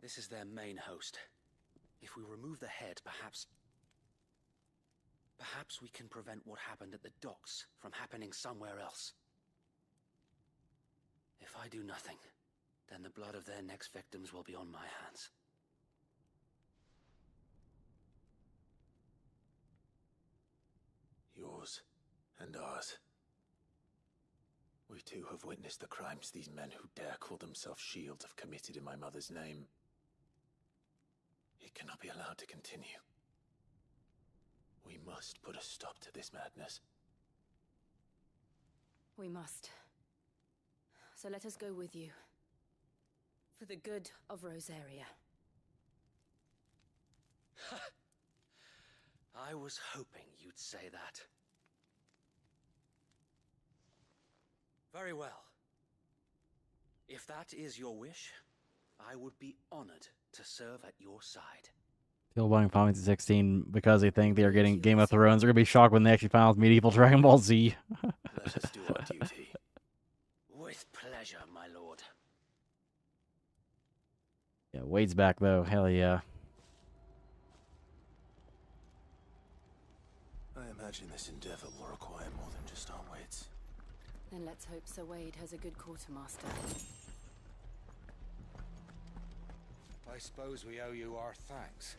This is their main host. If we remove the head, perhaps we can prevent what happened at the docks from happening somewhere else. If I do nothing, then the blood of their next victims will be on my hands. Yours and ours. We too have witnessed the crimes these men who dare call themselves shields have committed in my mother's name. It cannot be allowed to continue. We must put a stop to this madness. We must. So let us go with you. For the good of Rosaria. I was hoping you'd say that. Very well. If that is your wish, I would be honored to serve at your side. People buying Final Fantasy 16 because they think they are getting Game of Thrones. They're gonna be shocked when they actually find out medieval Dragon Ball Z. Let us do our duty. With pleasure, my lord. Yeah, Wade's back though. Hell yeah. I imagine this endeavor will require more than just our wits. Then let's hope Sir Wade has a good quartermaster. I suppose we owe you our thanks.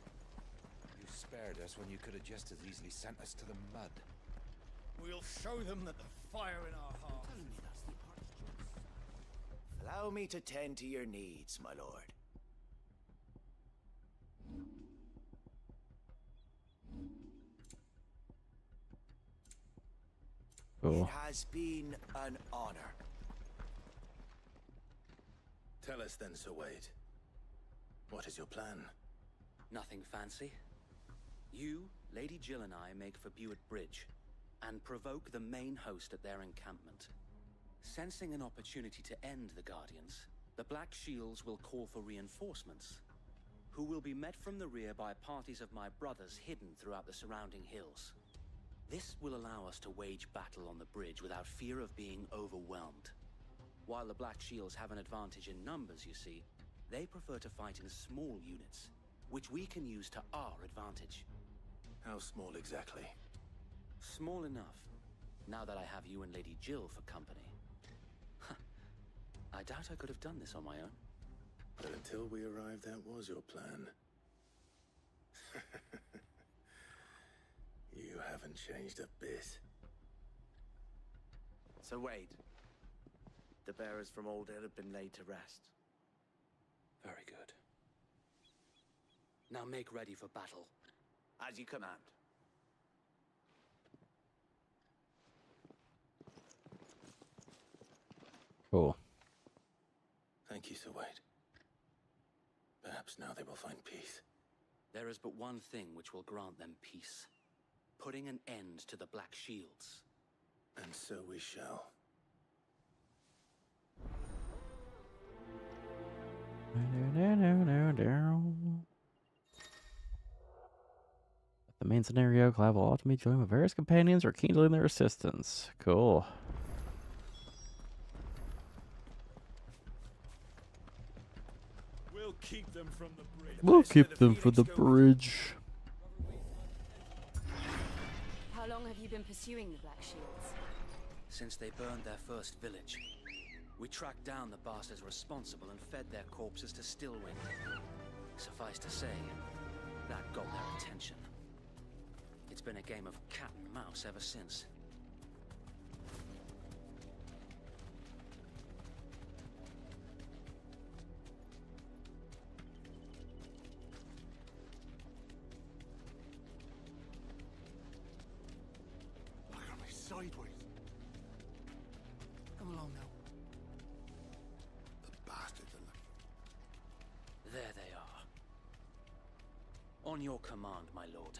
You spared us when you could have just as easily sent us to the mud. We'll show them that the fire in our hearts. Allow me to tend to your needs, my lord. Cool. It has been an honor. Tell us then, Sir Wade. What is your plan? Nothing fancy. You, Lady Jill and I make for Buett Bridge and provoke the main host at their encampment. Sensing an opportunity to end the Guardians, the Black Shields will call for reinforcements, who will be met from the rear by parties of my brothers hidden throughout the surrounding hills. This will allow us to wage battle on the bridge without fear of being overwhelmed. While the Black Shields have an advantage in numbers, you see, they prefer to fight in small units, which we can use to our advantage. How small exactly? Small enough, now that I have you and Lady Jill for company. I doubt I could have done this on my own. But until we arrived, that was your plan. You haven't changed a bit. So Wade, the bearers from Old Hill have been laid to rest. Very good. Now make ready for battle. As you command. Cool. Thank you, Sir Wade. Perhaps now they will find peace. There is but one thing which will grant them peace. Putting an end to the Black Shields. And so we shall. The main scenario, Clive will ultimately join with various companions or keen to lend their assistance. Cool. We'll keep them from the bridge. We'll keep them for the bridge. How long have you been pursuing the Black Shields? Since they burned their first village. We tracked down the bastards responsible and fed their corpses to Stillwind. Suffice to say, that got their attention. It's been a game of cat and mouse ever since. Look at me sideways. Come along now. The bastards are looking. There they are. On your command, my lord.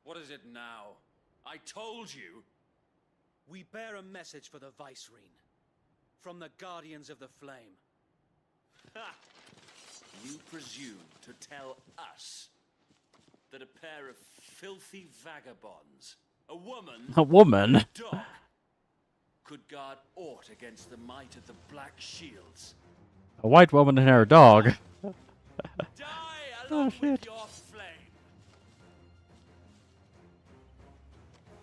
What is it now? I told you. We bear a message for the Vicereine. From the Guardians of the Flame. Ha! You presume to tell us that a pair of filthy vagabonds, a woman, A woman? and a dog, could guard aught against the might of the Black Shields. A white woman and her dog. Oh shit. Your flame.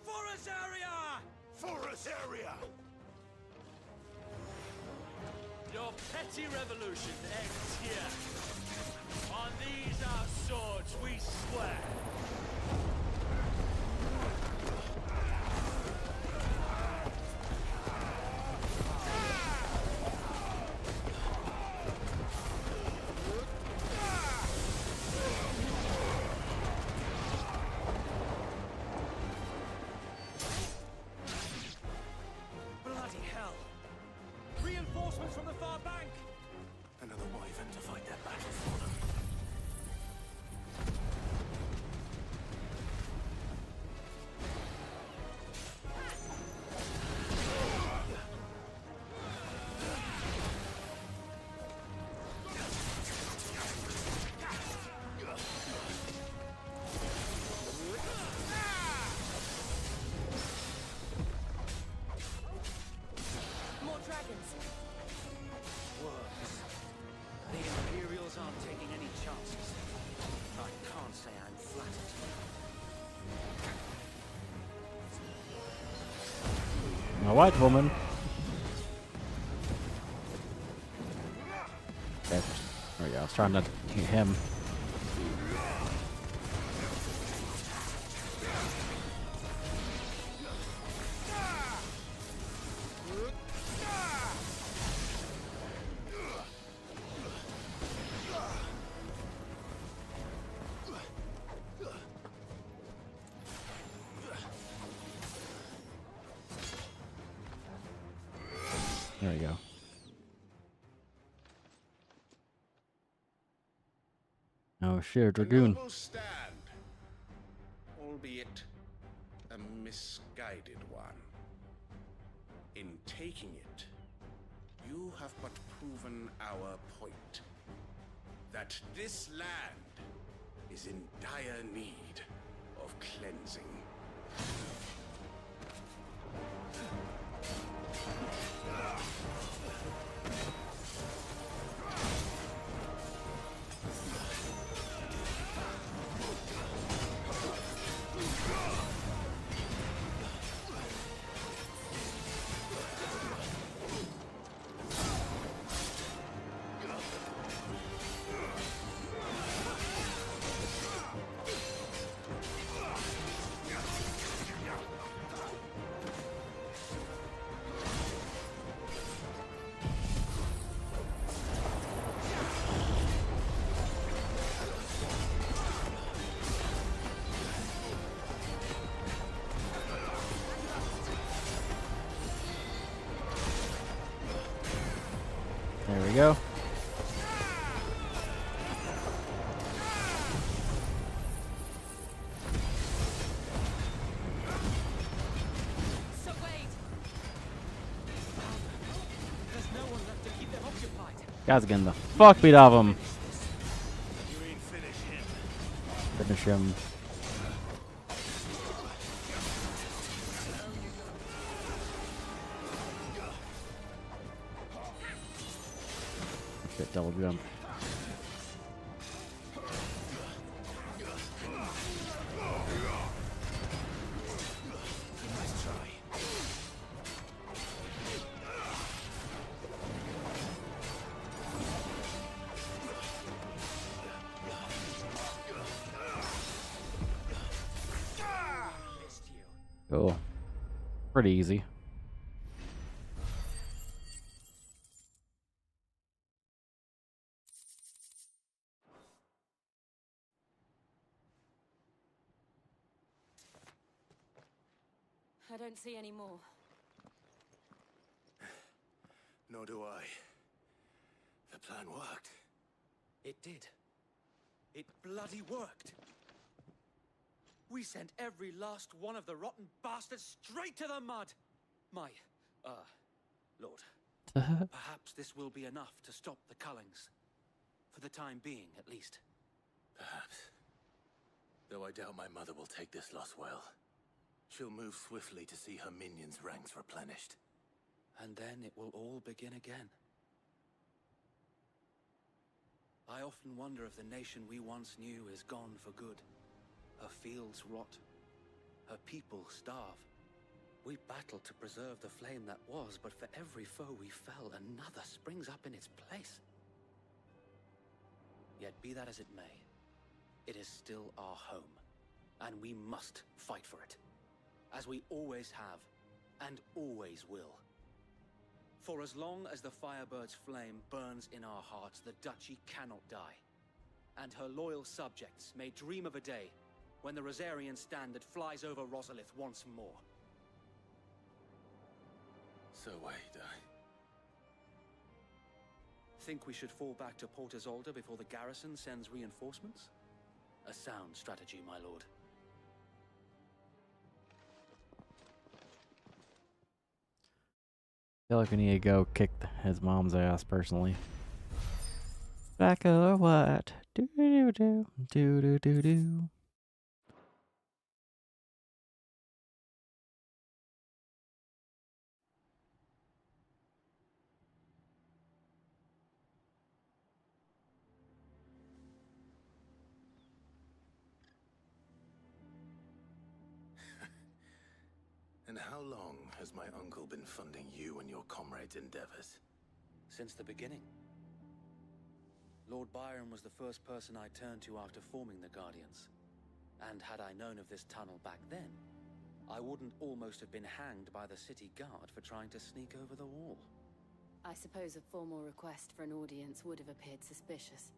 For Azaria! For Azaria! Your petty revolution ends here. On these our swords we swear. Bloody hell! Reinforcements from the far bank! Another wyvern to fight their battle for them. More dragons! Works. The Imperials aren't taking any chances. I can't say I'm flattered. A white woman. Okay. There we go. I was trying not to hit him. There we go. Oh shit, a dragoon. Noble stand, albeit a misguided one. In taking it, you have but proven our point. That this land is in dire need of cleansing. There we go. So wait. There's no one left to keep them occupied. Guys getting the fuck beat out of him. You ain't finish him. Finish him. Shit, double jump. Nice try. Cool. Pretty easy. I don't see any more. Nor do I. The plan worked. It did. It bloody worked. We sent every last one of the rotten bastards straight to the mud! My, Lord. Perhaps this will be enough to stop the Cullings. For the time being, at least. Perhaps. Though I doubt my mother will take this loss well. She'll move swiftly to see her minions' ranks replenished. And then it will all begin again. I often wonder if the nation we once knew is gone for good. Her fields rot. Her people starve. We battled to preserve the flame that was, but for every foe we fell, another springs up in its place. Yet be that as it may, it is still our home, and we must fight for it, as we always have, and always will. For as long as the Firebird's flame burns in our hearts, the Duchy cannot die, and her loyal subjects may dream of a day when the Rosarian standard flies over Rosalith once more. So wait, Think we should fall back to Port Isolde before the garrison sends reinforcements? A sound strategy, my lord. I feel like we need to go kick his mom's ass personally. Black or what? Do do do do do do do. And how long has my uncle been funding you and your comrades' endeavors? Since the beginning. Lord Byron was the first person I turned to after forming the Guardians. And had I known of this tunnel back then, I wouldn't almost have been hanged by the city guard for trying to sneak over the wall. I suppose a formal request for an audience would have appeared suspicious.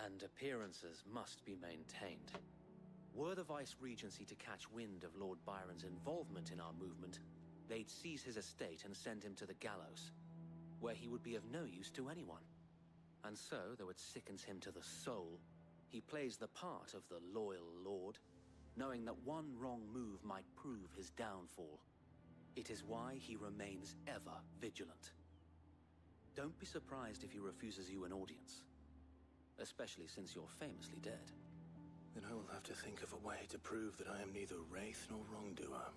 And appearances must be maintained. Were the Vice-Regency to catch wind of Lord Byron's involvement in our movement, they'd seize his estate and send him to the gallows, where he would be of no use to anyone. And so, though it sickens him to the soul, he plays the part of the loyal lord, knowing that one wrong move might prove his downfall. It is why he remains ever vigilant. Don't be surprised if he refuses you an audience, especially since you're famously dead. Then I will have to think of a way to prove that I am neither wraith nor wrongdoer.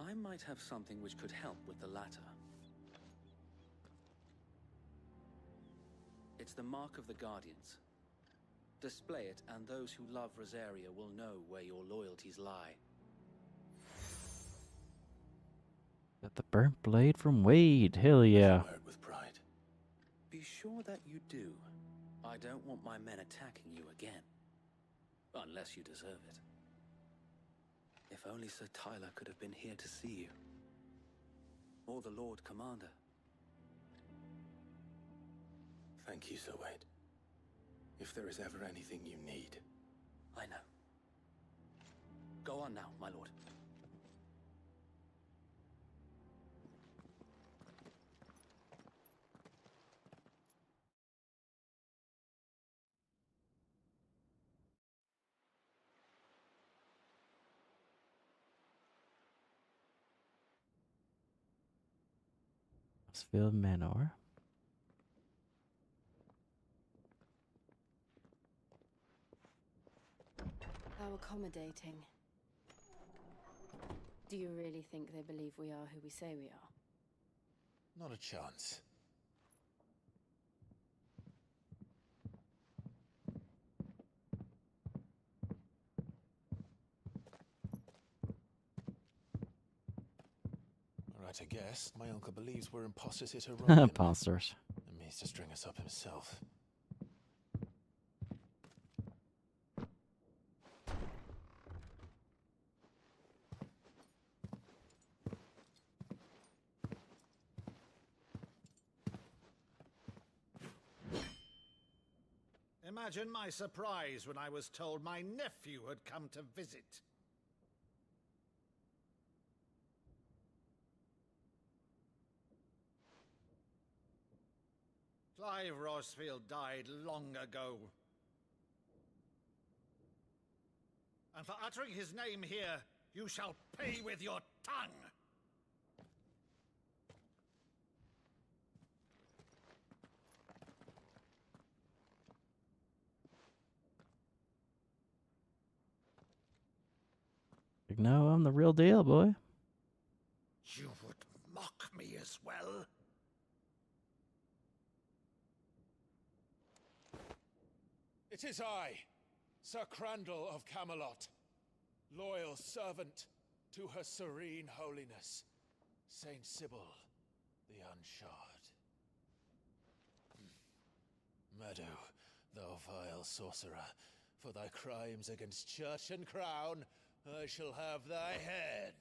I might have something which could help with the latter. It's the mark of the Guardians. Display it, and those who love Rosaria will know where your loyalties lie. Got the burnt blade from Wade. Hell yeah. With pride. Be sure that you do. I don't want my men attacking you again. Unless you deserve it. If only Sir Tyler could have been here to see you. Or the Lord Commander. Thank you, Sir Wade. If there is ever anything you need. I know. Go on now, my lord. Field Manor. How accommodating. Do you really think they believe we are who we say we are? Not a chance. Right, I guess. My uncle believes we're imposters here to run. Imposters. And means to string us up himself. Imagine my surprise when I was told my nephew had come to visit. Clive Rosfield died long ago. And for uttering his name here, you shall pay with your tongue! Like, no, I'm the real deal, boy. You would mock me as well? It is I, Sir Crandall of Camelot, loyal servant to Her Serene Holiness, Saint Sybil the Unshod. Meadow, thou vile sorcerer, for thy crimes against church and crown, I shall have thy head.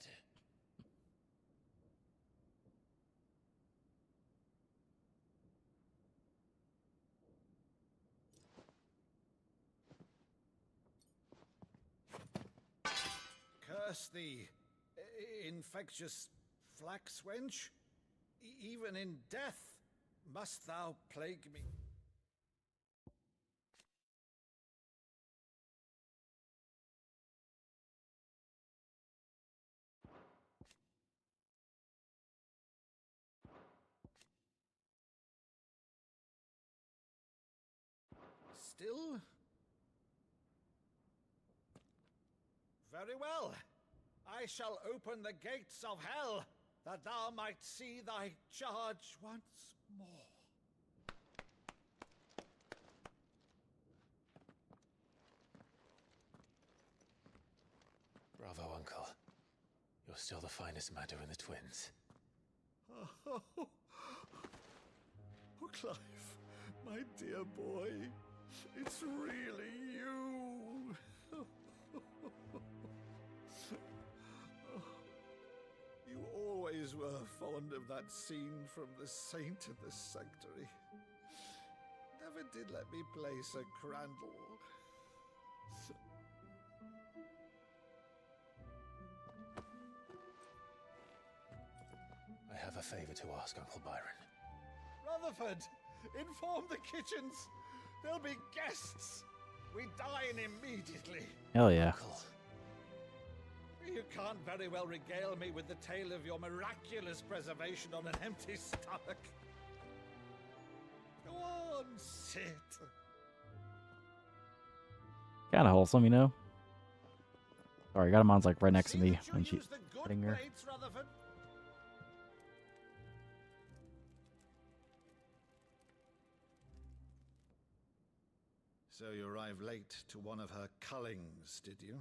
Curse thee, infectious flax wench. Even in death must thou plague me. Still? Very well. I shall open the gates of hell, that thou might see thy charge once more. Bravo, Uncle. You're still the finest Meadow in the twins. Oh, Clive, my dear boy, it's really you. You always were fond of that scene from The Saint in the Sanctuary. Never did let me play Sir Crandall. I have a favor to ask, Uncle Byron. Rutherford, inform the kitchens. There'll be guests. We dine immediately. Hell yeah. You can't very well regale me with the tale of your miraculous preservation on an empty stomach. Go on, sit. Kind of wholesome, you know. Sorry, Gatamon's like right next to me when she's sitting here. Rutherford. So you arrived late to one of her cullings, did you?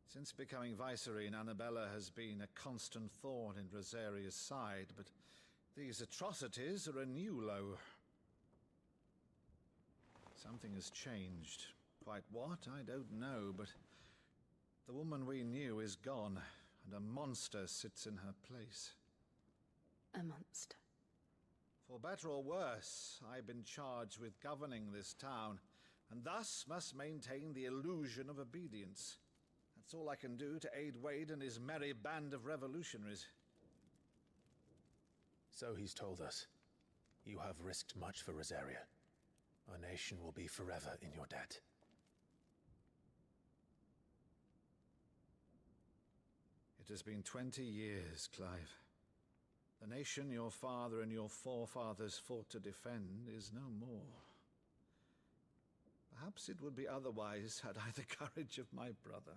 Since becoming Vicereine, Annabella has been a constant thorn in Rosaria's side, but these atrocities are a new low. Something has changed. Quite what, I don't know, but the woman we knew is gone, and a monster sits in her place. A monster. For better or worse, I've been charged with governing this town, and thus must maintain the illusion of obedience. That's all I can do to aid Wade and his merry band of revolutionaries. So he's told us. You have risked much for Rosaria. Our nation will be forever in your debt. It has been 20 years, Clive. The nation your father and your forefathers fought to defend is no more. Perhaps it would be otherwise had I the courage of my brother.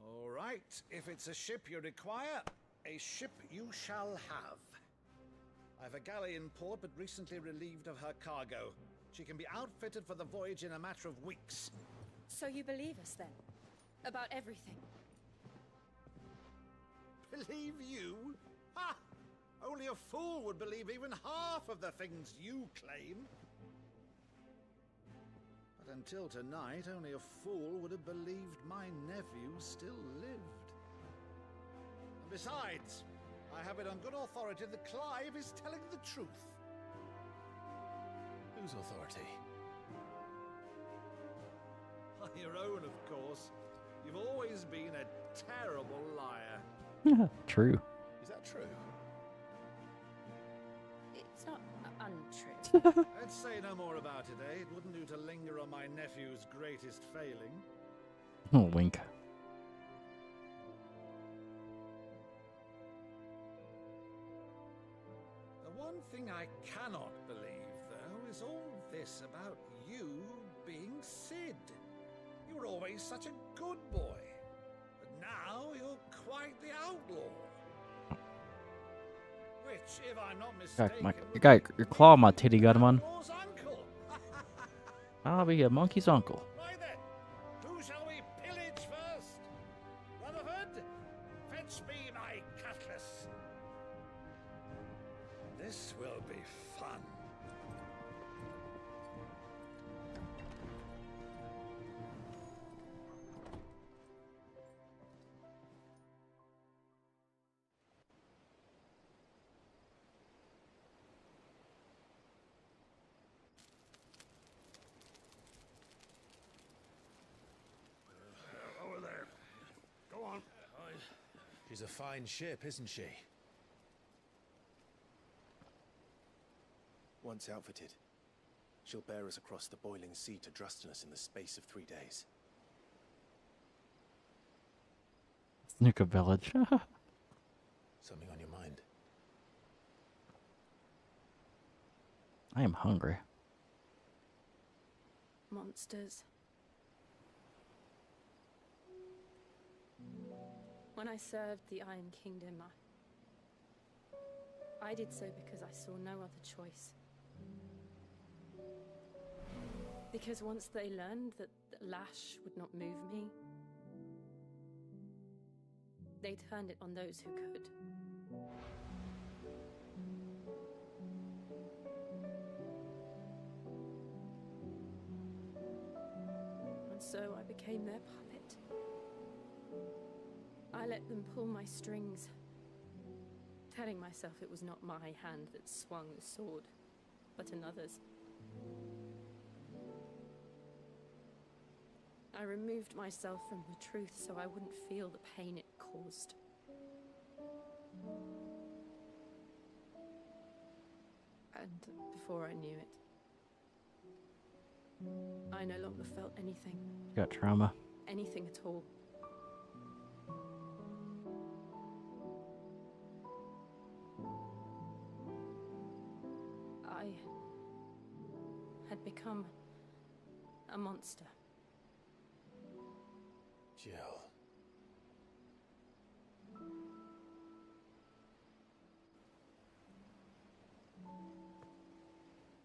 All right, if it's a ship you require, a ship you shall have. I've a galley in port, but recently relieved of her cargo. She can be outfitted for the voyage in a matter of weeks. So you believe us then? About everything? Believe you? Ha! Only a fool would believe even half of the things you claim. But until tonight, only a fool would have believed my nephew still lived. And besides, I have it on good authority that Clive is telling the truth. Whose authority? Your own, of course. You've always been a terrible liar. True. Is that true? I'd say no more about it, eh? It wouldn't do to linger on my nephew's greatest failing. Oh, wink. The one thing I cannot believe, though, is all this about you being Sid. You were always such a good boy, but now you're quite the outlaw. Which, if I'm not mistaken, Your claw on my titty, got him on. I'll be a monkey's uncle. Why then, who shall we pillage first? Rutherford, fetch me my cutlass. This will be fun. Over there. Go on. She's a fine ship, isn't she? Once outfitted, she'll bear us across the boiling sea to Drustinus in the space of 3 days. Snuka Village. Something on your mind? I am hungry. Monsters. When I served the Iron Kingdom, I did so because I saw no other choice. Because once they learned that the lash would not move me, they turned it on those who could. And so I became their puppet. I let them pull my strings, telling myself it was not my hand that swung the sword, but another's. I removed myself from the truth so I wouldn't feel the pain it caused. And before I knew it, I no longer felt anything. Got trauma. Anything at all. I had become a monster. Jill.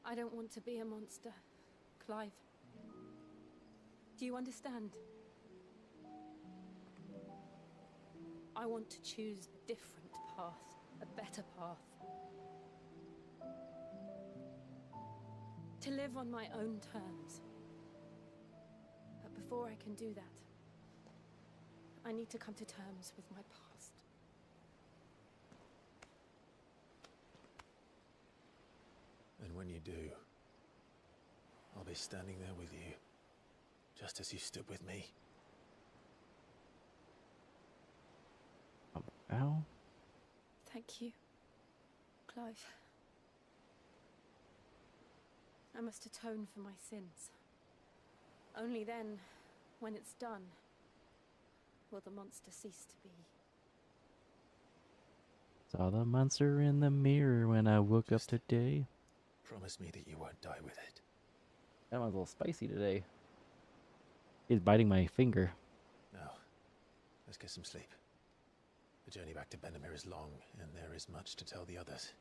I don't want to be a monster, Clive. Do you understand? I want to choose a different path, a better path. To live on my own terms. But before I can do that, I need to come to terms with my past. And when you do, I'll be standing there with you, just as you stood with me. Ow. Thank you, Clive. I must atone for my sins. Only then, when it's done, will the monster cease to be. Saw the monster in the mirror when I woke up today. Promise me that you won't die with it. That one's a little spicy today. He's biting my finger. Now, let's get some sleep. The journey back to Benamir is long, and there is much to tell the others.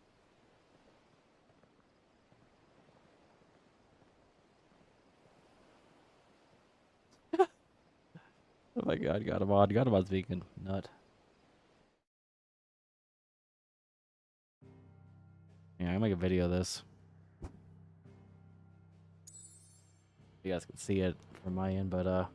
Oh my god, got him on vegan. Nut. Yeah, I'll make a video of this. You guys can see it from my end, but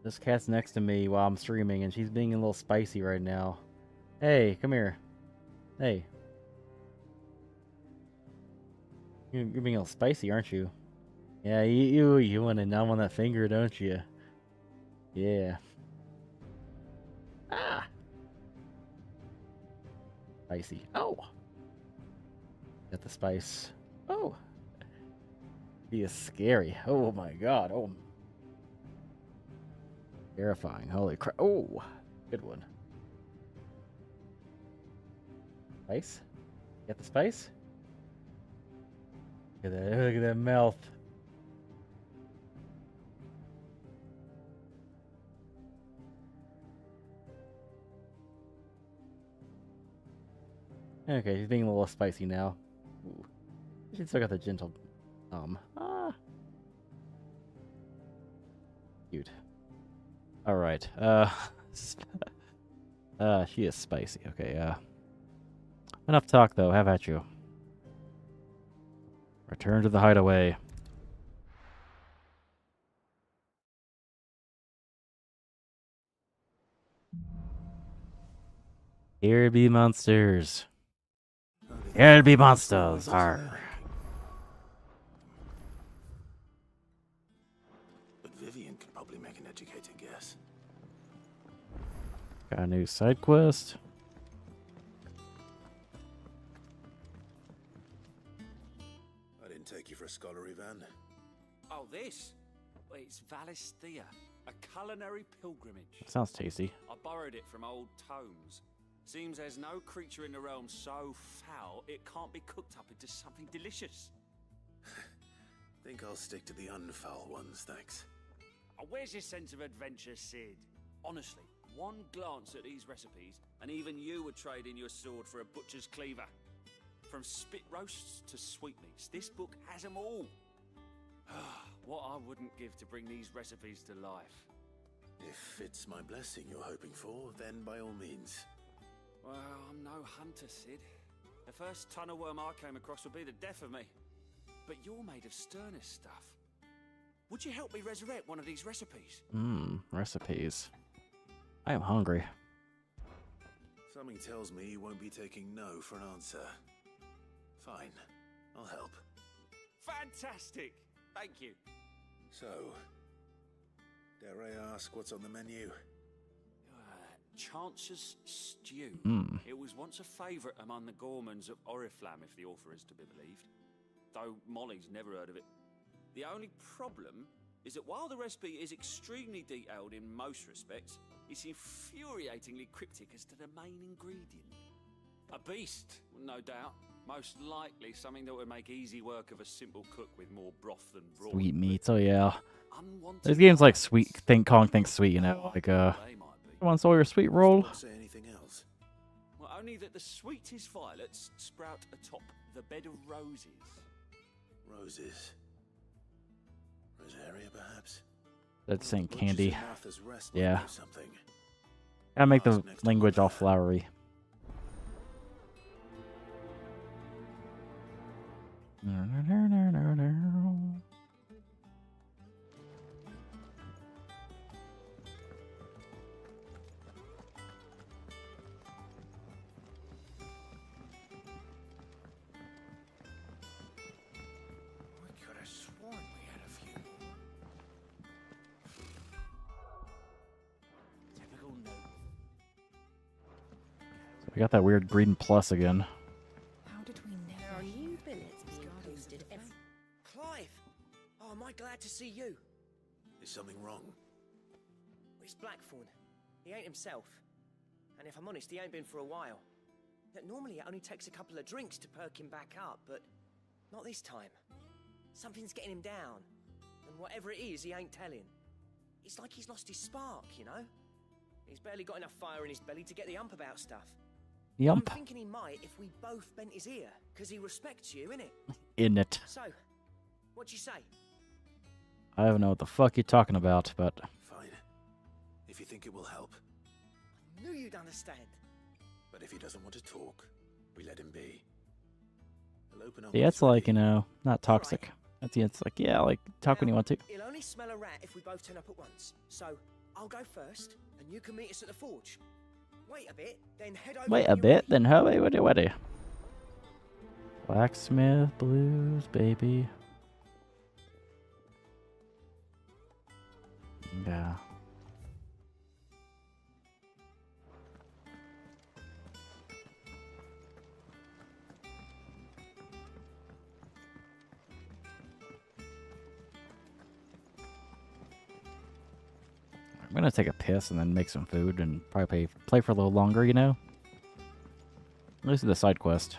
this cat's next to me while I'm streaming, and she's being a little spicy right now. Hey, come here. Hey. You're being a little spicy, aren't you? Yeah, you want to numb on that finger, don't you? Yeah. Ah. Spicy. Oh. Got the spice. Oh. He is scary. Oh my god. Oh. Terrifying. Holy crap. Oh. Good one. Spice? Got the spice? Look at that mouth. Okay, he's being a little spicy now. Ooh. She's still got the gentle cute. Alright, she is spicy. Okay, enough talk though, have at you. Return to the hideaway. Here be monsters. Here be monsters. Arr. But Vivian could probably make an educated guess. Got a new side quest. I didn't take you for a scholar, Ivan. Oh, this? Well, it's Valisthea, a culinary pilgrimage. Sounds tasty. I borrowed it from old tomes. Seems there's no creature in the realm so foul it can't be cooked up into something delicious. Think I'll stick to the unfoul ones, thanks. Oh, where's your sense of adventure, Sid? Honestly, one glance at these recipes, and even you would trade in your sword for a butcher's cleaver. From spit roasts to sweetmeats, this book has them all. What I wouldn't give to bring these recipes to life. If it's my blessing you're hoping for, then by all means. Well, I'm no hunter, Sid. The first ton of worm I came across would be the death of me. But you're made of sterner stuff. Would you help me resurrect one of these recipes? Recipes. I am hungry. Something tells me you won't be taking no for an answer. Fine, I'll help. Fantastic! Thank you. So, dare I ask what's on the menu? Chance's Stew. It was once a favourite among the gourmands of Oriflamme, if the author is to be believed. Though Molly's never heard of it. The only problem is that while the recipe is extremely detailed in most respects, it's infuriatingly cryptic as to the main ingredient. A beast, no doubt. Most likely something that would make easy work of a simple cook with more broth than broth. Sweet meats, oh yeah. There's games like Sweet Kong Thinks Sweet, you know, like want Sawyer Sweet Roll. Don't say anything else. Well, only that the sweetest violets sprout atop the bed of roses. Roses. Rosaria, perhaps? That's saying candy. Martha's Rest might Yeah. know something. Gotta make the language all flowery. I could have sworn we had a few. Typical note. We got that weird green plus again. How did we never new billets being posted every... Clive! Oh, am I glad to see you? Is something wrong? It's Blackthorn. He ain't himself. And if I'm honest, he ain't been for a while. Normally it only takes a couple of drinks to perk him back up, but not this time. Something's getting him down. And whatever it is, he ain't telling. It's like he's lost his spark, you know? He's barely got enough fire in his belly to get the ump about stuff. Yump. I'm thinking he might if we both bent his ear, because he respects you, innit? In it. So, what'd you say? I don't know what the fuck you're talking about, but Fine. If you think it will help. Knew you'd understand. But if he doesn't want to talk, we let him be. He'll open up. yeah, it's like, you know, not toxic. At the end, it's like, yeah, like, talk when you want to. He'll only smell a rat if we both turn up at once. So, I'll go first, and you can meet us at the forge. Wait a bit, then head over... Wait a bit, then how what? Blacksmith blues, baby. Yeah. I'm gonna take a piss and then make some food and probably play for a little longer, you know? This is the side quest.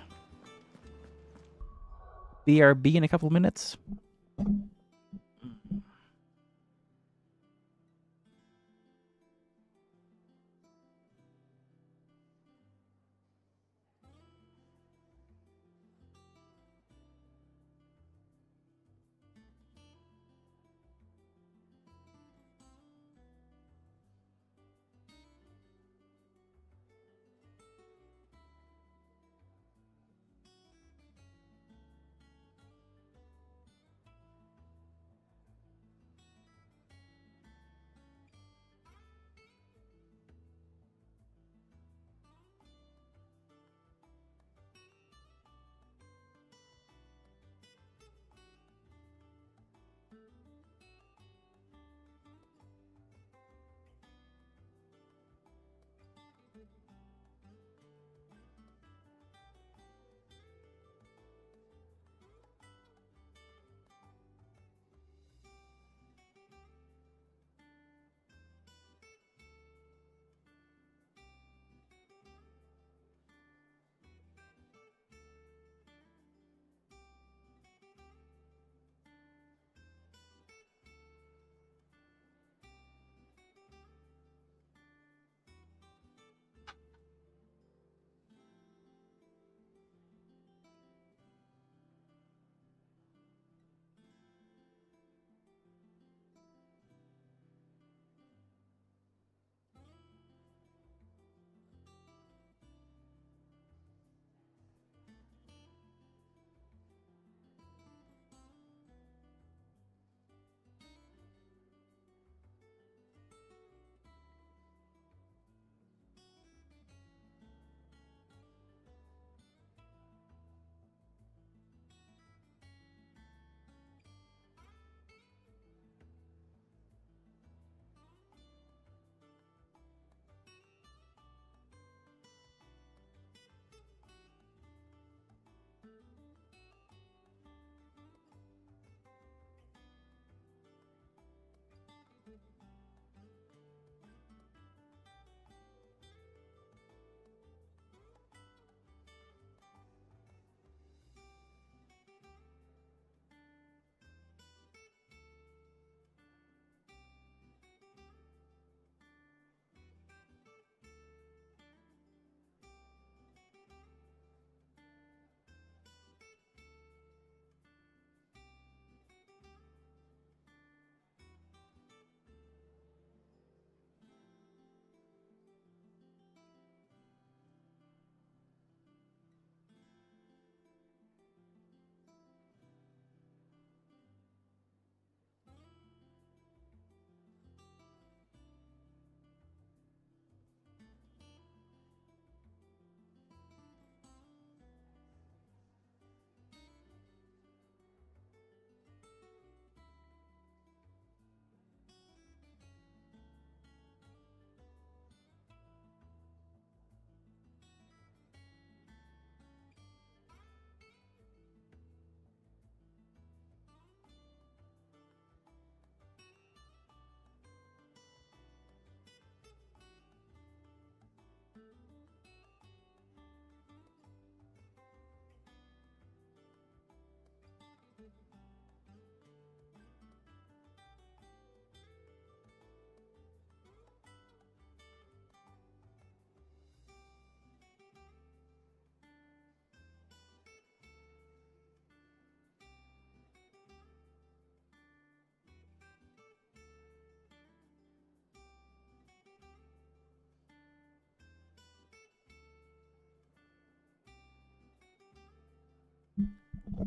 BRB in a couple of minutes.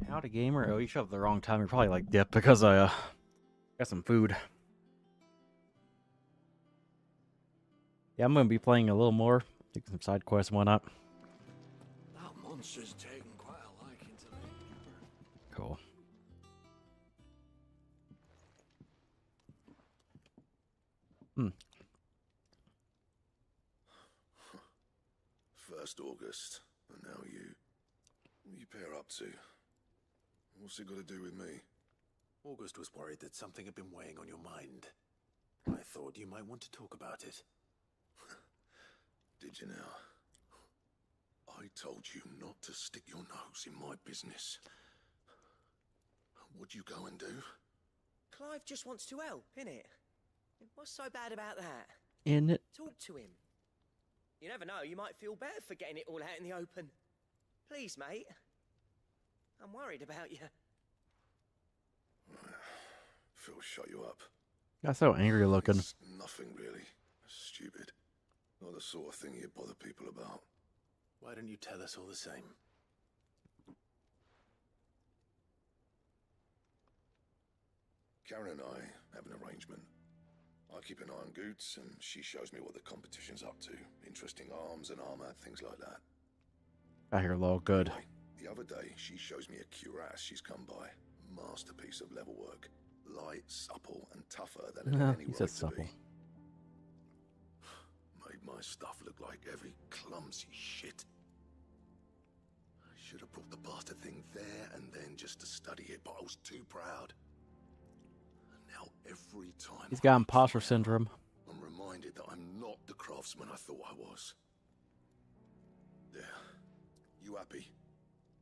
Howdy, gamer. Oh, you showed up at the wrong time. You're probably like dipped because I got some food. Yeah, I'm gonna be playing a little more. Take some side quests and whatnot. That monster's taken quite a liking to me. Cool. First August, and now you. What you pair up to? What's it got to do with me? August was worried that something had been weighing on your mind. I thought you might want to talk about it. Did you now? I told you not to stick your nose in my business. What'd you go and do? Clive just wants to help, innit? What's so bad about that? In it. Talk to him. You never know, you might feel better for getting it all out in the open. Please, mate. I'm worried about you. Phil shut you up. Got so angry looking. It's nothing really. Stupid. Not the sort of thing you bother people about. Why don't you tell us all the same? Karen and I have an arrangement. I keep an eye on Goots, and she shows me what the competition's up to. Interesting arms and armor, things like that. I hear low good. The other day, she shows me a cuirass she's come by. Masterpiece of level work. Light, supple, and tougher than it had any He right says to supple. be. Made my stuff look like every clumsy shit. I should have brought the bastard thing there and then just to study it, but I was too proud. And now every time He's got imposter syndrome. I'm reminded that I'm not the craftsman I thought I was. There. You happy?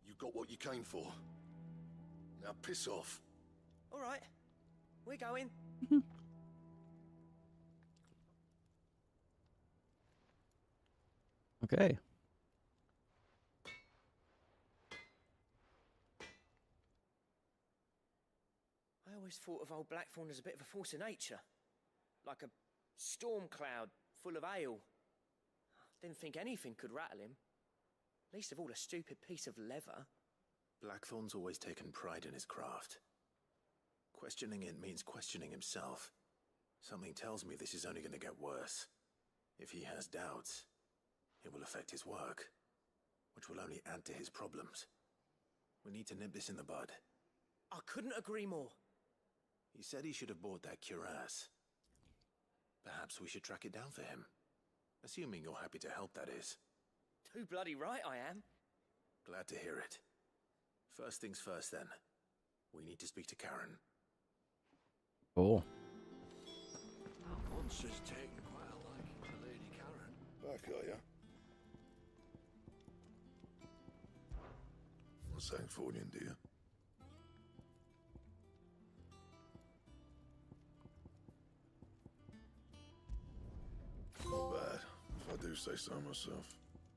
You got what you came for. Now piss off. All right. We're going. Okay. I always thought of old Blackthorn as a bit of a force of nature. Like a storm cloud full of ale. Didn't think anything could rattle him. Least of all a stupid piece of leather. Blackthorn's always taken pride in his craft. Questioning it means questioning himself. Something tells me this is only going to get worse. If he has doubts, it will affect his work, which will only add to his problems. We need to nip this in the bud. I couldn't agree more. He said he should have bought that cuirass. Perhaps we should track it down for him. Assuming you're happy to help, that is. Too bloody right I am. Glad to hear it. First things first, then. We need to speak to Karen. Cool. That monster's taken quite a liking to Lady Karen. Back, are ya? Not saying Fordian, do you? Not bad, if I do say so myself.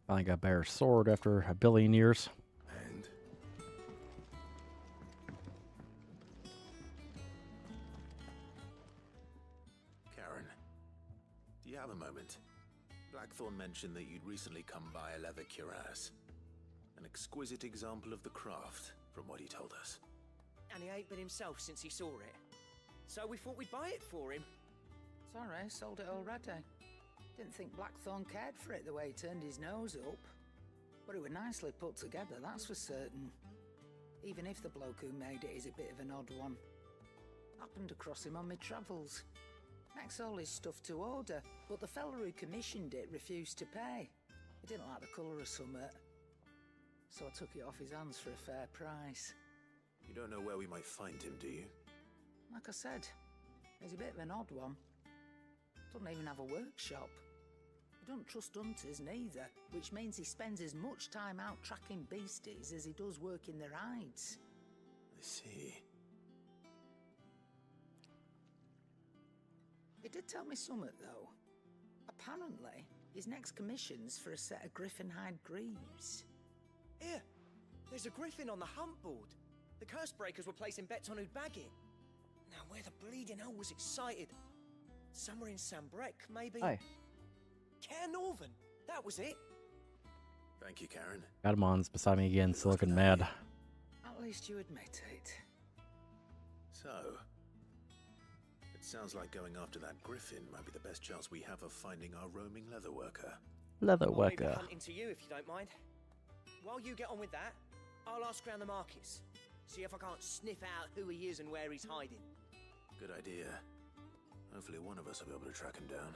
Finally got Bear's sword after a billion years. And Karen, do you have a moment? Blackthorn mentioned that you'd recently come by a leather cuirass. An exquisite example of the craft, from what he told us. And he ain't been himself since he saw it. So we thought we'd buy it for him. Sorry, sold it already. Didn't think Blackthorn cared for it the way he turned his nose up. But it was nicely put together, that's for certain. Even if the bloke who made it is a bit of an odd one. Happened across him on my travels. Makes all his stuff to order, but the fella who commissioned it refused to pay. He didn't like the colour of summit. So I took it off his hands for a fair price. You don't know where we might find him, do you? Like I said, he's a bit of an odd one. Doesn't even have a workshop. He don't trust hunters neither, which means he spends as much time out tracking beasties as he does working their hides. I see. He did tell me something, though. Apparently, his next commission's for a set of griffin hide greaves. Here, there's a griffin on the hunt board. The curse breakers were placing bets on who'd bag it. Now, where the bleeding hell was excited? Somewhere in Sambrec, maybe? Hi. Care Northern, that was it. Thank you, Karen. Adamon's beside me again, still looking mad. At least you admit it. So, it sounds like going after that griffin might be the best chance we have of finding our roaming leather worker. Leather I'll leave the worker. hunting to you if you don't mind. While you get on with that, I'll ask around the markets. See if I can't sniff out who he is and where he's hiding. Good idea. Hopefully one of us will be able to track him down.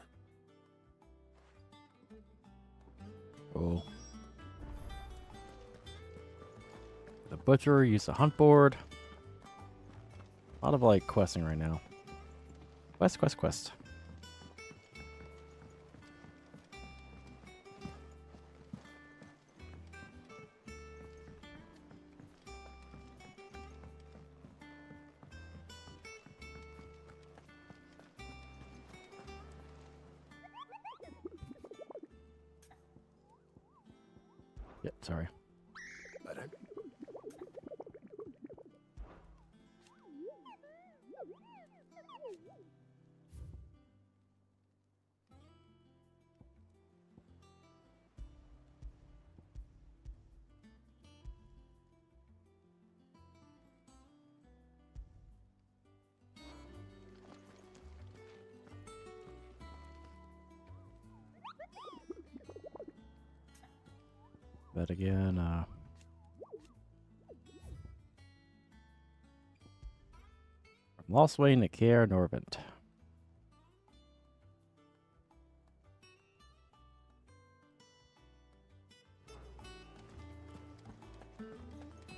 Cool. The butcher, use the hunt board. A lot of like questing right now. Quest. Yep, sorry. Better? But again, from Lostwing to Kier Norvent.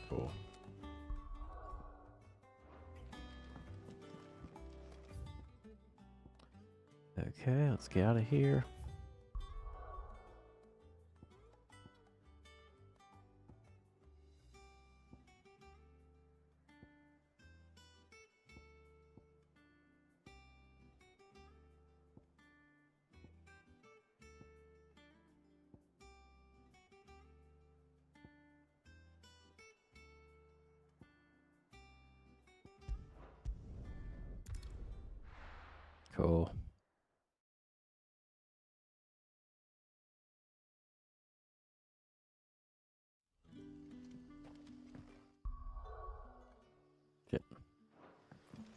Cool. Okay, let's get out of here. Cool. Shit.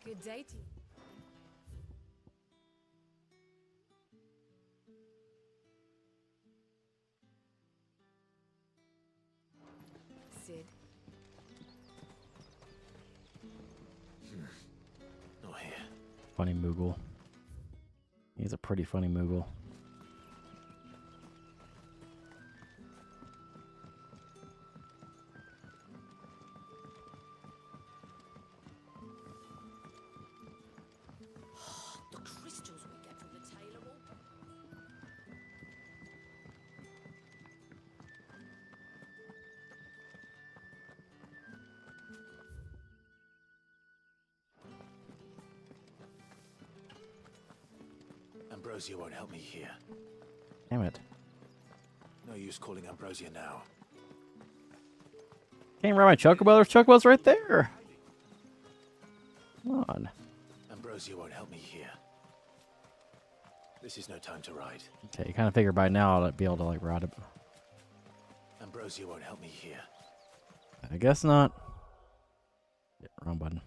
Good day to you. Sid. Not here. Funny Moogle. He's a pretty funny Moogle. The crystals we get from the tailor will... Ambrosia won't help me here. Damn it. No use calling Ambrosia now. Can't ride my Chocobo. There's Chocobos right there. Come on. Ambrosia won't help me here. This is no time to ride. Okay, you kind of figure by now I'd be able to like ride it. Ambrosia won't help me here. I guess not. Yeah, wrong button.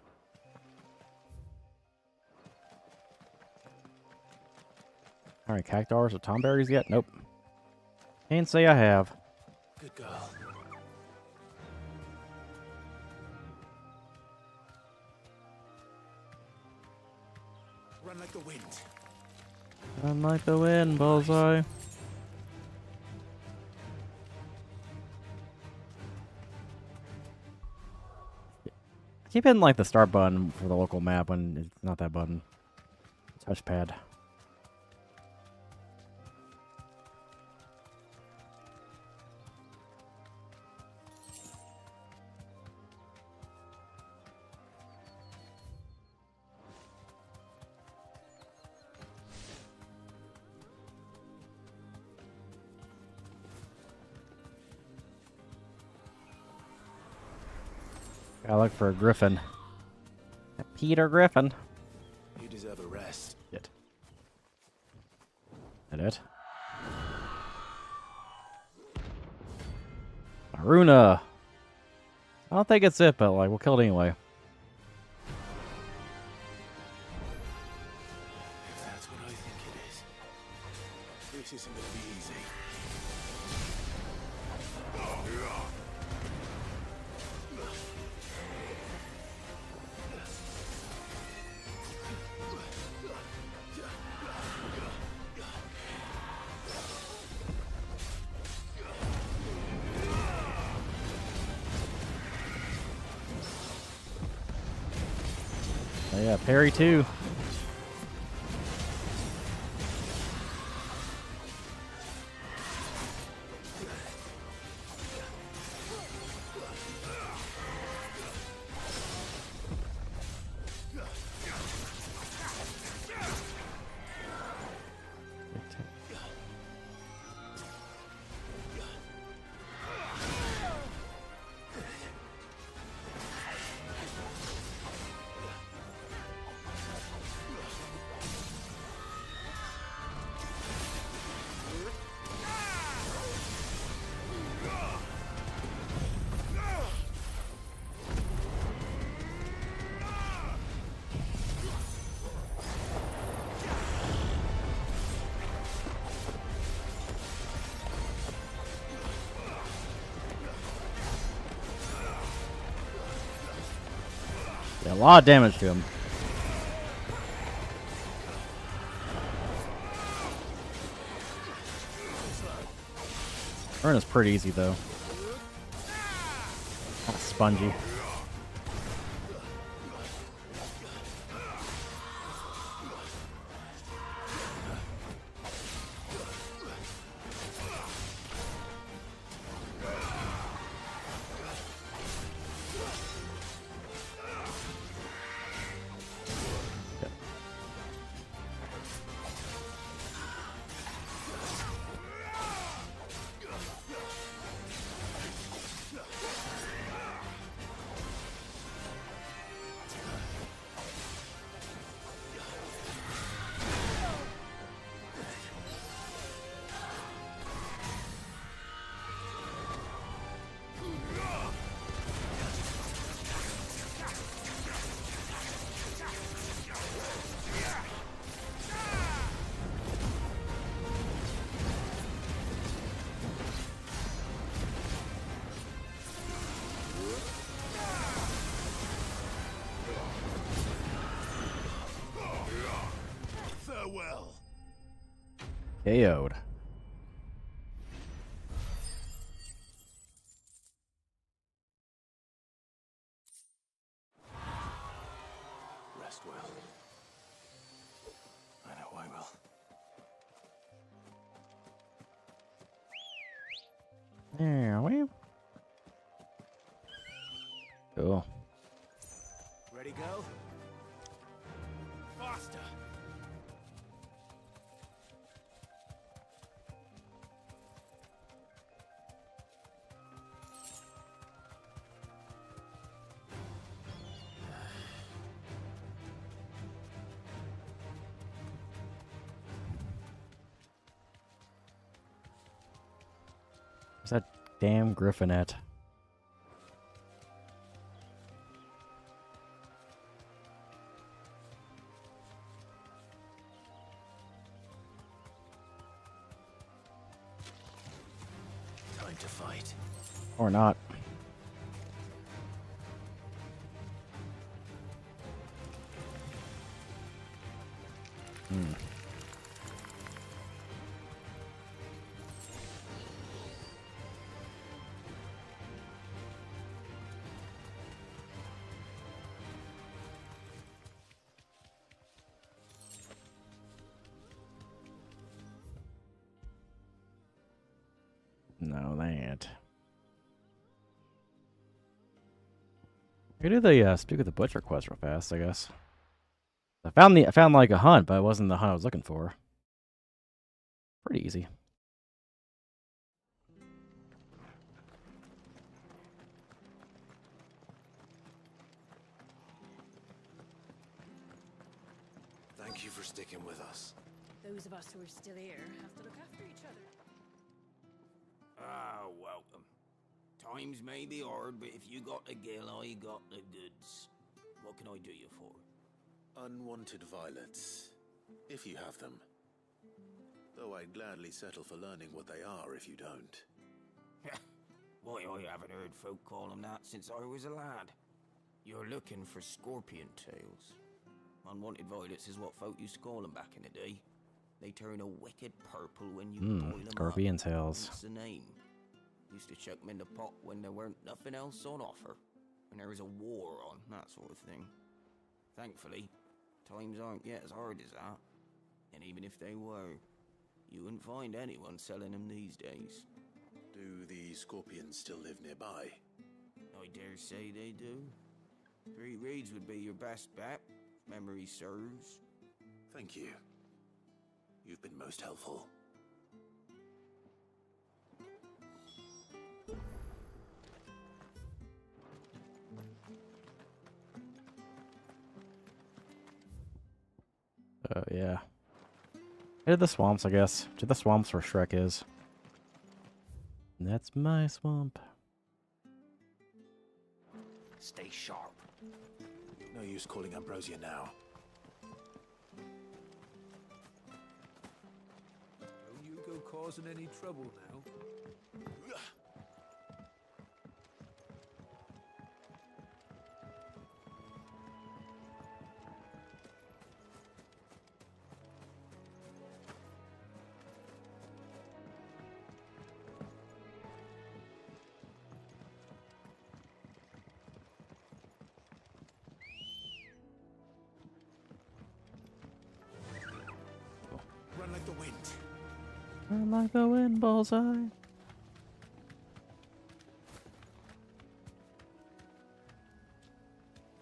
Alright, cactars or tomberries yet? Nope. Can't say I have. Good girl. Run like the wind. Unlike the wind, Bullseye. I keep hitting like the start button for the local map when it's not that button. Touchpad. Gotta look for a griffin. A Peter Griffin. You deserve a rest. Shit. That it? Aruna. I don't think it's it, but like we'll kill it anyway. If that's what I think it is, this isn't gonna be easy. Oh yeah, parry too. lot of damage to him. Burn is pretty easy though. Kind of spongy. KO'd. Rest well. I know I will. There we Cool. Ready, go? Faster! Where's that damn griffin at? Time to fight. Or not. No, they ain't. I could do the Speak of the Butcher quest real fast, I guess. I found like a hunt, but it wasn't the hunt I was looking for. Pretty easy. Thank you for sticking with us. Those of us who are still here have to look after each other. Ah, welcome. Times may be hard, but if you got the gill, I got the goods. What can I do you for? Unwanted violets, if you have them. Though I'd gladly settle for learning what they are if you don't. Why, I haven't heard folk call them that since I was a lad. You're looking for scorpion tails. Unwanted violets is what folk used to call them back in the day. They turn a wicked purple when you boil them Scorpion up. tails. That's the name. Used to chuck them in the pot when there weren't nothing else on offer. When there was a war on, that sort of thing. Thankfully, times aren't yet as hard as that. And even if they were, you wouldn't find anyone selling them these days. Do the scorpions still live nearby? I dare say they do. 3 Reeds would be your best bet, if memory serves. Thank you. You've been most helpful. Yeah. Head to the swamps, I guess. To the swamps where Shrek is. And that's my swamp. Stay sharp. No use calling Ambrosia now. Don't you go causing any trouble now. like the wind. I'm like the wind, bullseye.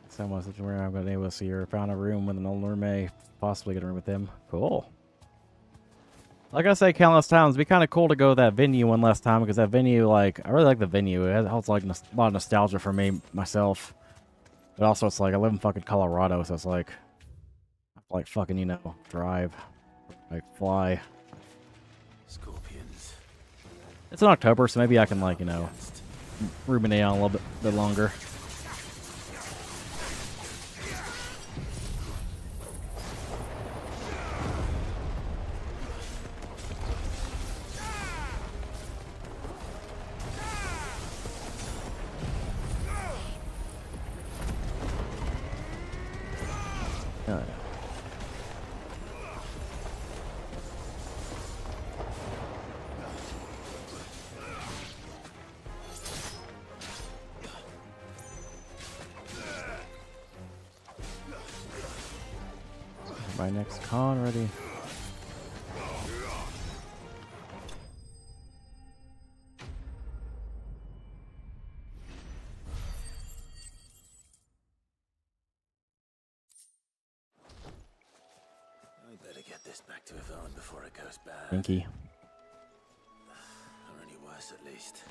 Someone said where I'm able to see her. Found a room with an old roommate. Possibly get a room with him. Cool. Like I say, countless times, it'd be kind of cool to go to that venue one last time because that venue, like, I really like the venue. It holds like a lot of nostalgia for me myself. But also, it's like I live in fucking Colorado, so it's like fucking, you know, drive, like fly. Scorpions. It's in October, so maybe I can, like, you know, ruminate on a little bit longer. Oh, yeah. My next con ready. I better get this back to Yvonne before it goes bad. Pinky. Or any worse, at least.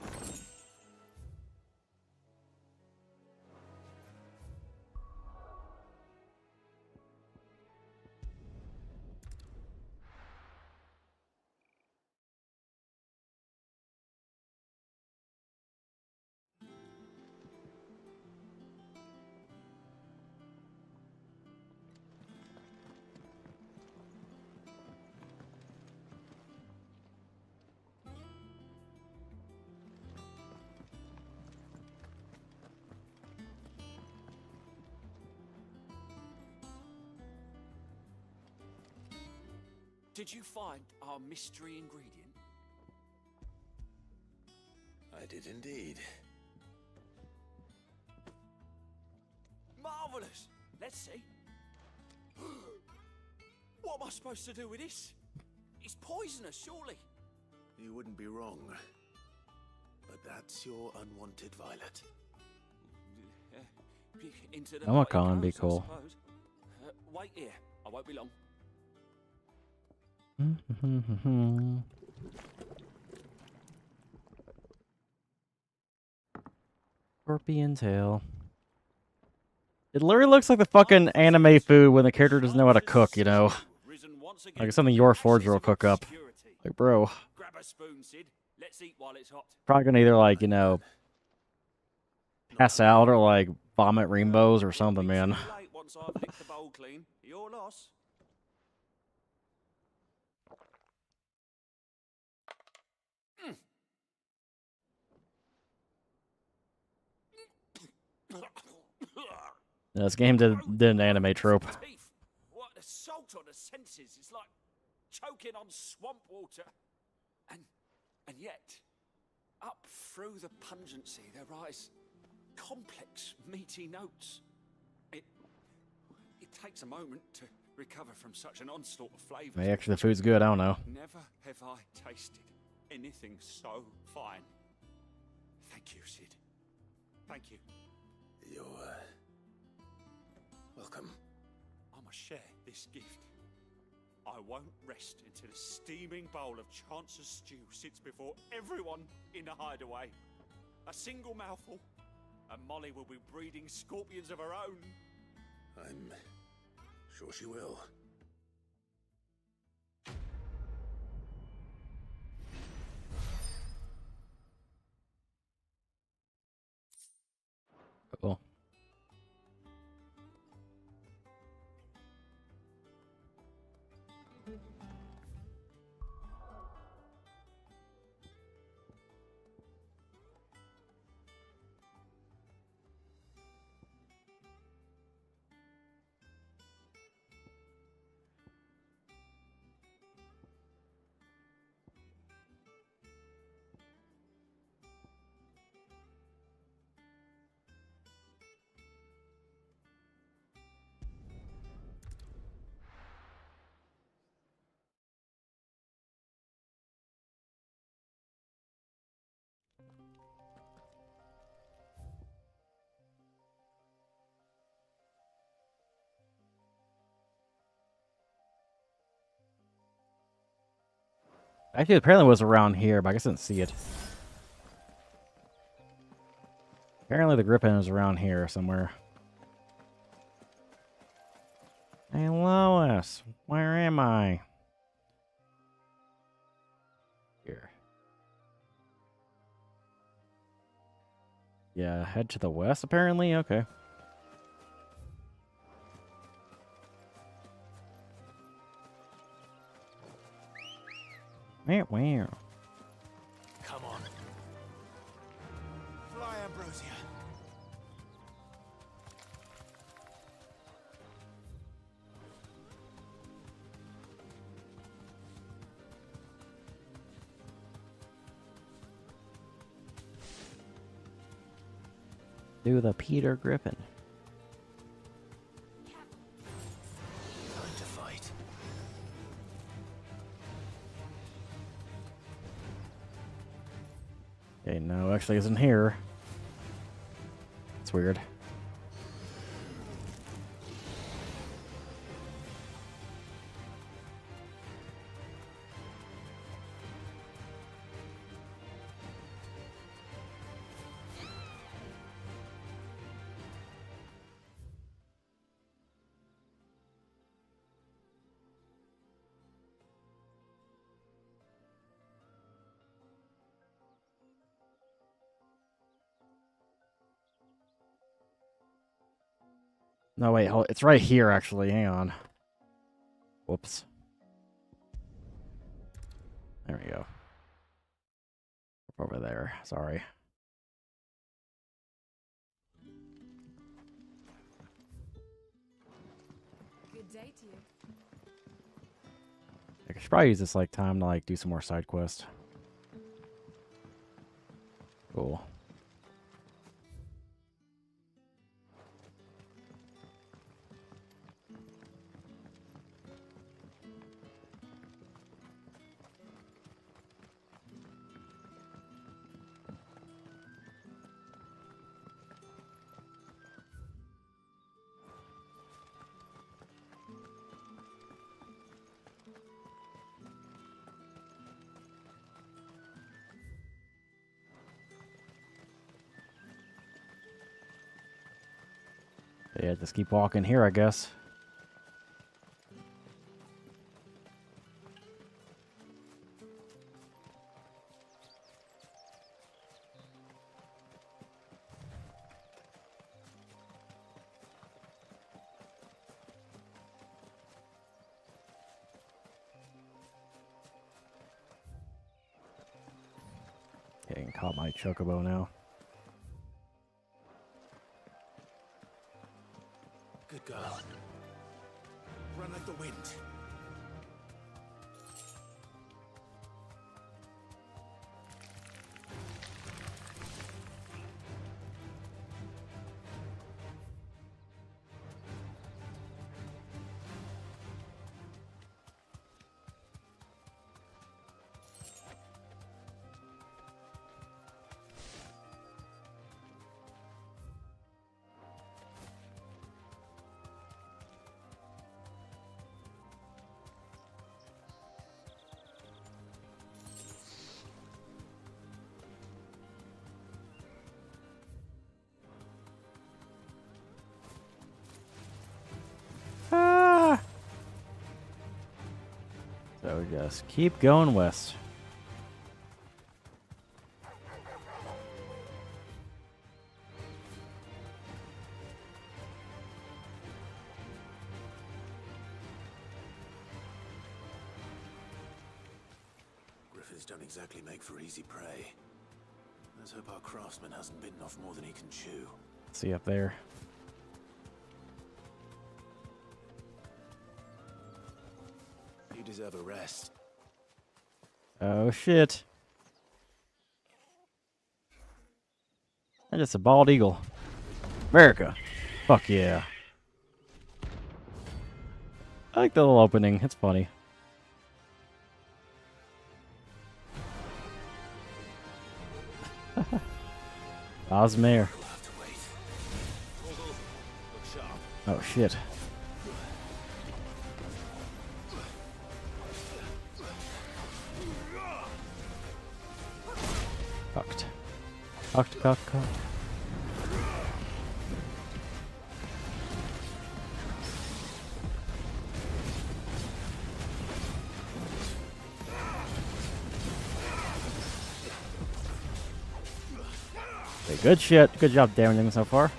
Did you find our mystery ingredient? I did indeed. Marvelous! Let's see. What am I supposed to do with this? It's poisonous, surely. You wouldn't be wrong. But that's your unwanted violet. Into the Comic pot it Con be goes, I cool. suppose. Wait here. I won't be long. Scorpion tail. It literally looks like the fucking anime food when the character doesn't know how to cook, you know? Like it's something your Forge will cook up. Like, bro. Grab a spoon, Sid. Let's eat while it's hot. Probably gonna either, like, you know, pass out or, like, vomit rainbows or something, man. Late once I've licked the bowl clean. Your loss. Yeah, this game did an anime trope. What assault on the senses! It's like choking on swamp water. And yet, up through the pungency there rise complex, meaty notes. It takes a moment to recover from such an onslaught of flavors. Maybe actually the food's good, I don't know. Never have I tasted anything so fine. Thank you, Sid. Thank you. You're welcome. I must share this gift. I won't rest until a steaming bowl of Chance's stew sits before everyone in the hideaway. A single mouthful, and Molly will be breeding scorpions of her own. I'm sure she will. Cool. Actually, apparently it was around here, but I guess I didn't see it. Apparently the Griffin is around here somewhere. Hey, Lois, where am I? Here. Yeah, head to the west, apparently? Okay. Where? Come on. Fly, Ambrosia. Do the Peter Griffin. Time to fight. Okay, no, actually isn't here. It's weird. No, wait, hold, it's right here, actually. Hang on. Whoops. There we go. Over there. Sorry. Good day to you. I should probably use this like time to like do some more side quests. Cool. Yeah, just keep walking here, I guess. Okay, I can call my chocobo now. Good girl. Run like the wind. So just keep going west. Griffins don't exactly make for easy prey. Let's hope our craftsman hasn't bitten off more than he can chew. See up there. You deserve a rest. Oh shit. That's just a bald eagle. America. Fuck yeah. I like the little opening. It's funny. Osmare. Oh shit. Cock. Okay, good shit. Good job damaging so far.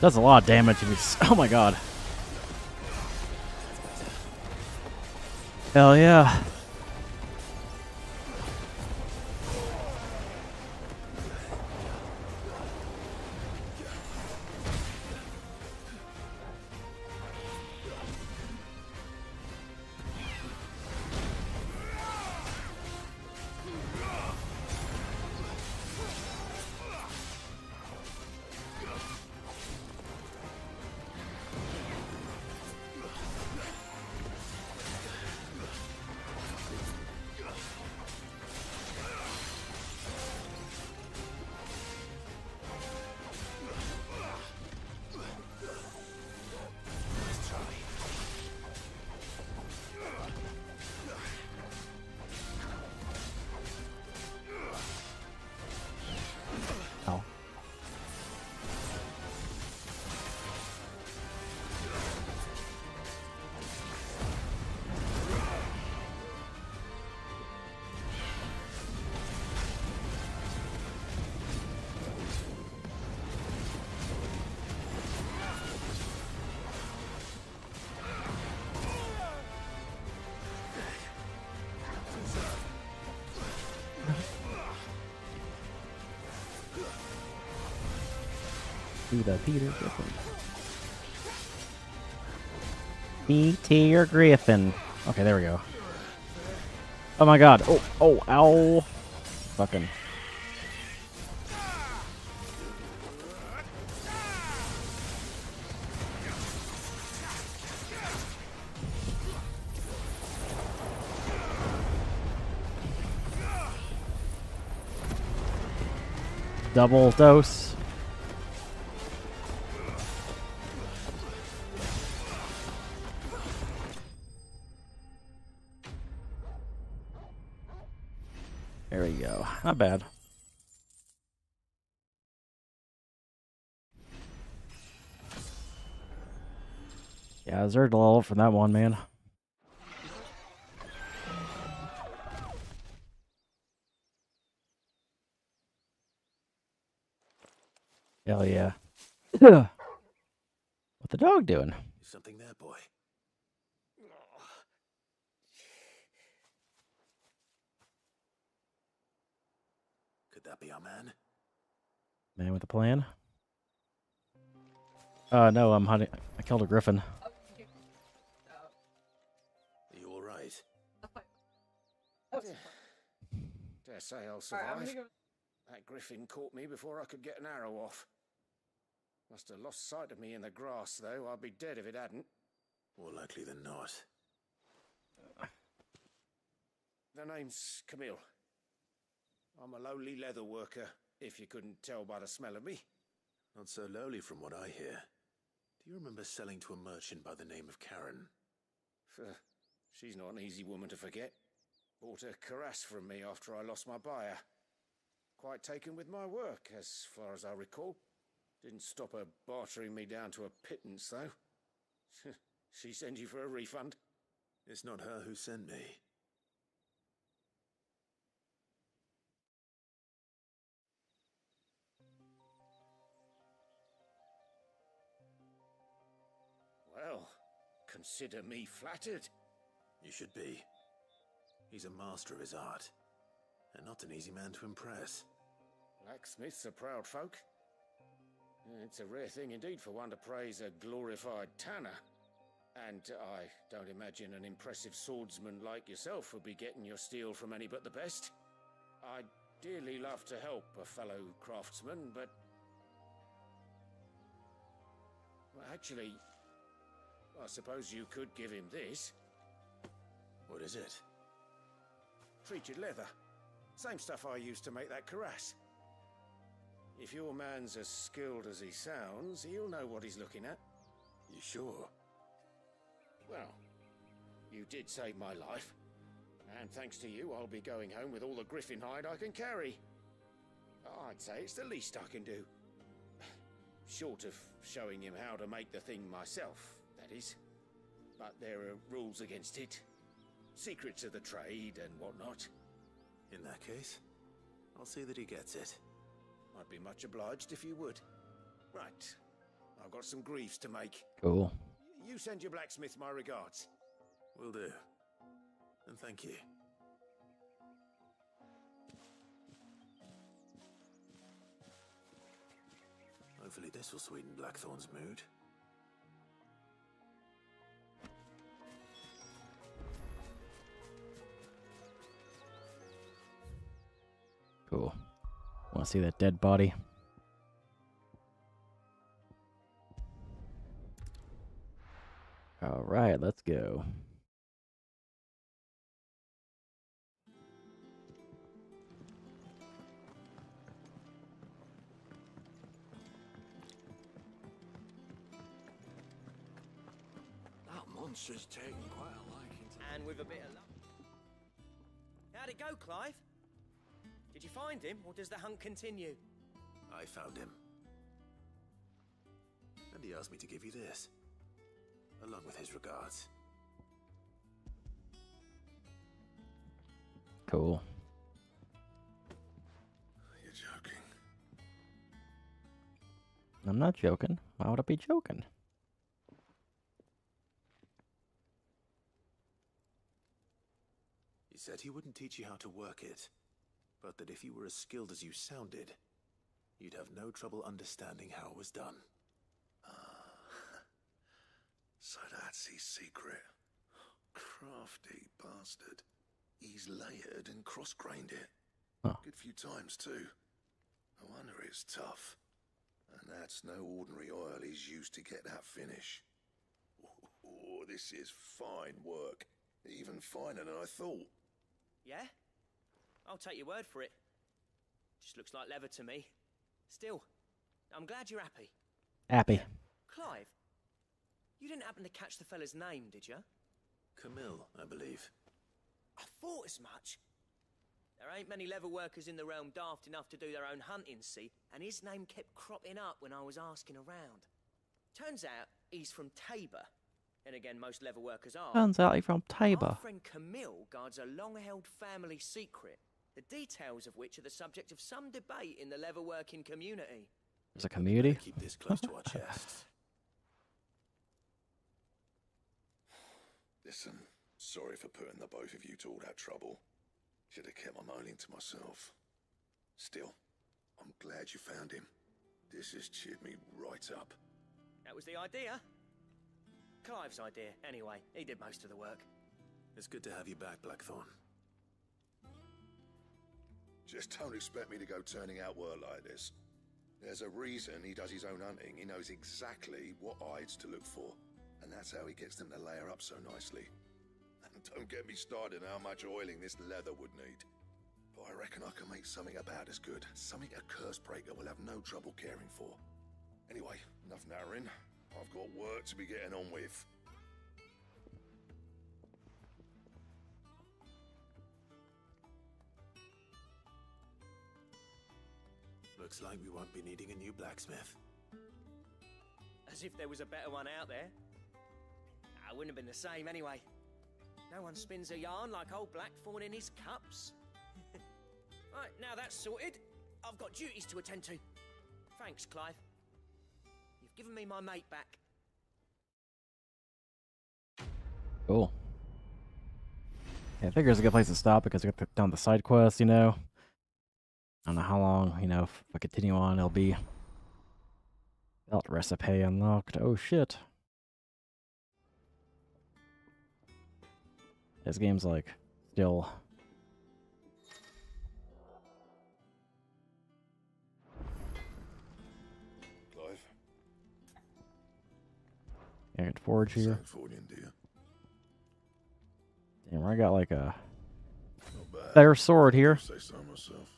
Does a lot of damage if he's. Oh my god. Hell yeah. The Peter Griffin. Peter Griffin. Okay, there we go. Oh my god. Oh, ow. Fucking. Double dose. There we go. Not bad. Yeah, I deserved a level from that one, man. Hell yeah. What the dog doing? Something there, boy. Could that be our man? Man with a plan? No, I'm hunting. I killed a griffin. Are you alright? Dare say I'll survive. That griffin caught me before I could get an arrow off. Must have lost sight of me in the grass, though. I'd be dead if it hadn't. More likely than not. The name's Camille. I'm a lowly leather worker, if you couldn't tell by the smell of me. Not so lowly from what I hear. Do you remember selling to a merchant by the name of Karen? She's not an easy woman to forget. Bought a cuirass from me after I lost my buyer. Quite taken with my work, as far as I recall. Didn't stop her bartering me down to a pittance, though. She sent you for a refund? It's not her who sent me. Well, consider me flattered. You should be. He's a master of his art, and not an easy man to impress. Blacksmiths are proud folk. It's a rare thing indeed for one to praise a glorified tanner. And I don't imagine an impressive swordsman like yourself would be getting your steel from any but the best. I'd dearly love to help a fellow craftsman, but... Well, actually, I suppose you could give him this. What is it? Treated leather. Same stuff I used to make that cuirass. If your man's as skilled as he sounds, he'll know what he's looking at. You sure? Well, you did save my life. And thanks to you, I'll be going home with all the griffin hide I can carry. I'd say it's the least I can do. Short of showing him how to make the thing myself, that is. But there are rules against it. Secrets of the trade and whatnot. In that case, I'll see that he gets it. I'd be much obliged if you would. Right. I've got some greaves to make. Cool. You send your blacksmith my regards. Will do. And thank you. Hopefully this will sweeten Blackthorn's mood. Cool. Want to see that dead body? All right, let's go. That monster's taken quite a liking to... And with a bit of luck. How'd it go, Clive? Did you find him, or does the hunt continue? I found him. And he asked me to give you this, along with his regards. Cool. You're joking. I'm not joking. Why would I be joking? He said he wouldn't teach you how to work it, but that if you were as skilled as you sounded, you'd have no trouble understanding how it was done. So that's his secret. Crafty bastard. He's layered and cross-grained it. Huh. Good few times, too. No wonder it's tough. And that's no ordinary oil he's used to get that finish. Oh, this is fine work. Even finer than I thought. Yeah? I'll take your word for it. Just looks like leather to me. Still, I'm glad you're happy. Happy. Clive, you didn't happen to catch the fella's name, did you? Camille, I believe. I thought as much. There ain't many leather workers in the realm daft enough to do their own hunting, see? And his name kept cropping up when I was asking around. Turns out he's from Tabor. And again, most leather workers are. Turns out he's from Tabor. Our friend Camille guards a long-held family secret, the details of which are the subject of some debate in the leather-working community. There's a community? Keep this close to our chests. Listen, sorry for putting the both of you to all that trouble. Should have kept my moaning to myself. Still, I'm glad you found him. This has cheered me right up. That was the idea. Clive's idea, anyway. He did most of the work. It's good to have you back, Blackthorn. Just don't expect me to go turning out work like this. There's a reason he does his own hunting. He knows exactly what hides to look for. And that's how he gets them to layer up so nicely. And don't get me started on how much oiling this leather would need. But I reckon I can make something about as good. Something a curse breaker will have no trouble caring for. Anyway, enough narrowing. I've got work to be getting on with. Looks like we won't be needing a new blacksmith. As if there was a better one out there. I wouldn't have been the same anyway. No one spins a yarn like old Blackthorn in his cups. Right, now that's sorted, I've got duties to attend to. Thanks, Clive. You've given me my mate back. Cool. Yeah, I figure it's a good place to stop because we got done the side quest, you know. I don't know how long, you know, if I continue on, it'll be belt recipe unlocked. Oh shit. This game's like still Clive. I can forge here. Forging, do you? Damn, I got like a Not bad. better sword here. Say so myself.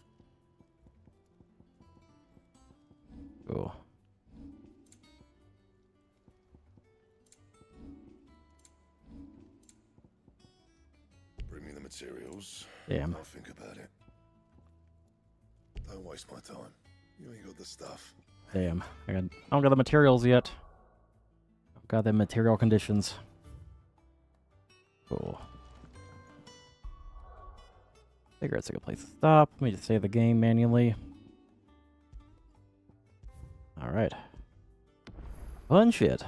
Cool. Bring me the materials. Damn. I'll think about it. Don't waste my time. You ain't got the stuff. Damn. I don't got the materials yet. I've got the material conditions. Cool. Figure it's a good place to stop. Let me just save the game manually. Alright. Fun shit.